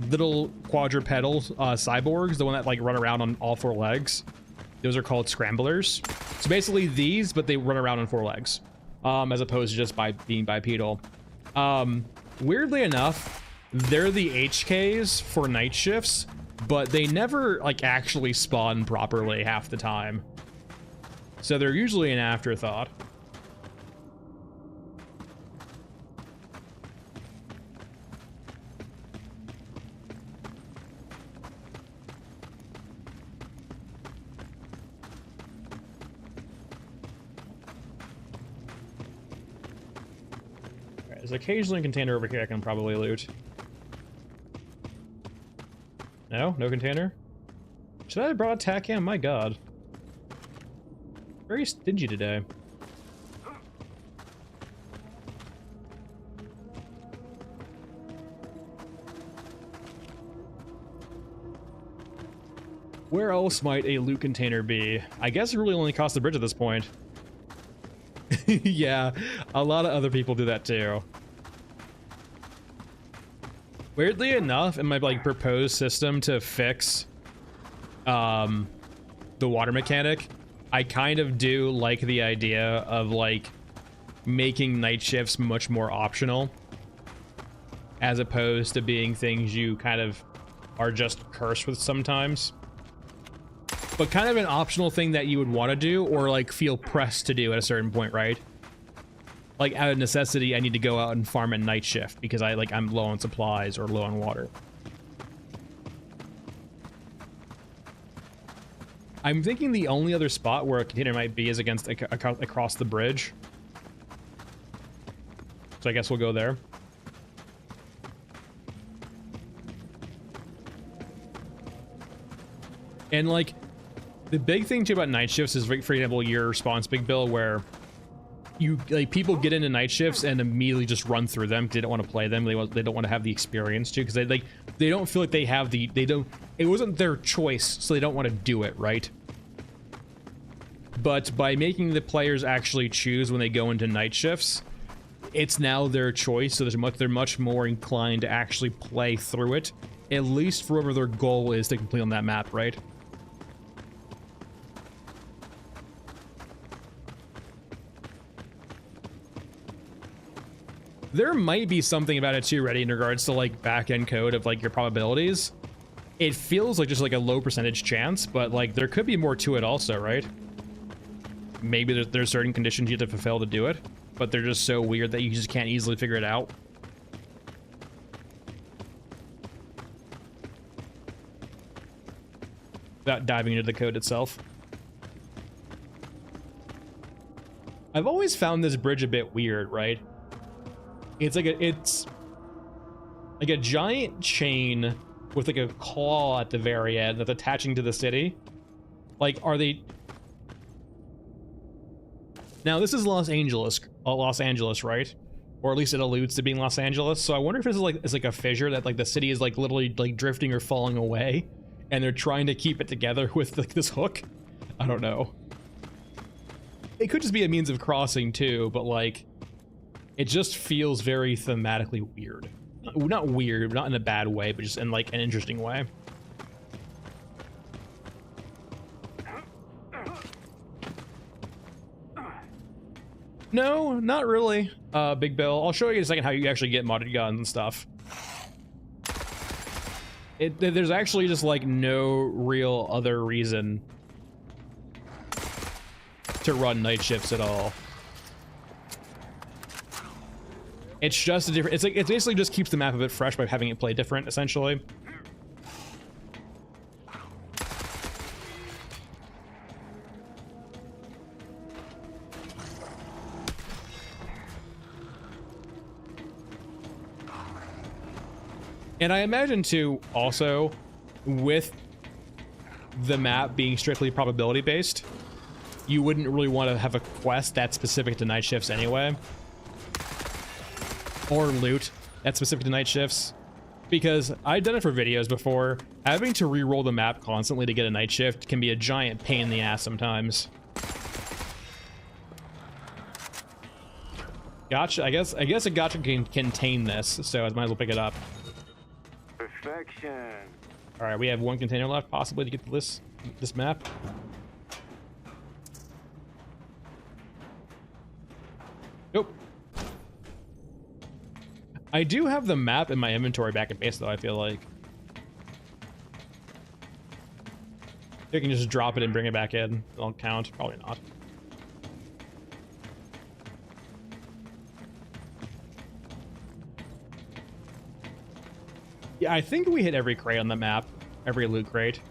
little quadrupedal cyborgs, the one that like run around on all 4 legs. Those are called scramblers. So basically these, but they run around on 4 legs, as opposed to just by being bipedal. Weirdly enough, they're the HKs for night shifts, but they never like actually spawn properly half the time. So they're usually an afterthought. There's occasionally a container over here I can probably loot. No? No container? Should I have brought a tack in? My god. Very stingy today. Where else might a loot container be? I guess it really only costs the bridge at this point. Yeah, a lot of other people do that too. Weirdly enough, in my like proposed system to fix the water mechanic, I kind of do like the idea of like making night shifts much more optional, as opposed to being things you kind of are just cursed with sometimes. But kind of an optional thing that you would want to do or like feel pressed to do at a certain point, right? Like out of necessity, I need to go out and farm at night shift because I'm low on supplies or low on water. I'm thinking the only other spot where a container might be is against across the bridge. So I guess we'll go there. And like the big thing too about night shifts is, for example, your response, Big Bill, where you like people get into night shifts and immediately just run through them because they don't want to play them. They don't want to have the experience too, because they don't feel like they have the it wasn't their choice, so they don't want to do it, right? But by making the players actually choose when they go into night shifts, it's now their choice, so they're much more inclined to actually play through it, at least for whatever their goal is to complete on that map, right? There might be something about it too, Reddy, in regards to like back-end code of like your probabilities. It feels like just like a low percentage chance, but like there could be more to it also, right? Maybe there's certain conditions you have to fulfill to do it, but they're just so weird that you just can't easily figure it out. Without diving into the code itself. I've always found this bridge a bit weird, right? It's like a giant chain with like a claw at the very end that's attaching to the city. Like, are they... Now, this is Los Angeles, right? Or at least it alludes to being Los Angeles. So I wonder if this is like it's like a fissure that like the city is like literally like drifting or falling away, and they're trying to keep it together with like this hook. I don't know. It could just be a means of crossing too, but like it just feels very thematically weird. Not weird, not in a bad way, but just in like an interesting way. No, not really, Big Bill. I'll show you in a second how you actually get modded guns and stuff. There's actually just like no real other reason to run night shifts at all. It's just a different, it basically just keeps the map a bit fresh by having it play different, essentially. And I imagine too, also, with the map being strictly probability based, you wouldn't really want to have a quest that's specific to night shifts anyway. Or loot that's specific to night shifts. Because I've done it for videos before. Having to re-roll the map constantly to get a night shift can be a giant pain in the ass sometimes. Gotcha. I guess a gotcha can contain this, so I might as well pick it up. Perfection. All right, we have one container left, possibly, to get to this map. Nope. I do have the map in my inventory back at base, though, I feel like. I can just drop it and bring it back in. It'll count. Probably not. Yeah, I think we hit every crate on the map. Every loot crate.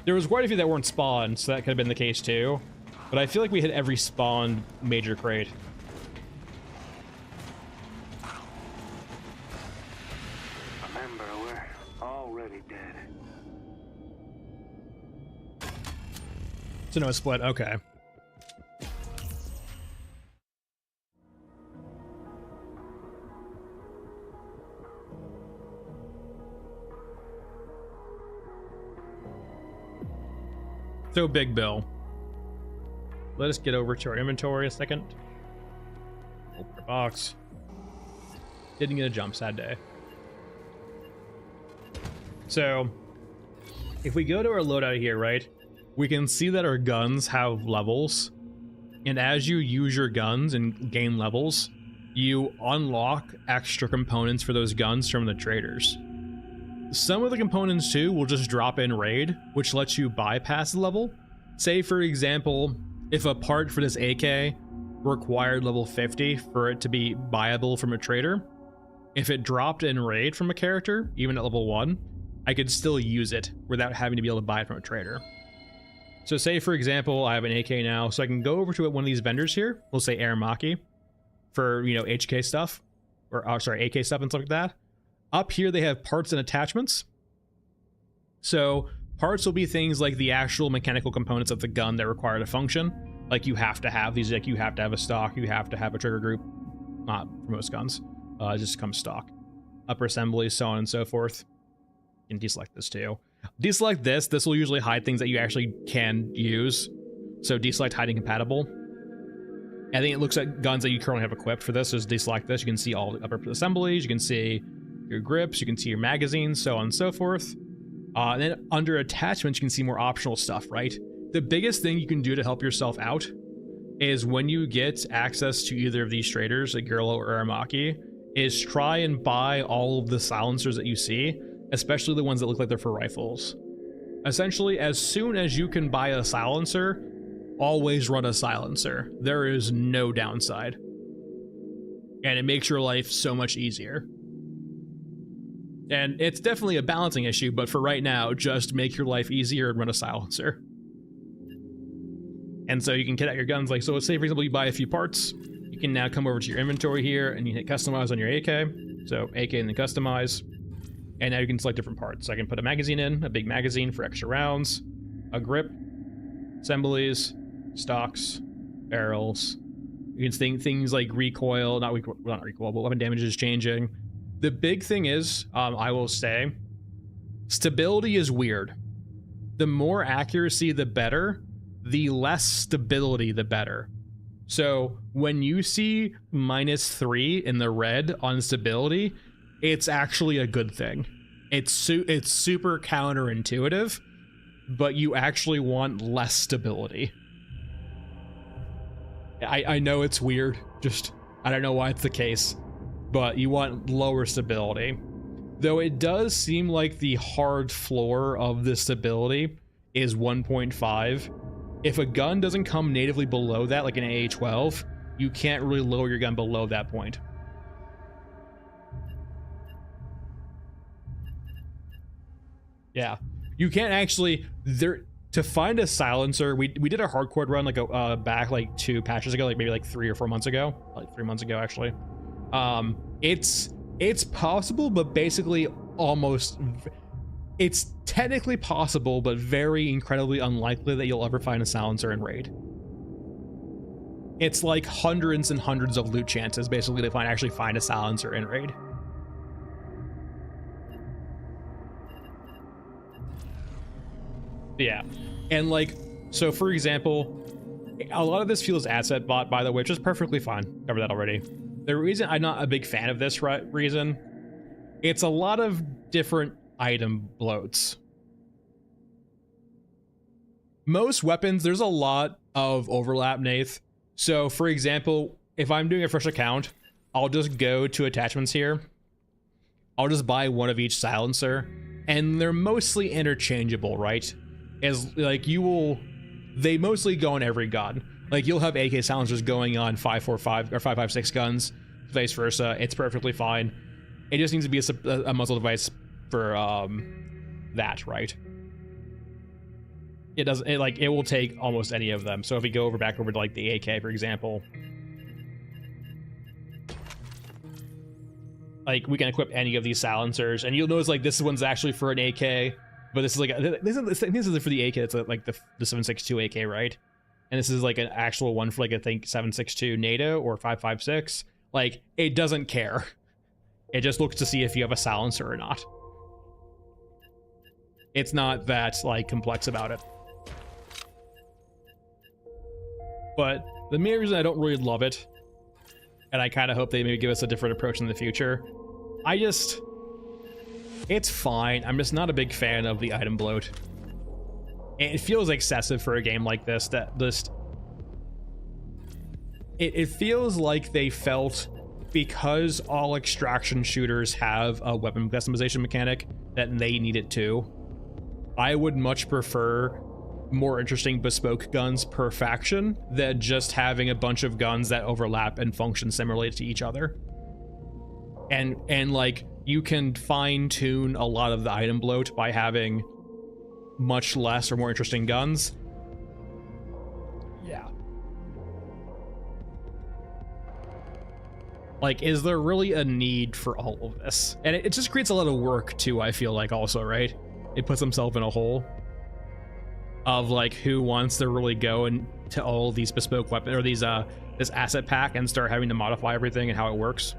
There was quite a few that weren't spawned, so that could have been the case too. But I feel like we hit every spawned major crate. So no split. Okay. So Big Bill. Let us get over to our inventory a second. Open our box. Didn't get a jump, sad day. So if we go to our loadout here, right, we can see that our guns have levels, and as you use your guns and gain levels, you unlock extra components for those guns from the traders. Some of the components too will just drop in raid, which lets you bypass the level. Say for example, if a part for this AK required level 50 for it to be buyable from a trader, if it dropped in raid from a character, even at level 1, I could still use it without having to be able to buy it from a trader. So say for example, I have an AK now, so I can go over to one of these vendors here, we'll say Aramaki, for, you know, HK stuff, or sorry, AK stuff and stuff like that. Up here they have parts and attachments. So parts will be things like the actual mechanical components of the gun that require to function. Like you have to have these, like you have to have a stock, you have to have a trigger group. Not for most guns, it just comes stock. Upper assemblies, so on and so forth. You can deselect this too. Deselect this. This will usually hide things that you actually can use. So deselect hiding compatible. I think it looks at guns that you currently have equipped for this. Just deselect this. You can see all the upper assemblies. You can see your grips. You can see your magazines, so on and so forth. And then under attachments, you can see more optional stuff, right? The biggest thing you can do to help yourself out is when you get access to either of these traders, like Gurlo or Aramaki, is try and buy all of the silencers that you see, especially the ones that look like they're for rifles. Essentially, as soon as you can buy a silencer, always run a silencer. There is no downside. And it makes your life so much easier. And it's definitely a balancing issue, but for right now, just make your life easier and run a silencer. And so you can get out your guns, like, so let's say for example you buy a few parts, you can now come over to your inventory here and you hit customize on your AK. So AK and then customize. And now you can select different parts. So I can put a magazine in, a big magazine for extra rounds, a grip, assemblies, stocks, barrels. You can think things like recoil, not recoil, but weapon damage is changing. The big thing is, I will say, stability is weird. The more accuracy, the better. The less stability, the better. So when you see -3 in the red on stability, it's actually a good thing. It's super counterintuitive, but you actually want less stability. I know it's weird, just I don't know why it's the case, but you want lower stability. Though it does seem like the hard floor of the stability is 1.5. If a gun doesn't come natively below that, like an AA-12, you can't really lower your gun below that point. Yeah, you can't actually, to find a silencer, we did a hardcore run like back like 2 patches ago, like maybe like 3 or 4 months ago, like 3 months ago actually. It's possible, but basically almost, it's technically possible, but very incredibly unlikely that you'll ever find a silencer in raid. It's like hundreds and hundreds of loot chances basically to actually find a silencer in raid. Yeah, and like, so for example, a lot of this feels asset bot, by the way, which is perfectly fine. Covered that already. The reason I'm not a big fan of this reason, it's a lot of different item bloats. Most weapons, there's a lot of overlap, Nath. So for example, if I'm doing a fresh account, I'll just go to attachments here. I'll just buy one of each silencer, and they're mostly interchangeable, right? As like they mostly go on every gun. Like you'll have AK silencers going on 5.45 or 5.56 guns, vice versa. It's perfectly fine. It just needs to be a muzzle device for that, right? It doesn't. It will take almost any of them. So if we go back over to like the AK, for example, like we can equip any of these silencers, and you'll notice like this one's actually for an AK, But this is like this is for the AK. It's like the 7.62 AK, right? And this is like an actual one for like I think 7.62 NATO or 5.56. Like it doesn't care. It just looks to see if you have a silencer or not. It's not that like complex about it. But the main reason I don't really love it, and I kind of hope they maybe give us a different approach in the future, it's fine. I'm just not a big fan of the item bloat. It feels excessive for a game like this. It feels like they felt because all extraction shooters have a weapon customization mechanic that they need it too. I would much prefer more interesting bespoke guns per faction than just having a bunch of guns that overlap and function similarly to each other. And like you can fine tune a lot of the item bloat by having much less or more interesting guns. Yeah. Like, is there really a need for all of this? And it just creates a lot of work too, I feel like, also, right? It puts himself in a hole of like who wants to really go into all these bespoke weapons or these this asset pack and start having to modify everything and how it works.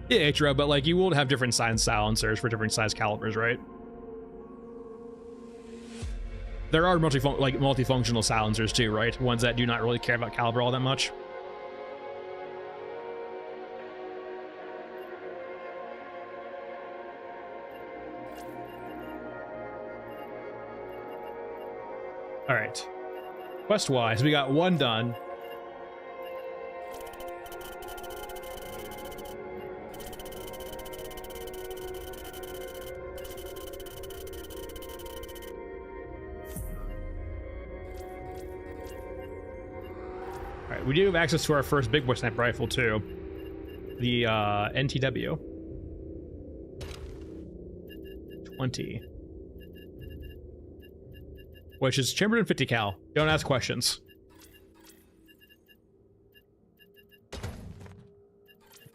Yeah, true, but like you will have different size silencers for different size calibers, right? There are multifunctional silencers too, right? Ones that do not really care about caliber all that much. All right. Quest-wise, we got one done. We do have access to our first big boy sniper rifle too, the NTW 20, which is chambered in 50 cal. Don't ask questions.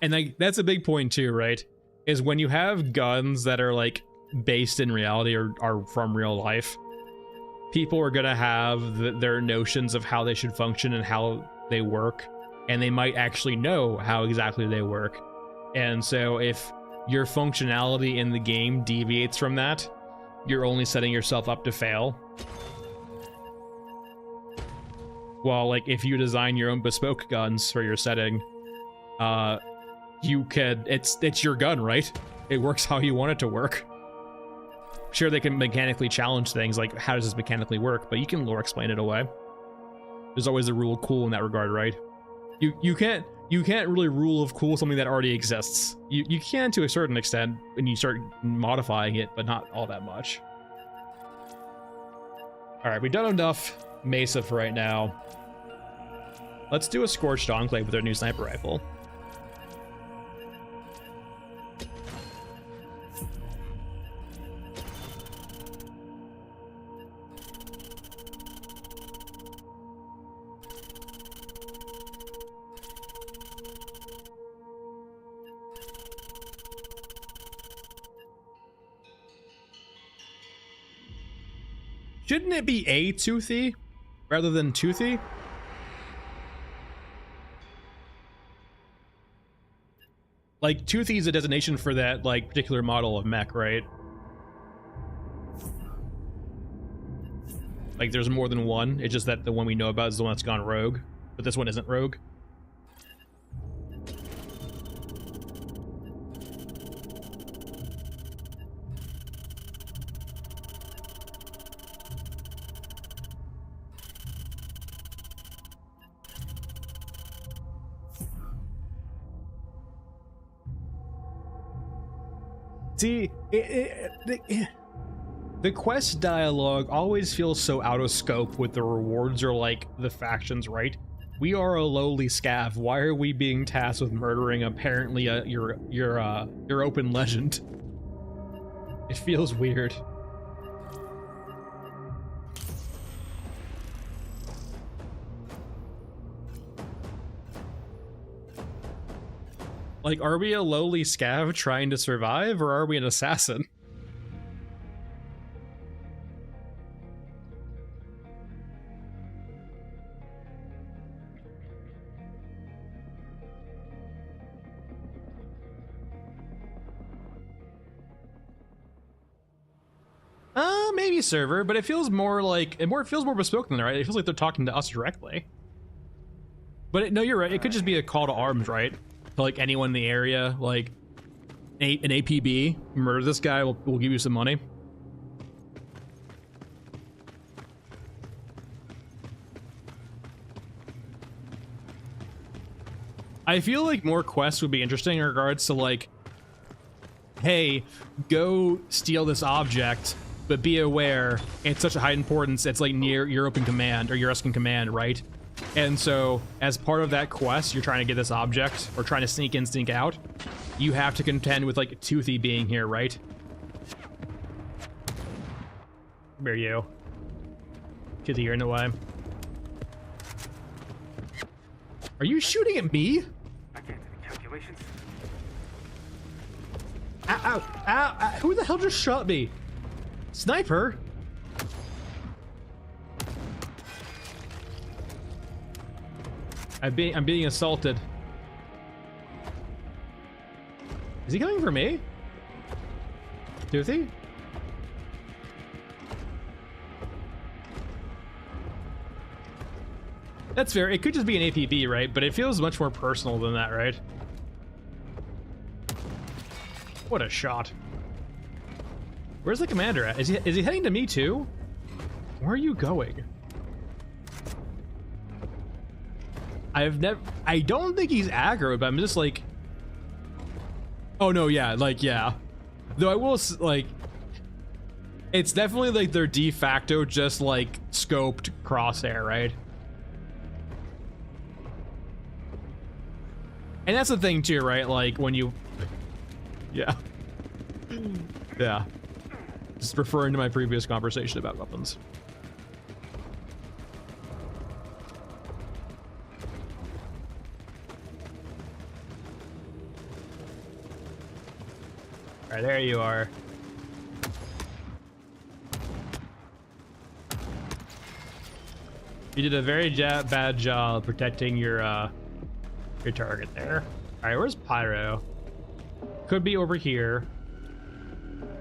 And like that's a big point too, right? Is when you have guns that are like based in reality or are from real life, people are gonna have their notions of how they should function and how they work, and they might actually know how exactly they work. And so if your functionality in the game deviates from that, you're only setting yourself up to fail. While like if you design your own bespoke guns for your setting, you could, it's your gun, right? It works how you want it to work. Sure, they can mechanically challenge things like how does this mechanically work, but you can lore explain it away. There's always a rule of cool in that regard, right? You can't really rule of cool something that already exists. You can to a certain extent when you start modifying it, but not all that much. All right, we've done enough Mesa for right now. Let's do a Scorched Enclave with our new sniper rifle. Shouldn't it be a Toothy rather than Toothy? Like Toothy is a designation for that like particular model of mech, right? Like there's more than one. It's just that the one we know about is the one that's gone rogue, but this one isn't rogue. See, the quest dialogue always feels so out of scope with the rewards or like the factions, right? We are a lowly scav. Why are we being tasked with murdering apparently your open legend? It feels weird. Like, are we a lowly scav trying to survive, or are we an assassin? Maybe server, but it feels more like it feels more bespoke than that, right? It feels like they're talking to us directly. But no, you're right. It could just be a call to arms, right? To like anyone in the area, like an APB, murder this guy, we'll give you some money. I feel like more quests would be interesting in regards to like, hey, go steal this object, but be aware it's such a high importance, it's like near European command or Euruscan command, right? And so as part of that quest, you're trying to get this object or trying to sneak in, sneak out. You have to contend with like Toothy being here, right? Where are you? Toothy, you're in the way. Are you shooting at me? I can't do the calculations. Ow, ow, ow, ow. Who the hell just shot me? Sniper? I'm being assaulted. Is he coming for me? Toothy? That's fair. It could just be an APB, right? But it feels much more personal than that, right? What a shot. Where's the commander at? Is he heading to me too? Where are you going? I don't think he's aggro, but I'm just like, oh no, yeah, like, yeah. Though I will, like, it's definitely like their de facto just like scoped crosshair, right? And that's the thing too, right? Like when you, yeah. Yeah. Just referring to my previous conversation about weapons. All right, there you are. You did a very bad job protecting your target there. All right, where's Pyro? Could be over here.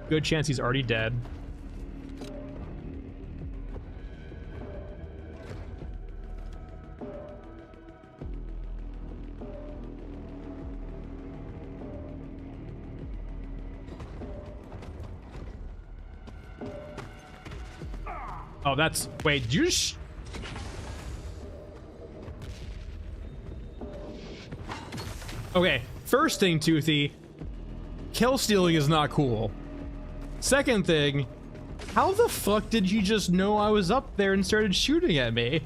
Good chance he's already dead. Oh, that's... Wait, did you just... Okay, first thing, Toothy, kill stealing is not cool. Second thing, how the fuck did you just know I was up there and started shooting at me?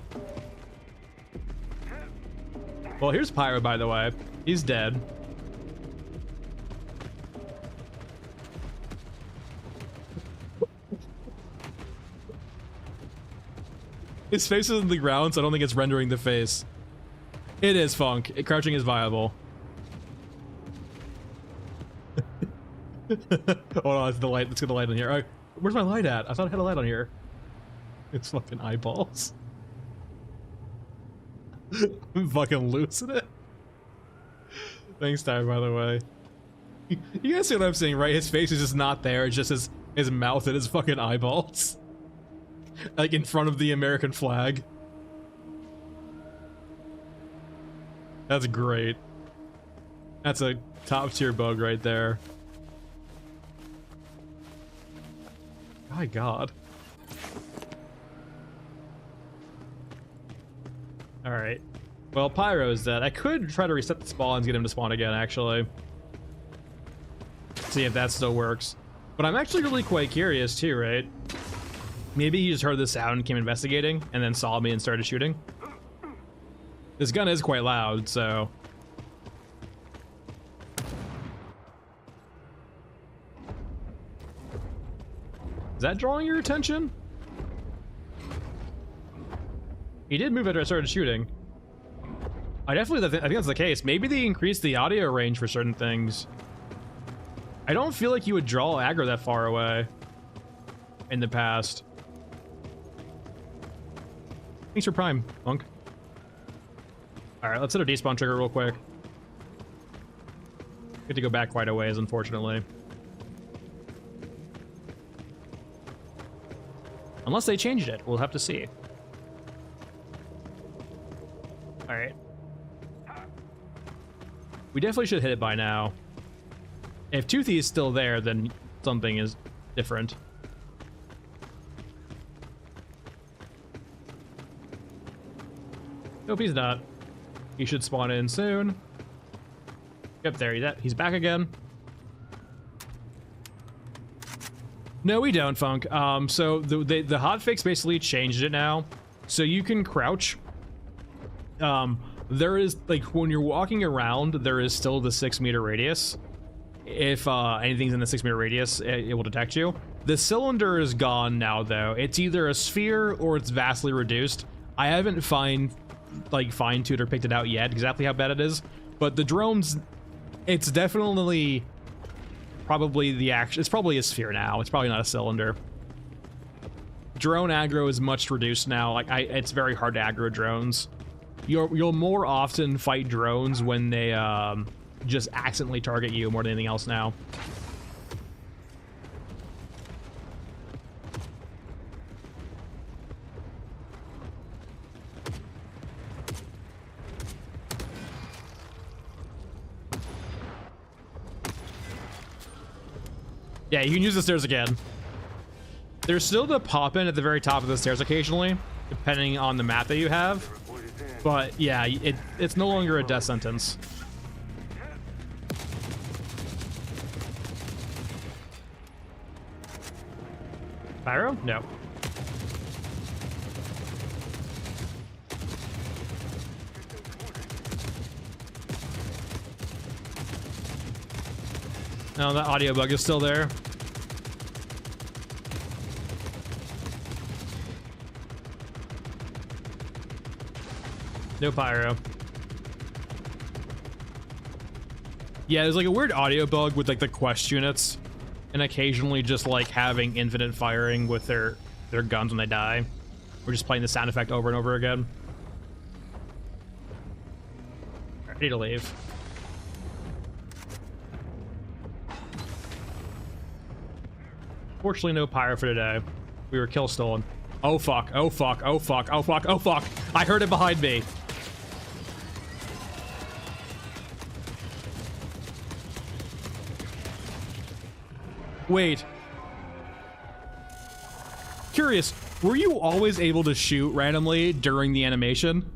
Well, here's Pyro, by the way. He's dead. His face is in the ground, so I don't think it's rendering the face. It is, Funk. Crouching is viable. Hold on, it's the light. Let's get the light on here. All right, where's my light at? I thought I had a light on here. It's fucking eyeballs. I'm fucking losing it. Thanks, Tyler, by the way. You guys see what I'm saying, right? His face is just not there. It's just his mouth and his fucking eyeballs. Like in front of the American flag. That's great. That's a top tier bug right there. My god. Alright. Well, Pyro's dead. I could try to reset the spawn and get him to spawn again, actually. See if that still works. But I'm actually really quite curious too, right? Maybe he just heard the sound and came investigating and then saw me and started shooting. This gun is quite loud, so... Is that drawing your attention? He did move after I started shooting. I think that's the case. Maybe they increased the audio range for certain things. I don't feel like you would draw aggro that far away in the past. Thanks for Prime, Monk. All right, let's hit a despawn trigger real quick. Get to go back quite a ways, unfortunately. Unless they changed it, we'll have to see. All right. We definitely should hit it by now. If Toothy is still there, then something is different. Nope, he's not. He should spawn in soon. Yep, there he's back again. No, we don't, Funk. So the hotfix basically changed it now, so you can crouch. There is, like, when you're walking around, there is still the 6-meter radius. If anything's in the 6-meter radius, it will detect you. The cylinder is gone now, though. It's either a sphere or it's vastly reduced. I haven't fine-tuned or picked it out yet exactly how bad it is, but the drones, it's definitely probably it's probably a sphere now. It's probably not a cylinder. Drone aggro is much reduced now. Like, it's very hard to aggro drones. You'll more often fight drones when they just accidentally target you more than anything else now. Yeah, you can use the stairs again. There's still the pop-in at the very top of the stairs occasionally, depending on the map that you have. But yeah, it's no longer a death sentence. Pyro? No. No, that audio bug is still there. No pyro. Yeah, there's like a weird audio bug with like the quest units, and occasionally just like having infinite firing with their guns when they die. We're just playing the sound effect over and over again. I need to leave. Fortunately, no pyro for today. We were kill stolen. Oh fuck, oh fuck, oh fuck, oh fuck, oh fuck. I heard it behind me. Wait. Curious, were you always able to shoot randomly during the animation?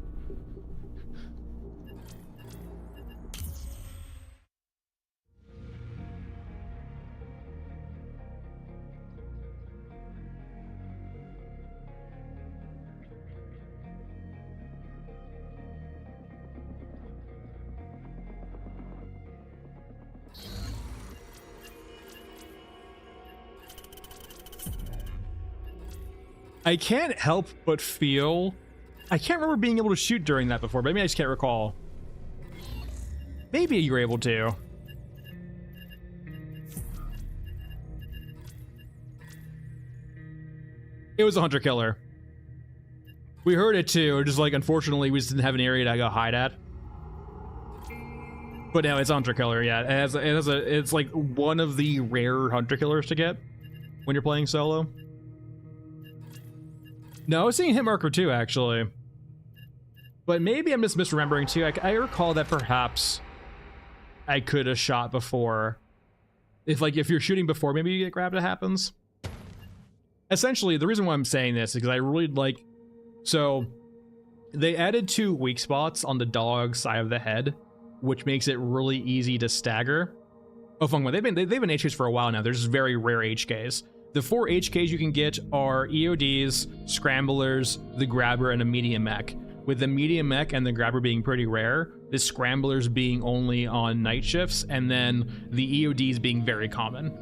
I can't help but feel... I can't remember being able to shoot during that before, but maybe I just can't recall. Maybe you were able to. It was a hunter killer. We heard it too, just like unfortunately we just didn't have an area to go hide at. But no, it's a hunter killer, yeah. It's like one of the rare hunter killers to get when you're playing solo. No, I was seeing Hitmarker too, actually. But maybe I'm just misremembering too. I recall that perhaps I could have shot before. If you're shooting before, maybe you get grabbed, it happens. Essentially, the reason why I'm saying this is because I really like... So, they added 2 weak spots on the dog side of the head, which makes it really easy to stagger. Oh, Fungman, they've been HKs for a while now. They're just very rare HKs. The 4 HKs you can get are EODs, Scramblers, the Grabber, and a Medium Mech. With the Medium Mech and the Grabber being pretty rare, the Scramblers being only on night shifts, and then the EODs being very common.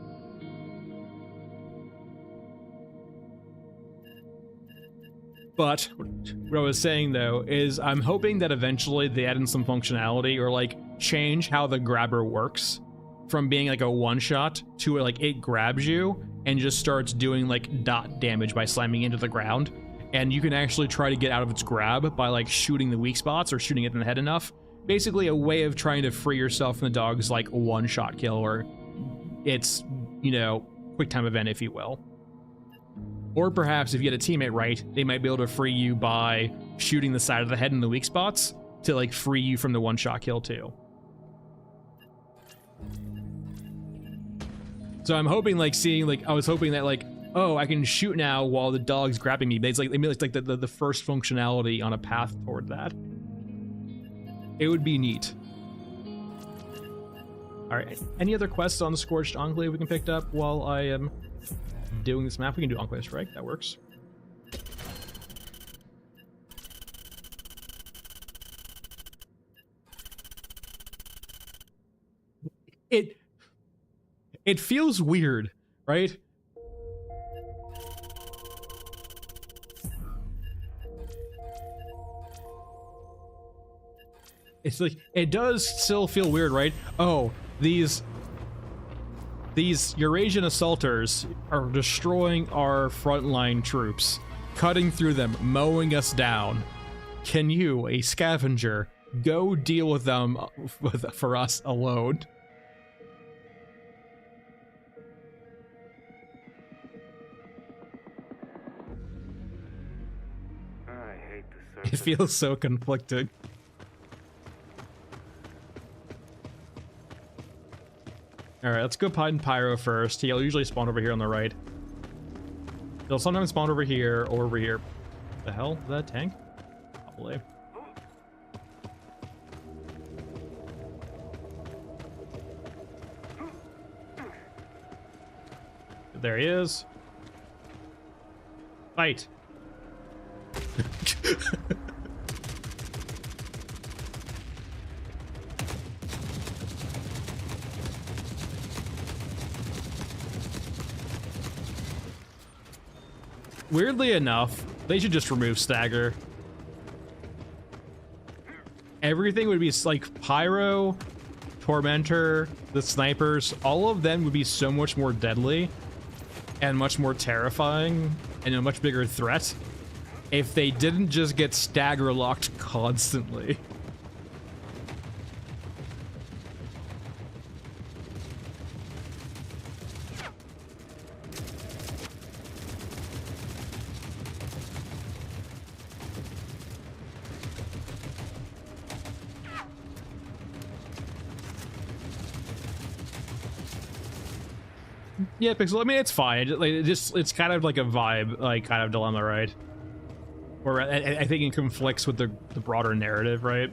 But what I was saying though is I'm hoping that eventually they add in some functionality or like change how the grabber works from being like a one shot to like it grabs you and just starts doing like dot damage by slamming into the ground. And you can actually try to get out of its grab by like shooting the weak spots or shooting it in the head enough. Basically a way of trying to free yourself from the dog's like one shot kill or its, you know, quick time event, if you will. Or perhaps if you get a teammate right, they might be able to free you by shooting the side of the head in the weak spots to like free you from the one shot kill too. So I'm hoping like seeing like, I was hoping that like, oh, I can shoot now while the dog's grabbing me. But it's like, they made it's like the first functionality on a path toward that. It would be neat. All right, any other quests on the Scorched Enclave we can pick up while I am doing this map? We can do Enclave Strike, that works. It feels weird, right? It's like, it does still feel weird, right? Oh, these Eurasian assaulters are destroying our frontline troops, cutting through them, mowing us down. Can you, a scavenger, go deal with them for us alone? I hate the surface. It feels so conflicted. Alright, let's go Pied and Pyro first. He'll usually spawn over here on the right. He'll sometimes spawn over here or over here. The hell? Is that a tank? Probably. There he is. Fight. Weirdly enough, they should just remove Stagger. Everything would be like Pyro, Tormentor, the snipers, all of them would be so much more deadly and much more terrifying and a much bigger threat if they didn't just get Stagger locked constantly. Yeah, Pixel. I mean, it's fine. It's kind of like a vibe, like kind of dilemma, right? Or I think it conflicts with the broader narrative, right?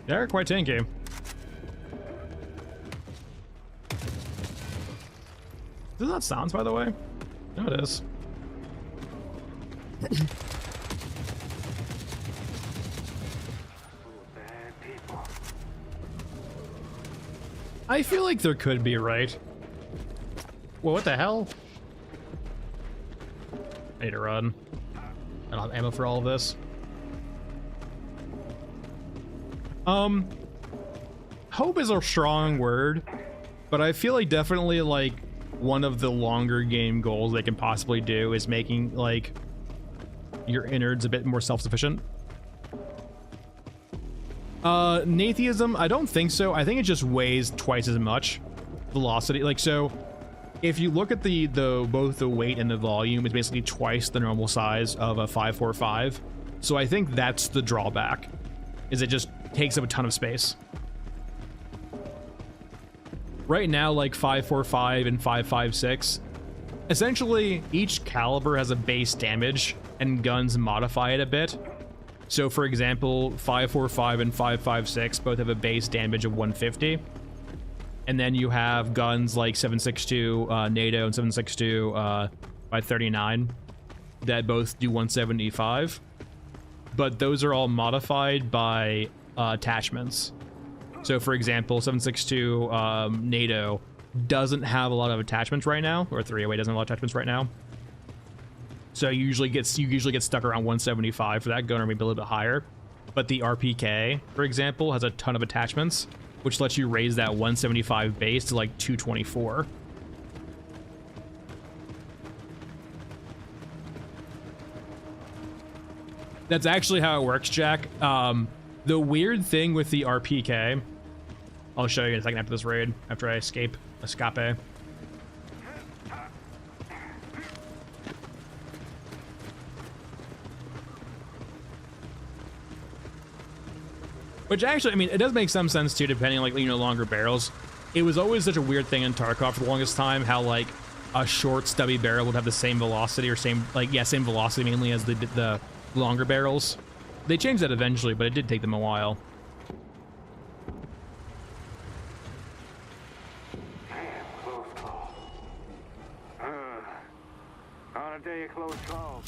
They're quite tanky. Is that sounds, by the way? No, it is. Bad people. I feel like there could be, right? Well, what the hell? I need to run. I don't have ammo for all of this. Hope is a strong word, but I feel like definitely like one of the longer game goals they can possibly do is making like your innards a bit more self-sufficient. Natheism, I don't think so. I think it just weighs twice as much velocity. Like, so if you look at the both the weight and the volume, it's basically twice the normal size of a 545. So I think that's the drawback, is it just takes up a ton of space. Right now, like 545 and 556 essentially each caliber has a base damage and guns modify it a bit. So for example, 5.45 and 5.56 both have a base damage of 150. And then you have guns like 7.62 NATO and 7.62 by 39 that both do 175. But those are all modified by attachments. So for example, 7.62 NATO doesn't have a lot of attachments right now, or 308 doesn't have a lot of attachments right now. So you usually get stuck around 175 for that gun, or maybe a little bit higher. But the RPK, for example, has a ton of attachments, which lets you raise that 175 base to like 224. That's actually how it works, Jack. The weird thing with the RPK, I'll show you in a second after this raid, after I escape. Which actually, I mean, it does make some sense too, depending on, like, you know, longer barrels. It was always such a weird thing in Tarkov for the longest time, how like a short stubby barrel would have the same velocity, or same velocity mainly as the longer barrels. They changed that eventually, but it did take them a while. Close call. On a day of close calls.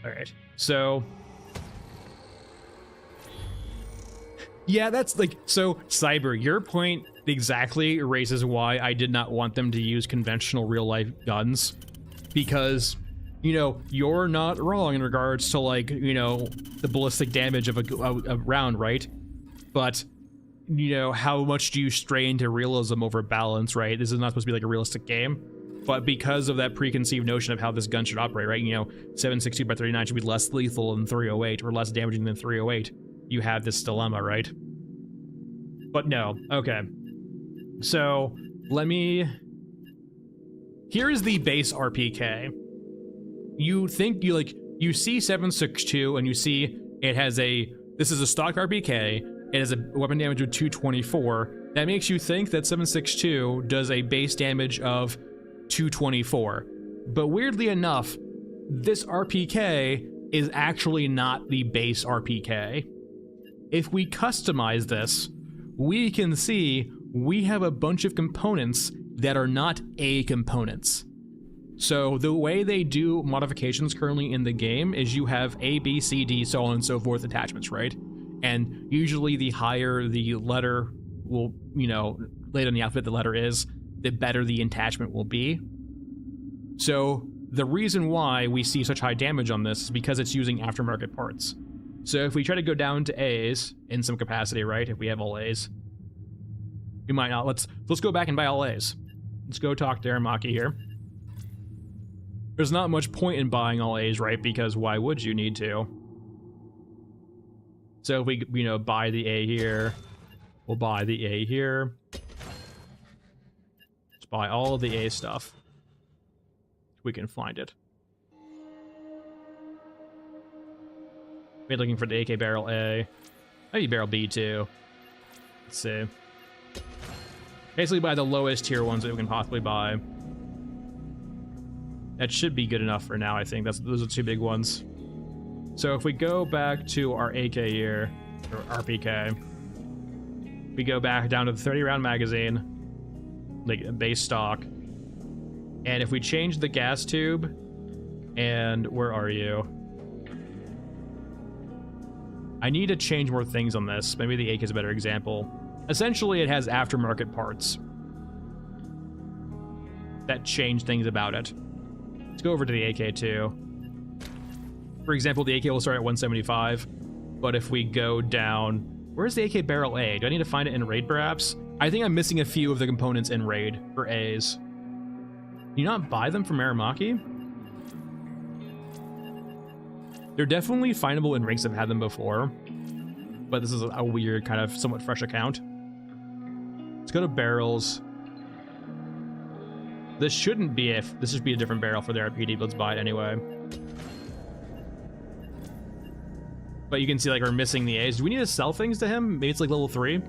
All right, so yeah, that's like, so Cyber, your point exactly raises why I did not want them to use conventional real life guns, because, you know, you're not wrong in regards to, like, you know, the ballistic damage of a round, right? But, you know, how much do you stray into realism over balance, right? This is not supposed to be like a realistic game. But because of that preconceived notion of how this gun should operate, right? You know, 7.62 by 39 should be less lethal than 308, or less damaging than 308. You have this dilemma, right? But no, okay. So, here is the base RPK. You think, you see 7.62 and you see it has this is a stock RPK, it has a weapon damage of 224. That makes you think that 7.62 does a base damage of 224. But weirdly enough, this RPK is actually not the base RPK. If we customize this, we can see we have a bunch of components that are not A components. So the way they do modifications currently in the game is you have A, B, C, D, so on and so forth attachments, right? And usually the higher the letter will, you know, later in the alphabet the letter is, the better the attachment will be. So the reason why we see such high damage on this is because it's using aftermarket parts. So if we try to go down to A's in some capacity, right? If we have all A's, we might not. Let's go back and buy all A's. Let's go talk to Aramaki here. There's not much point in buying all A's, right? Because why would you need to? So if we, you know, buy the A here, we'll buy the A here. Let's buy all of the A stuff. We can find it. We're looking for the AK barrel A. Maybe barrel B too. Let's see. Basically buy the lowest tier ones that we can possibly buy. That should be good enough for now, I think. Those are two big ones. So if we go back to our AK here, or RPK, we go back down to the 30 round magazine, like base stock. And if we change the gas tube, and where are you? I need to change more things on this. Maybe the AK is a better example. Essentially, it has aftermarket parts that change things about it. Let's go over to the AK too. For example, the AK will start at 175, but if we go down, where's the AK barrel A? Do I need to find it in raid perhaps? I think I'm missing a few of the components in raid for A's. Do you not buy them from Aramaki? They're definitely findable in ranks that have had them before, but this is a weird, kind of somewhat fresh account. Let's go to barrels. This shouldn't be if this should be a different barrel for the RPD, but let's buy it anyway. But you can see like we're missing the A's. Do we need to sell things to him? Maybe it's like level 3.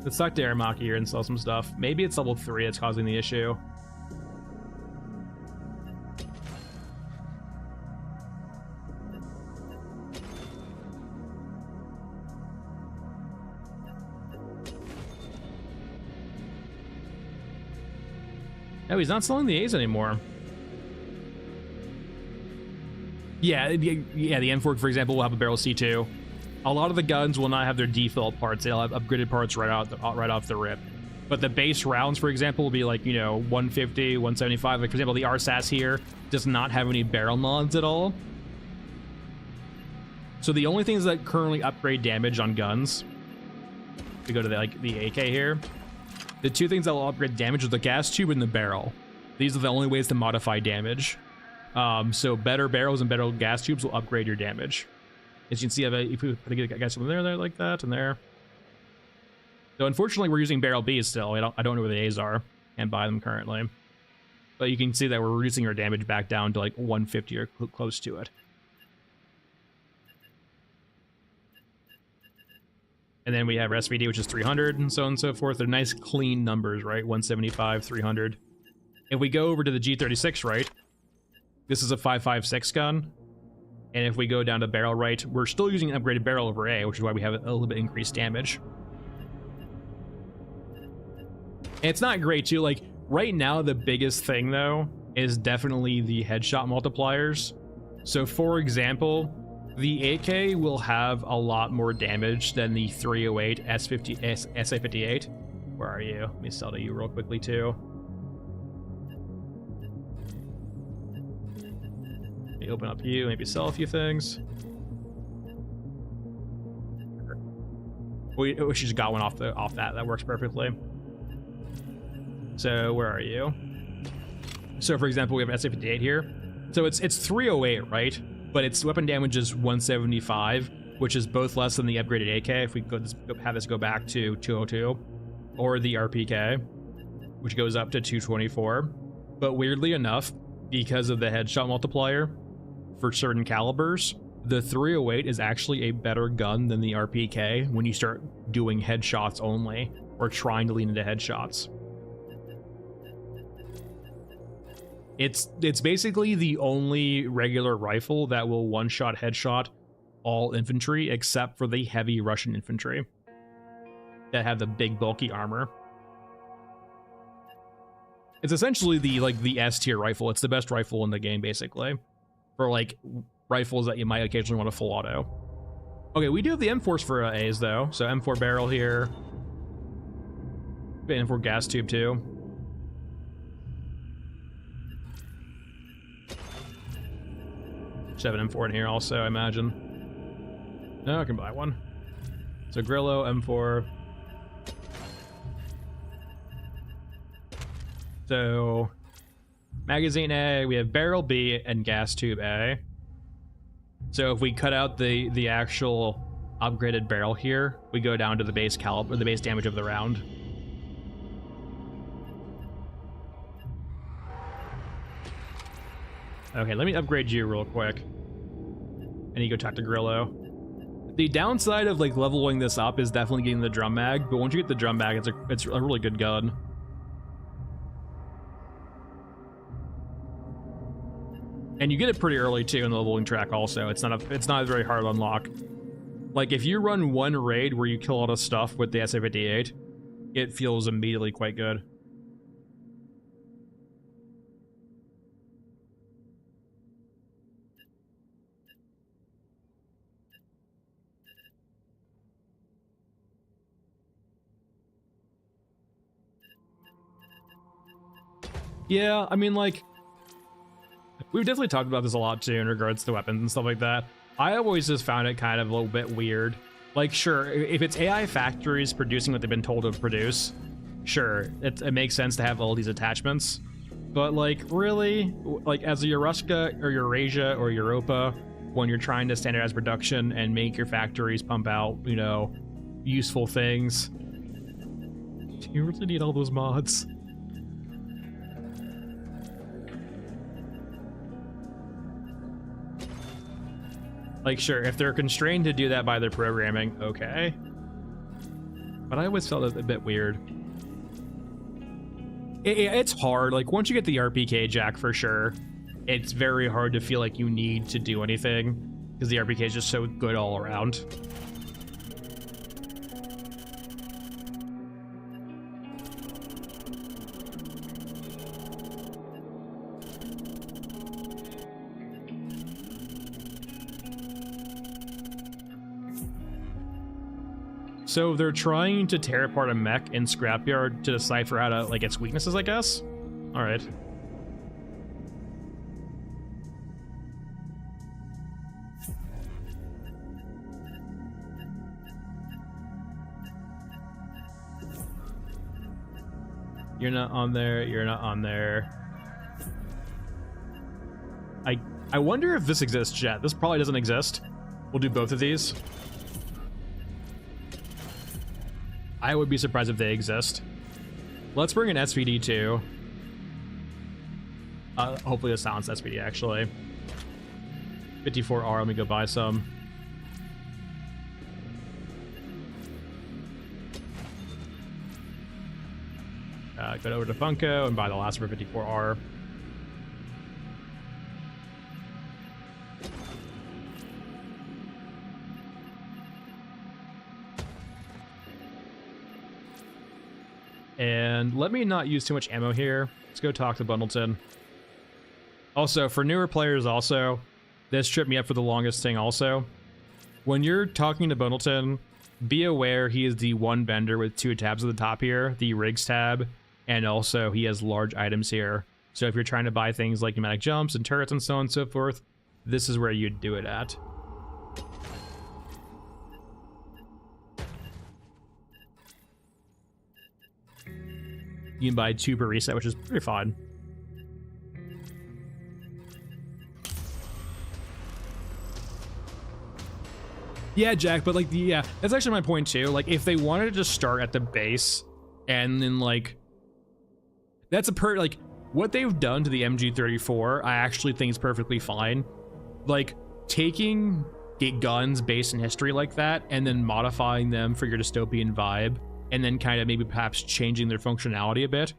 Let's talk to Aramaki here and sell some stuff. Maybe it's level 3 that's causing the issue. No, he's not selling the A's anymore. Yeah, the M4, for example, will have a barrel C2. A lot of the guns will not have their default parts. They'll have upgraded parts right off the rip. But the base rounds, for example, will be like, you know, 150, 175. Like, for example, the RSAS here does not have any barrel mods at all. So the only things that currently upgrade damage on guns, we go to the AK here. The two things that will upgrade damage are the gas tube and the barrel. These are the only ways to modify damage. So better barrels and better gas tubes will upgrade your damage. As you can see, if we put a gas tube there like that, and there. So unfortunately, we're using barrel Bs still. I don't know where the A's are. Can't buy them currently. But you can see that we're reducing our damage back down to like 150 or close to it. And then we have SVD, which is 300, and so on and so forth. They're nice, clean numbers, right? 175, 300. If we go over to the G36, right? This is a 5.56 gun. And if we go down to barrel right, we're still using an upgraded barrel over A, which is why we have a little bit increased damage. And it's not great, too. Like, right now, the biggest thing, though, is definitely the headshot multipliers. So, for example, the AK will have a lot more damage than the 308 SA58. Where are you? Let me sell to you real quickly, too. Let me open up you, maybe sell a few things. We just got one off that. That works perfectly. So, where are you? So, for example, we have an SA58 here. So, it's 308, right? But its weapon damage is 175, which is both less than the upgraded AK if we have this go back to 202, or the RPK, which goes up to 224. But weirdly enough, because of the headshot multiplier for certain calibers, the 308 is actually a better gun than the RPK when you start doing headshots only, or trying to lean into headshots. It's basically the only regular rifle that will one-shot headshot all infantry except for the heavy Russian infantry that have the big bulky armor. It's essentially the S tier rifle. It's the best rifle in the game basically for like rifles that you might occasionally want a full auto. Okay, we do have the M4s for A's though. So M4 barrel here. M4 gas tube too. Should have an M4 in here also, I imagine. No, I can buy one. So Grillo, M4. So magazine A, we have barrel B and gas tube A. So if we cut out the actual upgraded barrel here, we go down to the base caliber, the base damage of the round. Okay, let me upgrade you real quick. And you go talk to Grillo. The downside of like leveling this up is definitely getting the drum mag, but once you get the drum mag, it's a really good gun. And you get it pretty early too in the leveling track also. It's not a very hard unlock. Like if you run one raid where you kill a lot of stuff with the SA58, it feels immediately quite good. Yeah, I mean, like, we've definitely talked about this a lot too in regards to weapons and stuff like that. I always just found it kind of a little bit weird. Like, sure, if it's AI factories producing what they've been told to produce, sure, it makes sense to have all these attachments. But, like, really, like, as a Yorushka or Eurasia or Europa, when you're trying to standardize production and make your factories pump out, you know, useful things, do you really need all those mods? Like, sure, if they're constrained to do that by their programming, okay. But I always felt it a bit weird. It's hard. Like, once you get the RPK jack, for sure, it's very hard to feel like you need to do anything, because the RPK is just so good all around. So they're trying to tear apart a mech in Scrapyard to decipher how to, like, its weaknesses, I guess? Alright. You're not on there, you're not on there. I wonder if this exists yet. This probably doesn't exist. We'll do both of these. I would be surprised if they exist. Let's bring an SVD too. Hopefully a silenced SVD, actually. 54R, let me go buy some. Go over to Funko and buy the last for 54R. And let me not use too much ammo here. Let's go talk to Bundleton. Also, for newer players also, this tripped me up for the longest thing also. When you're talking to Bundleton, be aware he is the one vendor with 2 tabs at the top here, the rigs tab, and also he has large items here. So if you're trying to buy things like pneumatic jumps and turrets and so on and so forth, this is where you'd do it at. You can buy 2 per reset, which is pretty fun. Yeah, Jack, but like, yeah, that's actually my point too. Like, if they wanted to just start at the base and then like, that's like, what they've done to the MG34, I actually think is perfectly fine. Like, taking guns based in history like that and then modifying them for your dystopian vibe and then kind of maybe perhaps changing their functionality a bit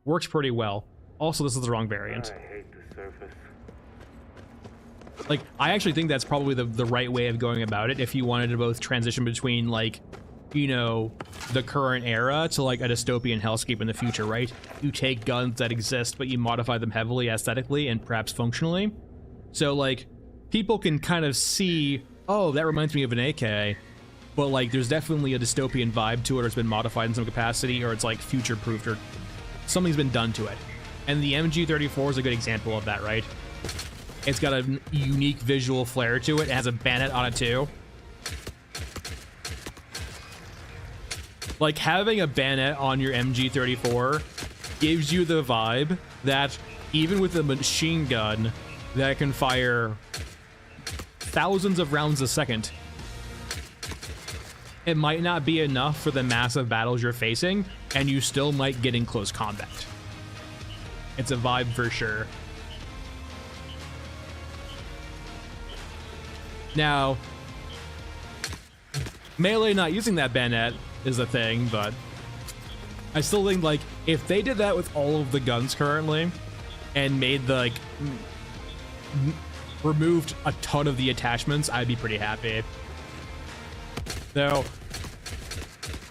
works pretty well. Also, this is the wrong variant. I hate the surface. Like, I actually think that's probably the right way of going about it if you wanted to both transition between, like, you know, the current era to, like, a dystopian hellscape in the future, right? You take guns that exist, but you modify them heavily aesthetically and perhaps functionally. So, like, people can kind of see, oh, that reminds me of an AK, but, like, there's definitely a dystopian vibe to it, or it's been modified in some capacity, or it's, like, future-proofed, or something's been done to it. And the MG34 is a good example of that, right? It's got a unique visual flair to it. It has a bayonet on it too. Like, having a bayonet on your MG34 gives you the vibe that even with a machine gun that can fire thousands of rounds a second, it might not be enough for the massive battles you're facing, and you still might get in close combat. It's a vibe for sure. Now, melee not using that bayonet is a thing, but I still think, like, if they did that with all of the guns currently and made the, like, removed a ton of the attachments, I'd be pretty happy. So,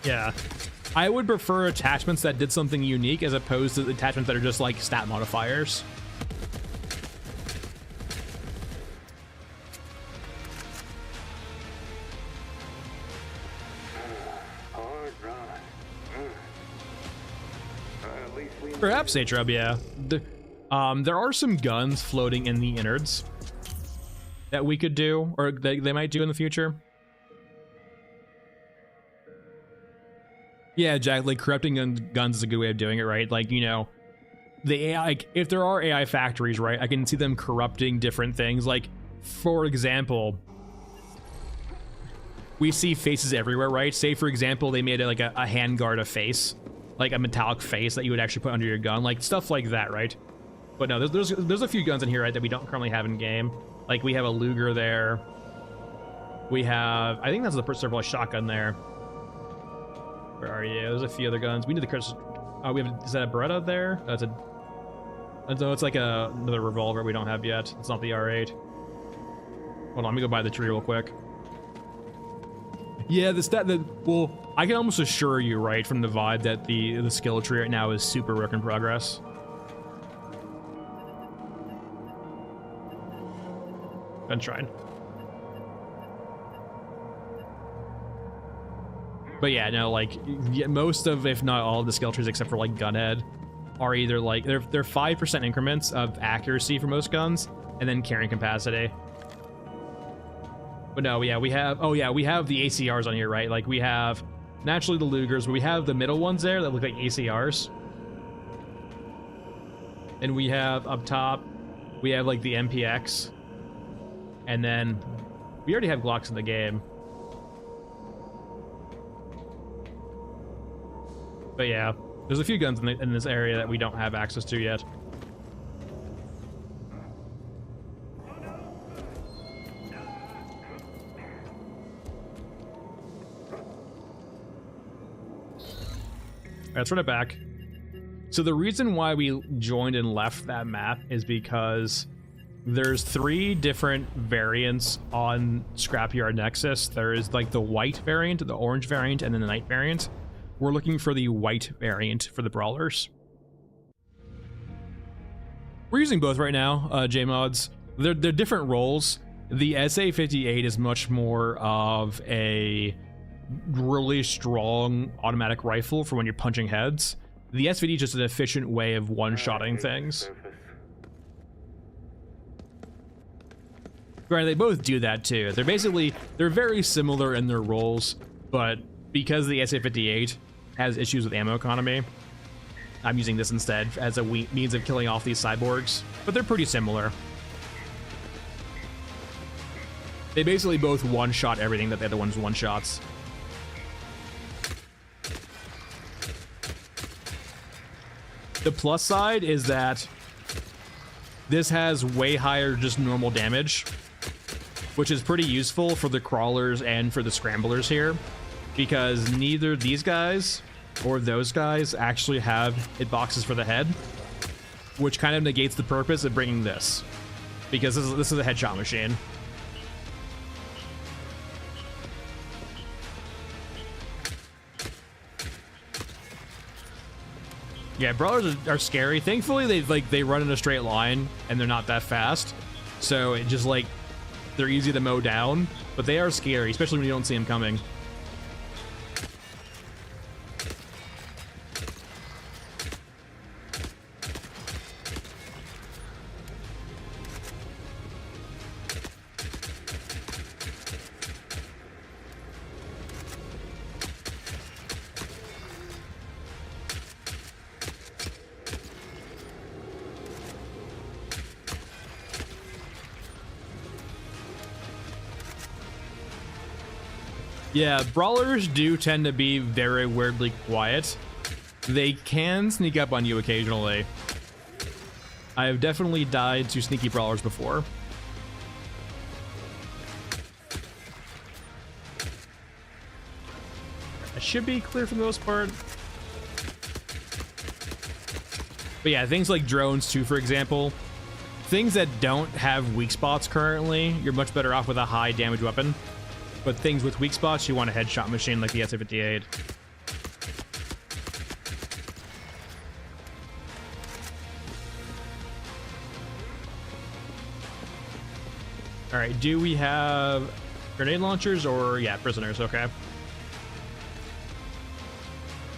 yeah. I would prefer attachments that did something unique as opposed to attachments that are just, like, stat modifiers. Perhaps Atrub, yeah. There are some guns floating in the innards that we could do, or they might do in the future. Yeah, Jack, like, corrupting guns is a good way of doing it, right? Like, you know, the AI, like, if there are AI factories, right, I can see them corrupting different things. Like, for example, we see faces everywhere, right? Say, for example, they made it like a handguard of face. Like a metallic face that you would actually put under your gun, like stuff like that, right? But no, there's a few guns in here, right, that we don't currently have in game. Like, we have a Luger there. We have, I think that's the surplus shotgun there. Where are you? There's a few other guns. We need the Chris. We have, is that a Beretta there? That's a, no, it's like another revolver we don't have yet. It's not the R8. Hold on, let me go buy the tree real quick. Yeah, well, I can almost assure you, right, from the vibe that the skill tree right now is super work in progress. I'm trying. But yeah, no, like most of, if not all of the skill trees except for like Gunhead are either like, they're 5% increments of accuracy for most guns and then carrying capacity. But no, yeah, we have, oh yeah, we have the ACRs on here, right? Like we have naturally the Lugers, but we have the middle ones there that look like ACRs. And we have up top, we have like the MPX. And then we already have Glocks in the game. But yeah, there's a few guns in this area that we don't have access to yet. Let's run it back. So the reason why we joined and left that map is because there's 3 different variants on Scrapyard Nexus. There is like the white variant, the orange variant, and then the night variant. We're looking for the white variant for the brawlers. We're using both right now, JMods. They're different roles. The SA-58 is much more of a really strong automatic rifle for when you're punching heads. The SVD is just an efficient way of one-shotting things. Granted, they both do that too. They're very similar in their roles, but because the SA-58 has issues with ammo economy, I'm using this instead as a means of killing off these cyborgs, but they're pretty similar. They basically both one-shot everything that the other one's one-shots. The plus side is that this has way higher just normal damage, which is pretty useful for the crawlers and for the scramblers here, because neither these guys or those guys actually have hitboxes for the head, which kind of negates the purpose of bringing this, because this is a headshot machine. Yeah, brawlers are scary. Thankfully, they run in a straight line and they're not that fast, so it just like they're easy to mow down. But they are scary, especially when you don't see them coming. Yeah, brawlers do tend to be very weirdly quiet. They can sneak up on you occasionally. I have definitely died to sneaky brawlers before. I should be clear for the most part. But yeah, things like drones too, for example. Things that don't have weak spots currently, you're much better off with a high damage weapon. But things with weak spots, you want a headshot machine like the SA-58. All right, do we have grenade launchers or, yeah, prisoners, okay.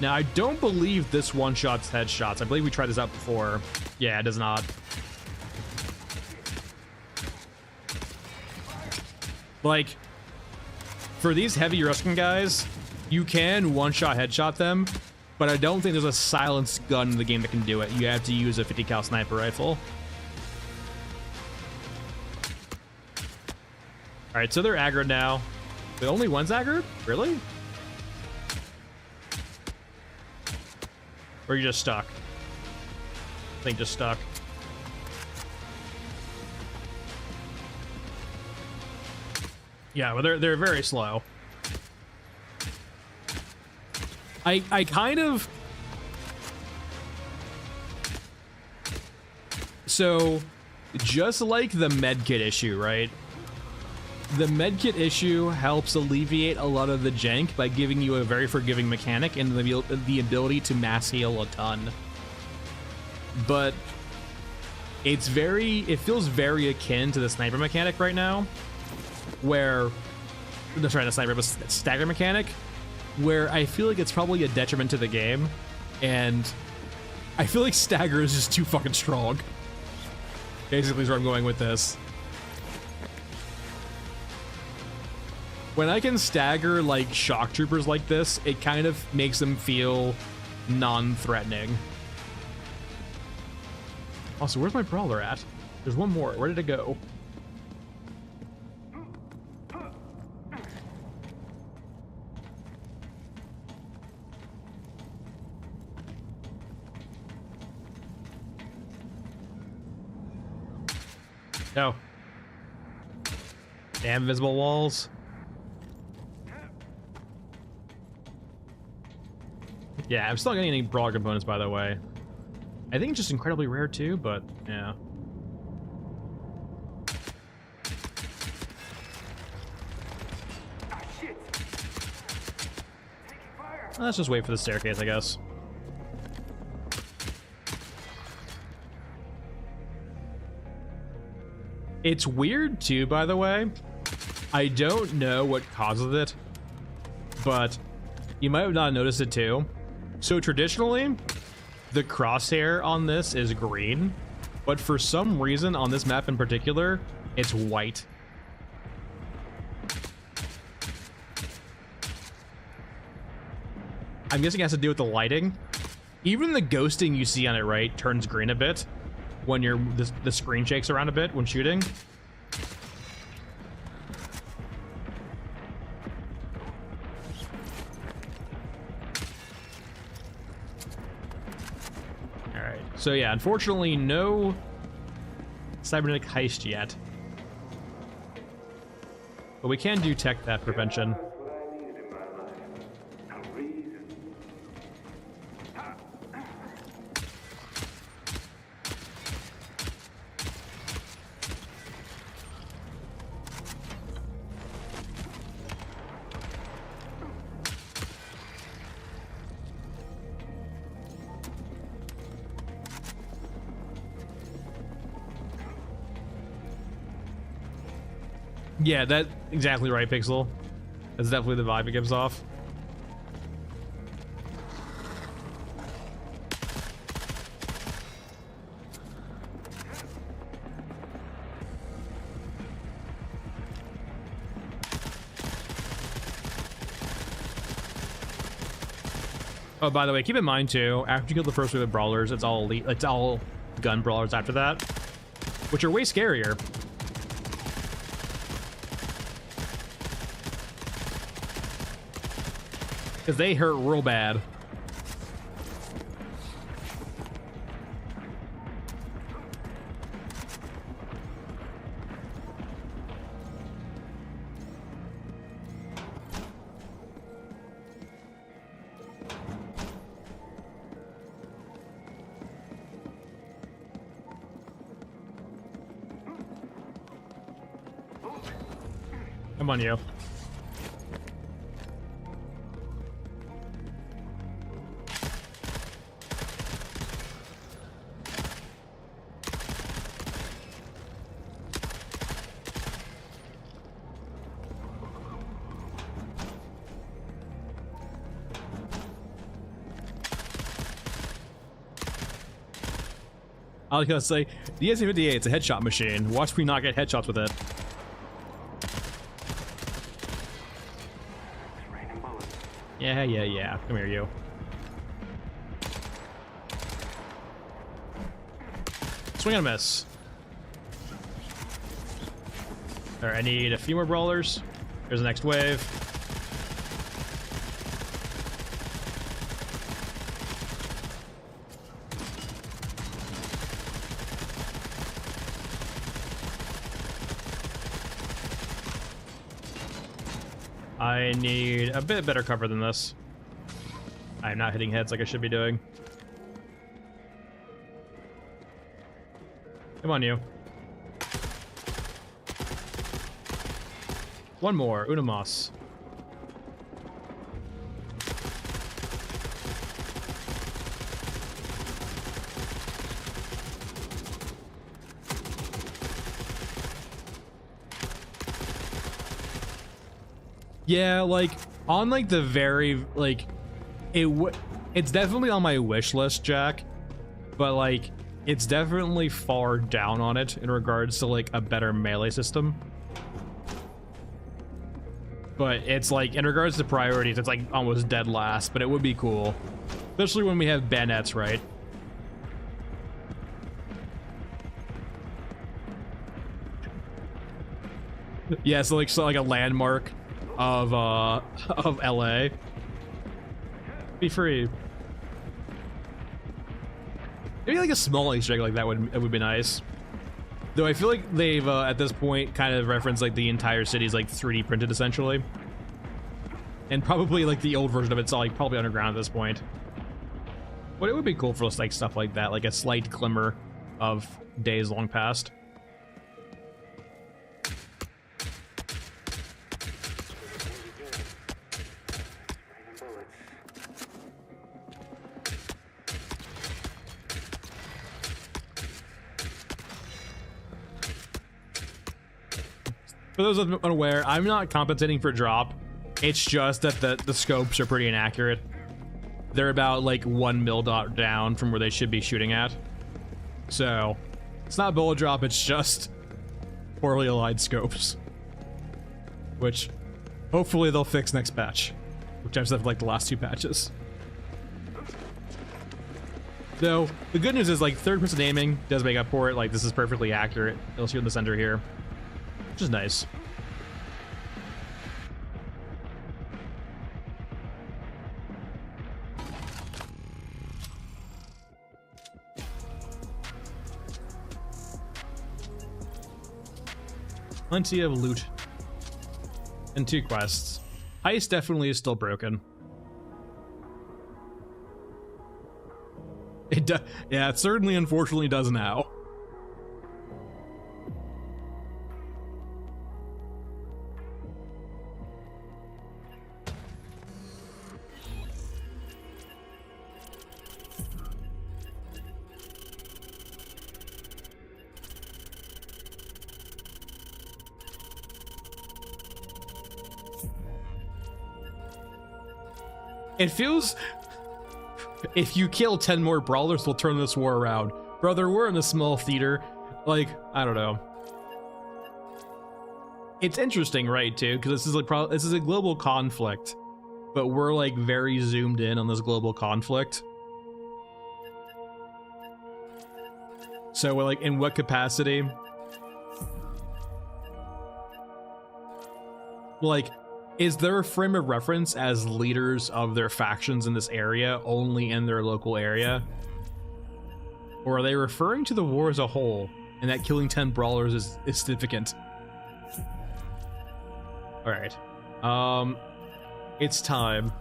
Now, I don't believe this one-shots headshots. I believe we tried this out before. Yeah, it does not. Like, for these heavy Ruskin guys, you can one-shot headshot them, but I don't think there's a silenced gun in the game that can do it. You have to use a 50 cal sniper rifle. All right, so they're aggroed now. The only one's aggroed? Really? Or are you just stuck? I think just stuck. Yeah, but they're very slow. I kind of... So, just like the medkit issue, right? The medkit issue helps alleviate a lot of the jank by giving you a very forgiving mechanic and the ability to mass heal a ton. But it feels very akin to the sniper mechanic right now, where, no, sorry, not sniper, but stagger mechanic, where I feel like it's probably a detriment to the game, and I feel like stagger is just too fucking strong. Basically is where I'm going with this. When I can stagger like shock troopers like this, it kind of makes them feel non-threatening. Also, where's my brawler at? There's one more. Where did it go? No. Damn invisible walls. Yeah, I'm still not getting any brawler components, by the way. I think it's just incredibly rare too, but yeah. Let's just wait for the staircase, I guess. It's weird too, by the way. I don't know what causes it, but you might have not noticed it too. So traditionally, the crosshair on this is green, but for some reason on this map in particular, it's white. I'm guessing it has to do with the lighting. Even the ghosting you see on it, right, turns green a bit when the screen shakes around a bit when shooting. Alright, so yeah, unfortunately no cybernetic heist yet. But we can do tech theft prevention. Yeah, that's exactly right, Pixel. That's definitely the vibe it gives off. Oh, by the way, keep in mind too, after you kill the first wave of brawlers, it's all elite, it's all gun brawlers after that, which are way scarier. Because they hurt real bad. Come on, you. I was gonna say, the SC-58, it's a headshot machine. Watch me not get headshots with it. Yeah. Come here, you. Swing and a miss. Alright, I need a few more brawlers. Here's the next wave. I need a bit better cover than this. I'm not hitting heads like I should be doing. Come on, you. One more, Unamas. Yeah, like on like the very like it's definitely on my wish list, Jack, but like it's definitely far down on it in regards to like a better melee system. But it's like in regards to priorities, it's like almost dead last, but it would be cool, especially when we have bayonets, right? Yeah, so like a landmark of LA. Be free. Maybe like a small Easter egg like that would be nice. Though I feel like they've at this point kind of referenced like the entire city's like 3D printed essentially, and probably like the old version of it's all like probably underground at this point. But it would be cool for like stuff like that, like a slight glimmer of days long past. For those unaware, I'm not compensating for drop. It's just that the scopes are pretty inaccurate. They're about like 1 mil dot down from where they should be shooting at. So it's not bullet drop, it's just poorly aligned scopes. Which hopefully they'll fix next patch. Which I've said like the last 2 patches. Though the good news is like third person aiming does make up for it. Like this is perfectly accurate. You'll see in the center here. Which is nice. Plenty of loot. And 2 quests. Heist definitely is still broken. Yeah, it certainly unfortunately does now. It feels... If you kill 10 more brawlers, we'll turn this war around. Brother, we're in a small theater. Like, I don't know. It's interesting, right, too? Because this is like this is a global conflict. But we're like very zoomed in on this global conflict. So like, in what capacity? Like, is there a frame of reference as leaders of their factions in this area only in their local area? Or are they referring to the war as a whole and that killing 10 brawlers is significant? Alright. It's time.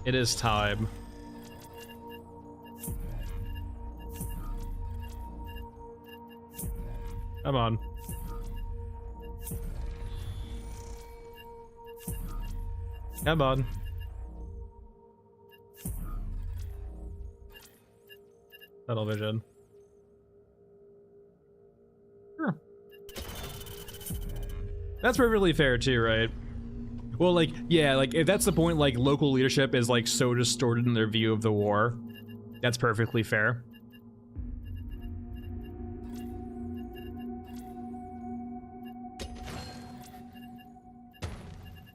It is time. Come on. Come on. Tunnel vision. Huh. That's perfectly fair too, right? Well, like, yeah, like if that's the point, like local leadership is like so distorted in their view of the war, that's perfectly fair.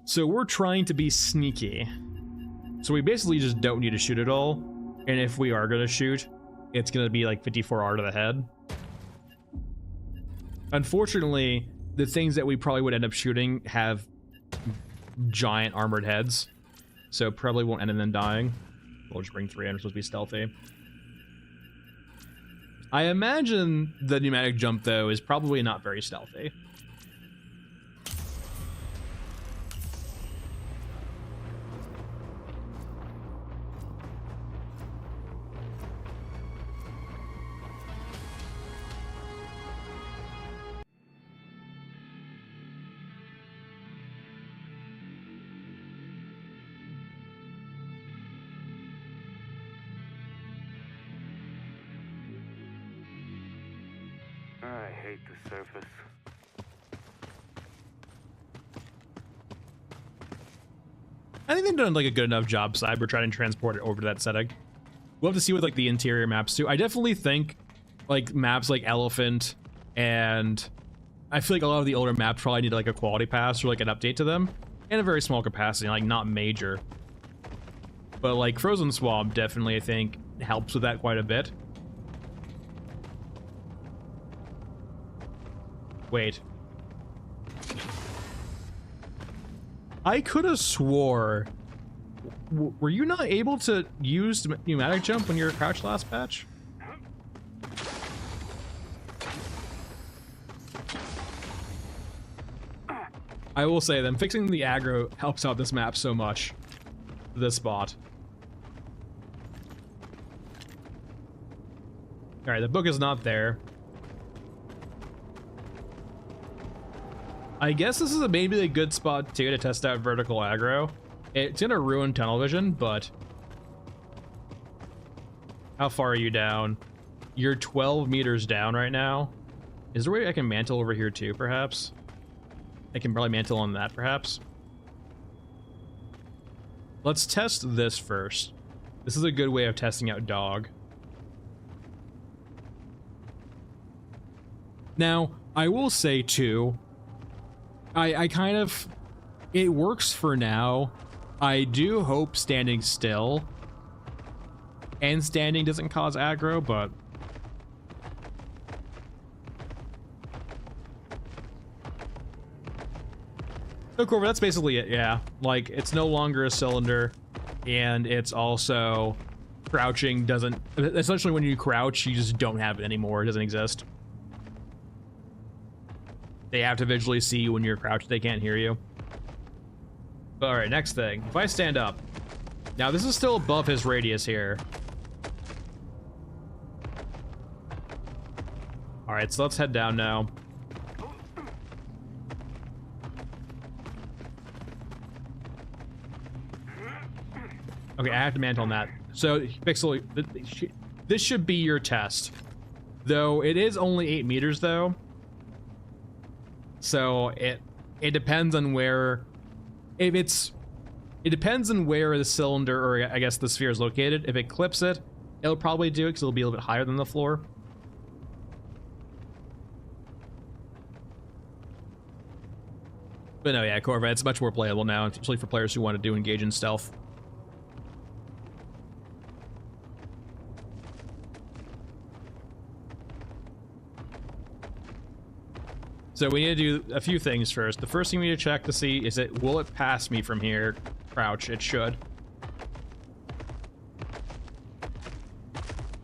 So we're trying to be sneaky. So we basically just don't need to shoot at all. And if we are gonna shoot, it's gonna be like 54R to the head. Unfortunately, the things that we probably would end up shooting have giant armored heads. So probably won't end in them dying. We'll just bring 3 in, we're supposed to be stealthy. I imagine the pneumatic jump, though, is probably not very stealthy. I hate the surface. I think they've done like a good enough job, Cyber, trying to transport it over to that setting. We'll have to see with like the interior maps too. I definitely think like maps like Elephant, and I feel like a lot of the older maps probably need like a quality pass or like an update to them in a very small capacity, like not major. But like Frozen Swamp definitely, I think, helps with that quite a bit. Wait. I could have swore... were you not able to use pneumatic jump when you were crouched last patch? I will say them fixing the aggro helps out this map so much. This spot. Alright, the book is not there. I guess this is maybe a good spot too to test out vertical aggro. It's gonna ruin tunnel vision, but how far are you down? You're 12 meters down right now. Is there a way I can mantle over here too, perhaps? I can probably mantle on that, perhaps. Let's test this first. This is a good way of testing out dog. Now, I will say too, I kind of, it works for now. I do hope standing still and standing doesn't cause aggro, but so Corva, that's basically it. Yeah, like it's no longer a cylinder, and it's also crouching doesn't, essentially when you crouch you just don't have it anymore. It doesn't exist. They have to visually see you when you're crouched. They can't hear you. All right, next thing. If I stand up, now this is still above his radius here. All right, so let's head down now. Okay, I have to mantle on that. So, Pixel, this should be your test. Though it is only 8 meters, though. So it depends on where, it depends on where the cylinder, or I guess the sphere, is located. If it clips it, it'll probably do it because it'll be a little bit higher than the floor. But no, yeah, Corva, it's much more playable now, especially for players who want to engage in stealth. So we need to do a few things first. The first thing we need to check to see is will it pass me from here? Crouch, it should.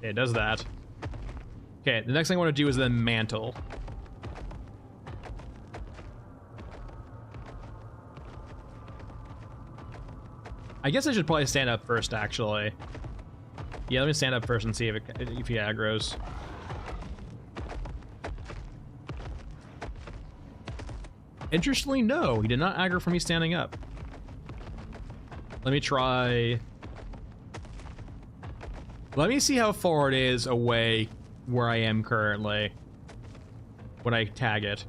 It does that. Okay, the next thing I want to do is then mantle. I guess I should probably stand up first, actually. Yeah, let me stand up first and see if he aggroes. Interestingly, no, he did not aggro for me standing up. Let me try. Let me see how far it is away where I am currently when I tag it.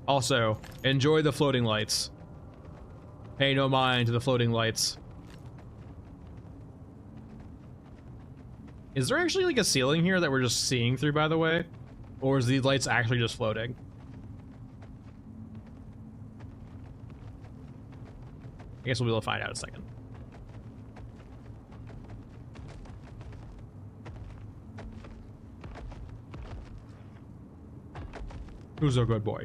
Also, enjoy the floating lights. Pay no mind to the floating lights. Is there actually like a ceiling here that we're just seeing through, by the way? Or is these lights actually just floating? I guess we'll be able to find out in a second. Who's a good boy?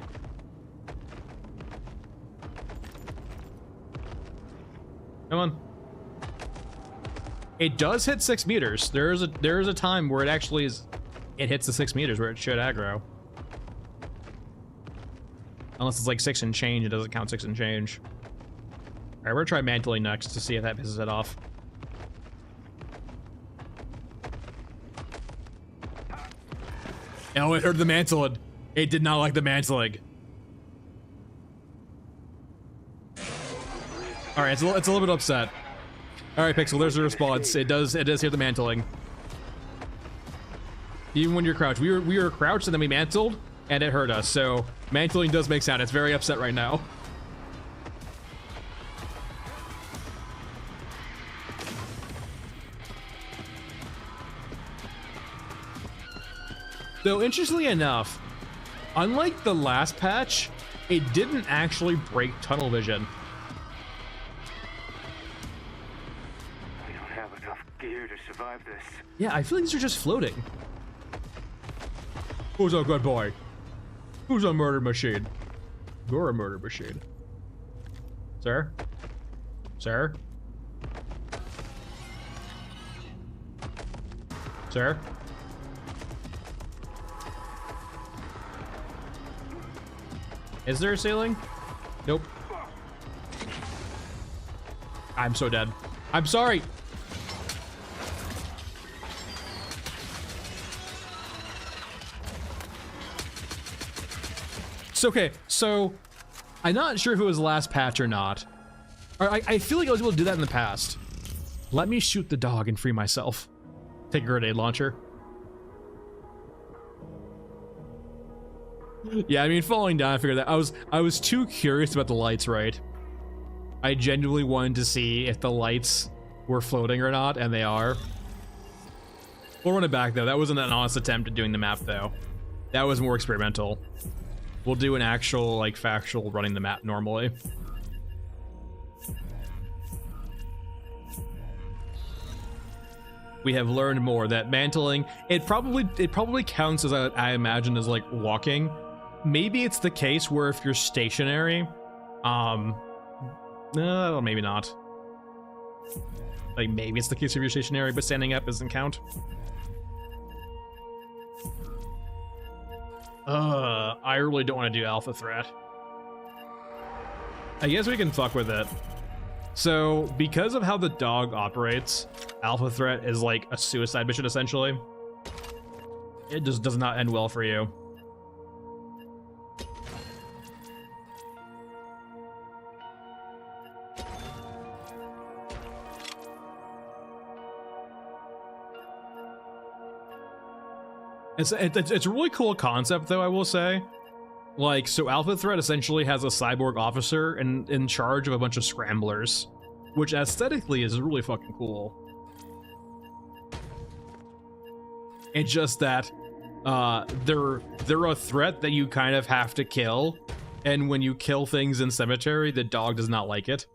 Come on. It does hit 6 meters. There is a time where it hits the 6 meters where it should aggro. Unless it's like 6 and change, it doesn't count 6 and change. All right, we're gonna try mantling next to see if that pisses it off. Oh, it heard the mantling. It did not like the mantling. All right, it's a little bit upset. All right, Pixel, there's a response. It does hear the mantling. Even when you're crouched, we were crouched and then we mantled, and it hurt us. So mantling does make sound. It's very upset right now. Though, interestingly enough, unlike the last patch, it didn't actually break tunnel vision. We don't have enough gear to survive this. Yeah, I feel like these are just floating. Who's a good boy? Who's a murder machine? You're a murder machine. Sir? Sir? Sir? Is there a ceiling? Nope. I'm so dead. I'm sorry. It's okay. So, I'm not sure if it was the last patch or not. Or I feel like I was able to do that in the past. Let me shoot the dog and free myself. Take a grenade launcher. Yeah, I mean, falling down, I figured that. I was too curious about the lights, right? I genuinely wanted to see if the lights were floating or not, and they are. We'll run it back, though. That wasn't an honest attempt at doing the map, though. That was more experimental. We'll do an actual, like, factual running the map normally. We have learned more that mantling, it probably counts as I imagine as like walking. Maybe it's the case where if you're stationary, no, maybe not. Like maybe it's the case if you're stationary, but standing up doesn't count. I really don't want to do Alpha Threat. I guess we can fuck with it. So, because of how the dog operates, Alpha Threat is like a suicide mission, essentially. It just does not end well for you. It's a really cool concept, though, I will say. Like, so Alpha Threat essentially has a cyborg officer in charge of a bunch of scramblers, which aesthetically is really fucking cool. It's just that they're a threat that you kind of have to kill, and when you kill things in Cemetery, the dog does not like it.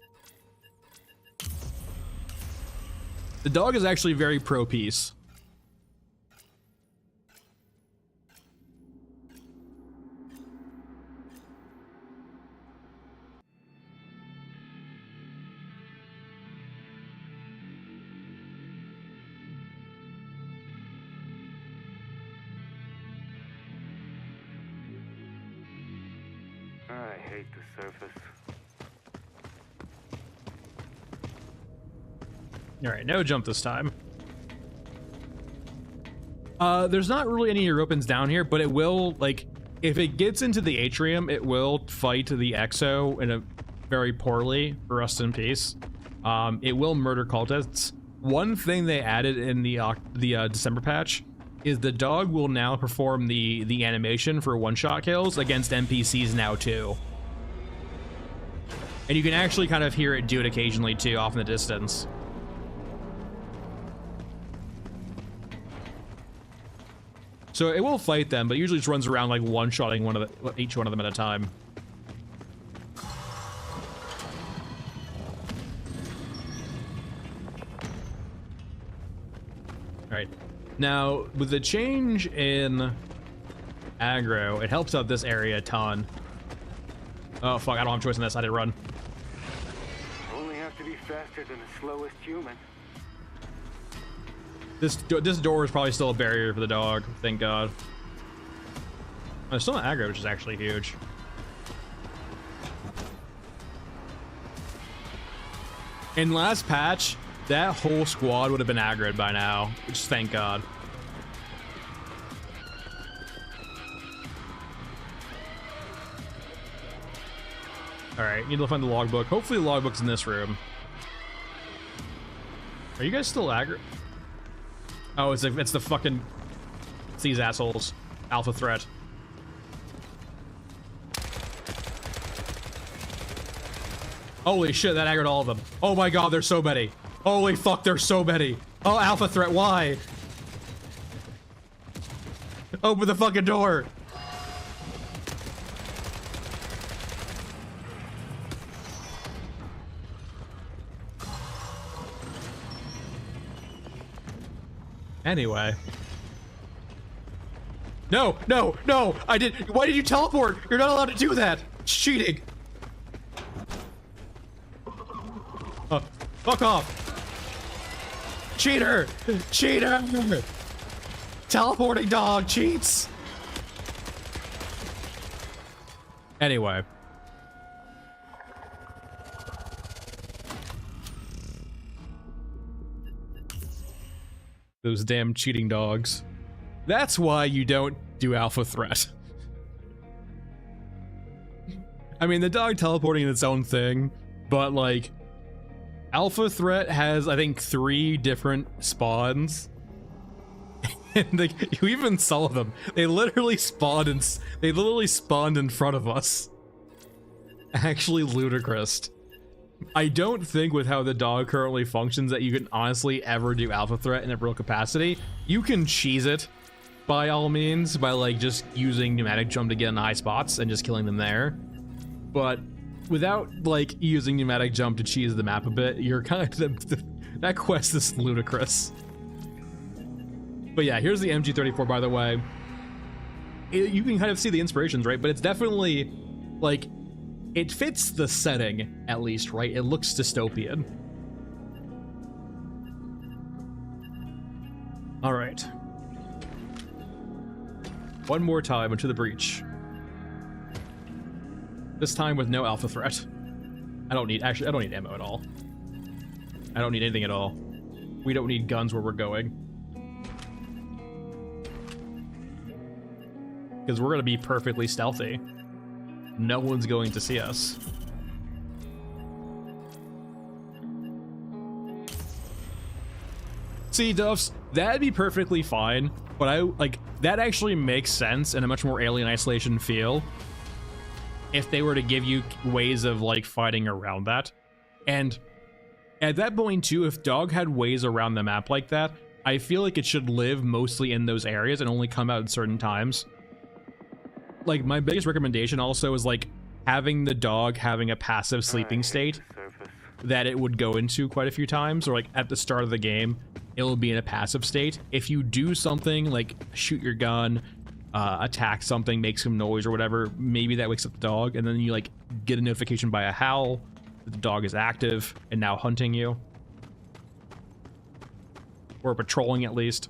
The dog is actually very pro-peace. I hate the surface. All right, no jump this time. There's not really any Europans down here, but it will, like, if it gets into the atrium, it will fight the Exo in a very poorly, rest in peace. It will murder cultists. One thing they added in the December patch is the dog will now perform the animation for one-shot kills against NPCs now too. And you can actually kind of hear it do it occasionally too, off in the distance. So it will fight them, but it usually just runs around like one-shotting each one of them at a time. All right. Now, with the change in aggro, it helps out this area a ton. Oh, fuck, I don't have a choice in this. I did run. Only have to be faster than the slowest human. This door is probably still a barrier for the dog. Thank God. Oh, it's still an aggro, which is actually huge. In last patch, that whole squad would have been aggroed by now, which thank God. Alright, need to find the logbook. Hopefully the logbook's in this room. Are you guys still aggro? Oh, it's the fucking... It's these assholes. Alpha threat. Holy shit, that aggroed all of them. Oh my God, there's so many. Holy fuck, there's so many. Oh, alpha threat, why? Open the fucking door. Anyway. No, no, no, I did. Why did you teleport? You're not allowed to do that. It's cheating. Fuck off. Cheater. Cheater. Teleporting dog cheats. Anyway. Those damn cheating dogs. That's why you don't do alpha threat. I mean, the dog teleporting is its own thing, but like, alpha threat has, I think, 3 different spawns. And like, you even saw them. They literally spawned in front of us. Actually ludicrous. I don't think with how the dog currently functions that you can honestly ever do alpha threat in a real capacity. You can cheese it by all means by like just using pneumatic jump to get in high spots and just killing them there. But without like using pneumatic jump to cheese the map a bit, you're kind of that quest is ludicrous. But yeah, here's the MG34, by the way. You can kind of see the inspirations, right? But it's definitely like, it fits the setting, at least, right? It looks dystopian. All right. One more time into the breach. This time with no alpha threat. I don't need ammo at all. I don't need anything at all. We don't need guns where we're going. Because we're gonna be perfectly stealthy. No one's going to see us. See, Duffs, that'd be perfectly fine, but that actually makes sense in a much more Alien Isolation feel if they were to give you ways of like fighting around that. And at that point too, if Dog had ways around the map like that, I feel like it should live mostly in those areas and only come out at certain times. Like, my biggest recommendation also is like having the dog having a passive sleeping state that it would go into quite a few times, or like at the start of the game it'll be in a passive state. If you do something like shoot your gun, attack something, make some noise or whatever, maybe that wakes up the dog, and then you like get a notification by a howl that the dog is active and now hunting you, or patrolling at least.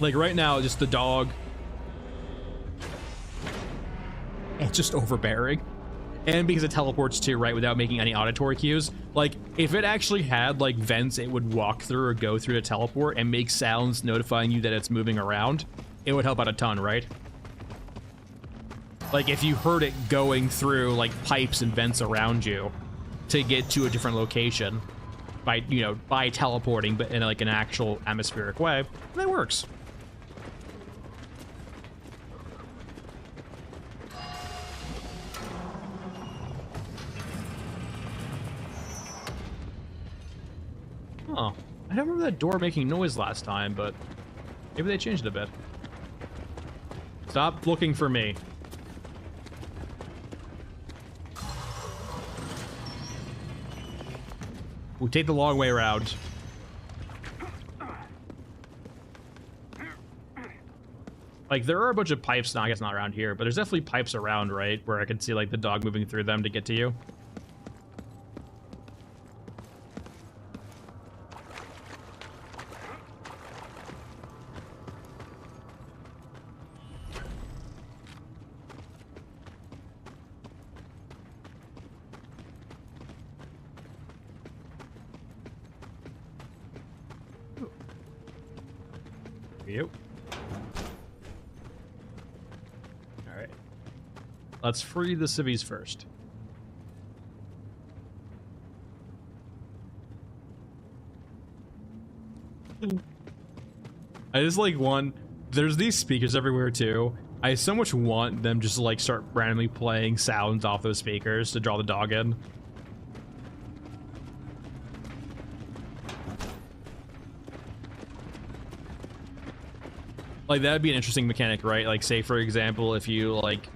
Like right now, just the dog, it's just overbearing. And because it teleports too, right, without making any auditory cues. Like, if it actually had, like, vents it would walk through or go through to teleport and make sounds notifying you that it's moving around, it would help out a ton, right? Like, if you heard it going through, like, pipes and vents around you to get to a different location by, you know, by teleporting, but in, like, an actual atmospheric way, that works. Oh, I don't remember that door making noise last time, but maybe they changed it a bit. Stop looking for me. We take the long way around. Like, there are a bunch of pipes, no, I guess not around here, but there's definitely pipes around, right? Where I can see, like, the dog moving through them to get to you. You. All right. Let's free the civvies first. I just like want. There's these speakers everywhere too. I so much want them just to like start randomly playing sounds off those speakers to draw the dog in. Like that'd be an interesting mechanic, right? Like say for example, if you like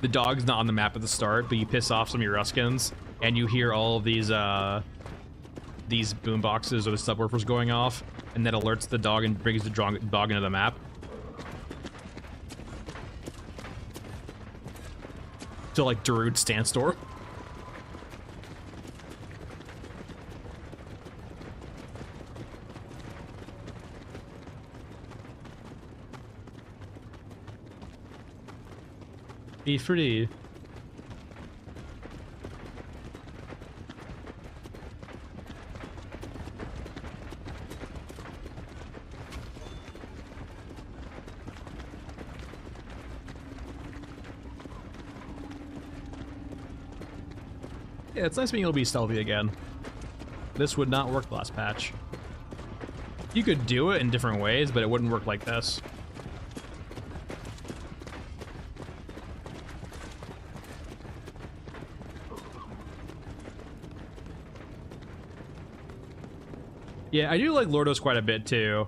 the dog's not on the map at the start, but you piss off some of your Ruskins and you hear all of these boom boxes or the subwoofers going off, and that alerts the dog and brings the dog into the map. To like Darude's stance store. Be free. Yeah, it's nice being able to be stealthy again. This would not work last patch. You could do it in different ways, but it wouldn't work like this. Yeah, I do like Lordos quite a bit too.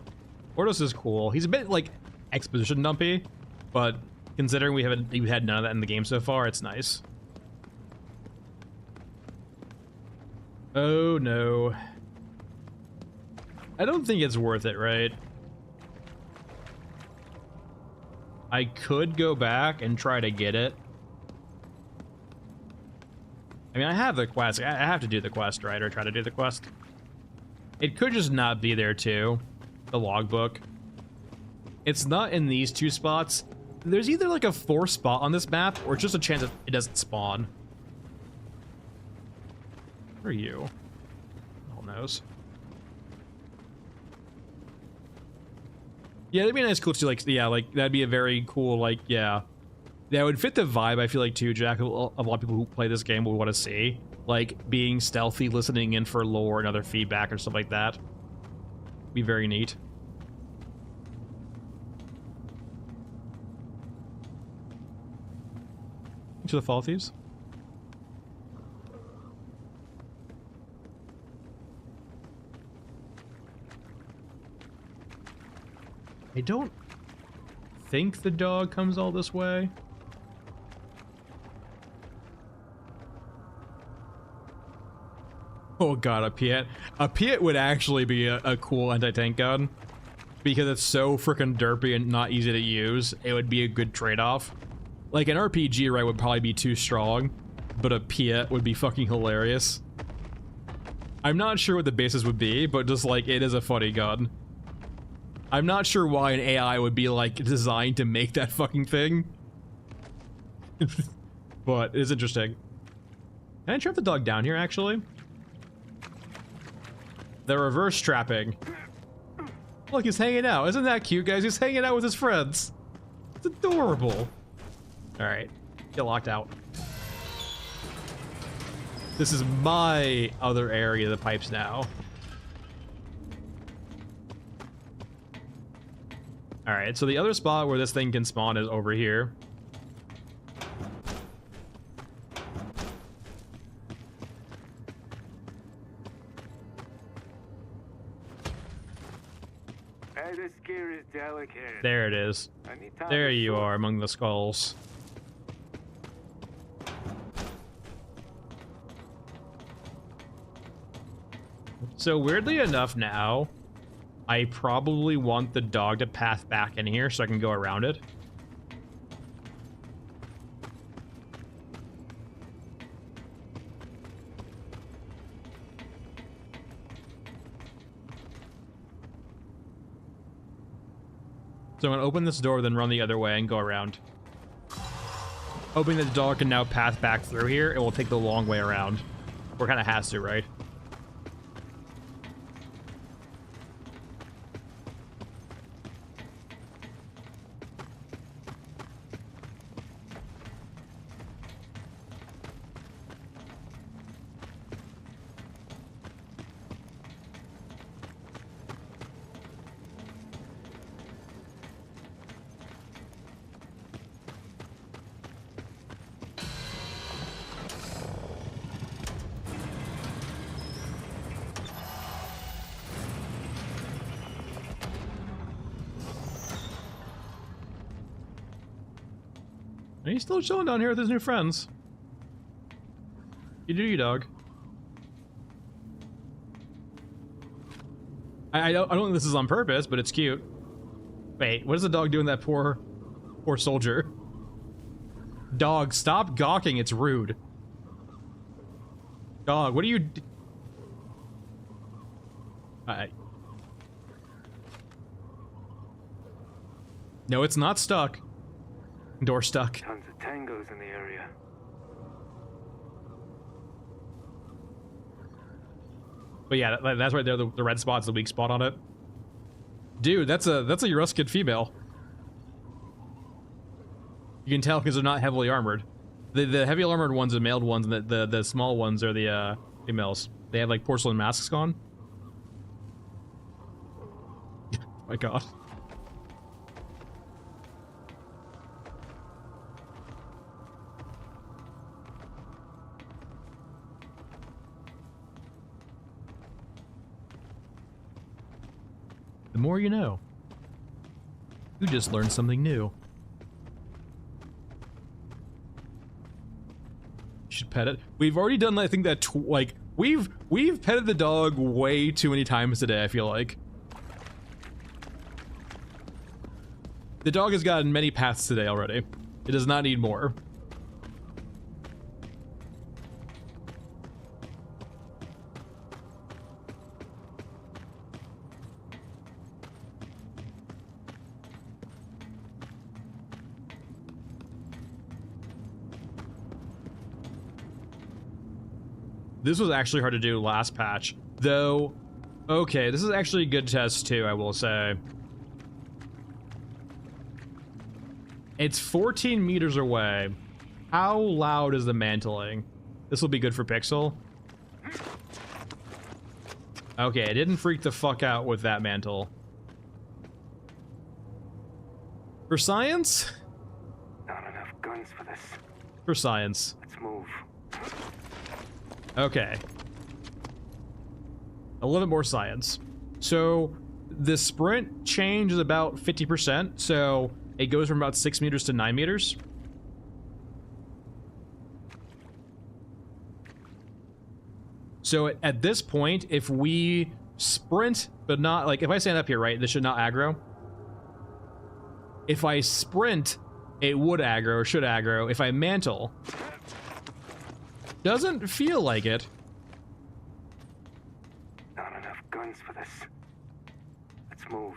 Lordos is cool. He's a bit like exposition dumpy, but considering we've had none of that in the game so far, it's nice. Oh no. I don't think it's worth it, right? I could go back and try to get it. I mean, I have the quest. I have to do the quest, right? Or try to do the quest. It could just not be there too, the logbook. It's not in these two spots. There's either like a 4th spot on this map or just a chance that it doesn't spawn. Where are you? Hell knows. Yeah, that'd be nice, cool to like, yeah, like that'd be a very cool, like, yeah. That would fit the vibe, I feel like, too, Jack, of a lot of people who play this game will want to see. Like, being stealthy, listening in for lore and other feedback or stuff like that. Be very neat. To the Fall Thieves. I don't think the dog comes all this way. Oh god, a Piet. A Piet would actually be a cool anti-tank gun. Because it's so freaking derpy and not easy to use. It would be a good trade-off. Like, an RPG, right, would probably be too strong. But a Piet would be fucking hilarious. I'm not sure what the basis would be, but just, like, it is a funny gun. I'm not sure why an AI would be, like, designed to make that fucking thing. But it is interesting. Can I trap the dog down here, actually? The reverse trapping. Look, he's hanging out. Isn't that cute, guys? He's hanging out with his friends. It's adorable. Alright. Get locked out. This is my other area of the pipes now. Alright, so the other spot where this thing can spawn is over here. Hey, this gear is delicate. There it is. I need time There to you sort. are among the skulls. So weirdly enough now, I probably want the dog to path back in here so I can go around it. So I'm gonna open this door, then run the other way and go around. Hoping that the dog can now path back through here, it will take the long way around. Or kind of has to, right? And he's still chilling down here with his new friends. You do you, dog. I don't think this is on purpose, but it's cute. Wait, what is the dog doing that poor soldier? Dog, stop gawking, it's rude. Dog, what are you... No, it's not stuck. Door stuck. Tons of tangos in the area. But yeah, that's right there. The red spot's the weak spot on it. Dude, that's a Euruscan female. You can tell because they're not heavily armored. The heavy armored ones are male ones, and the small ones are the females. They have like porcelain masks on. My God. The more you know. You just learned something new. You should pet it. We've already done, I think, that like we've petted the dog way too many times today, I feel like. The dog has gotten many pats today already. It does not need more. This was actually hard to do last patch, though. Okay, this is actually a good test too, I will say. It's 14 meters away. How loud is the mantling? This will be good for Pixel. Okay, it didn't freak the fuck out with that mantle. For science? Not enough guns for this. For science. Let's move. Okay. A little bit more science. So the sprint change is about 50%, so it goes from about 6 meters to 9 meters. So at this point, if we sprint, but not like, if I stand up here, right, this should not aggro. If I sprint, it would aggro or should aggro. If I mantle, doesn't feel like it. Not enough guns for this. Let's move.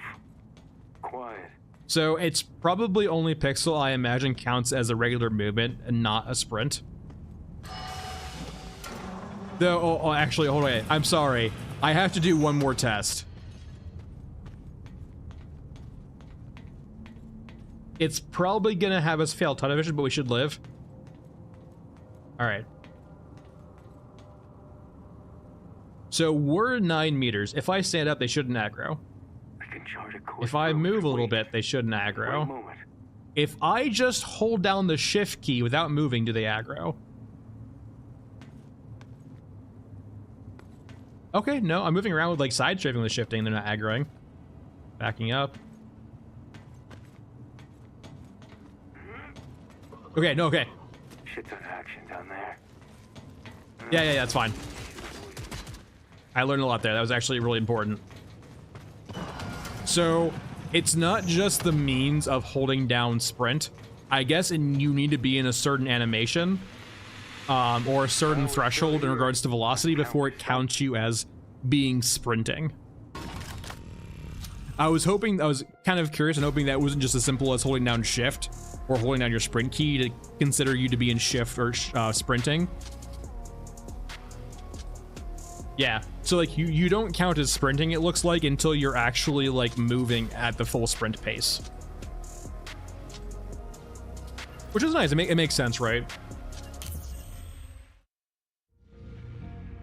Quiet. So it's probably only Pixel, I imagine, counts as a regular movement and not a sprint. Though, oh, actually, hold on. I'm sorry. I have to do one more test. It's probably gonna have us fail tunnel vision, but we should live. All right. So we're 9 meters. If I stand up, they shouldn't aggro. I can chart a course. If I move a little Wait. bit, they shouldn't Wait a aggro. moment. If I just hold down the shift key without moving, do they aggro? Okay, no, I'm moving around with like side strafing with shifting, they're not aggroing. Backing up. Okay, no, okay. Shit ton of action down there. Yeah, that's fine. I learned a lot there. That was actually really important. So, it's not just the means of holding down sprint. I guess you need to be in a certain animation or a certain threshold in regards to velocity before it counts you as being sprinting. I was kind of curious and hoping that wasn't just as simple as holding down shift or holding down your sprint key to consider you to be in shift or sprinting. Yeah, so like you don't count as sprinting, it looks like, until you're actually like moving at the full sprint pace. Which is nice, it makes sense, right?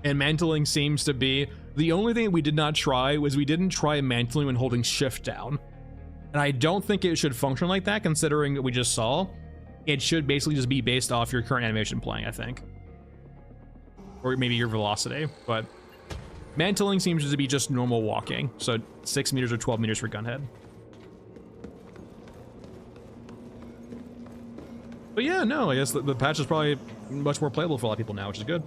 And mantling seems to be, the only thing we did not try was we didn't try mantling when holding shift down. And I don't think it should function like that, considering that we just saw. It should basically just be based off your current animation playing, I think. Or maybe your velocity, but mantling seems to be just normal walking. So 6 meters or 12 meters for gunhead. But yeah, no, I guess the patch is probably much more playable for a lot of people now, which is good.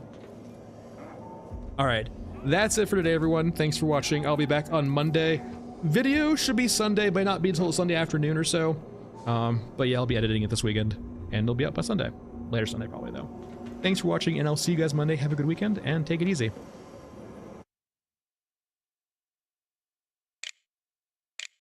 All right, that's it for today, everyone. Thanks for watching. I'll be back on Monday. Video should be Sunday, but not be until Sunday afternoon or so. But yeah, I'll be editing it this weekend, and it'll be up by Sunday. Later Sunday, probably, though. Thanks for watching, and I'll see you guys Monday. Have a good weekend, and take it easy.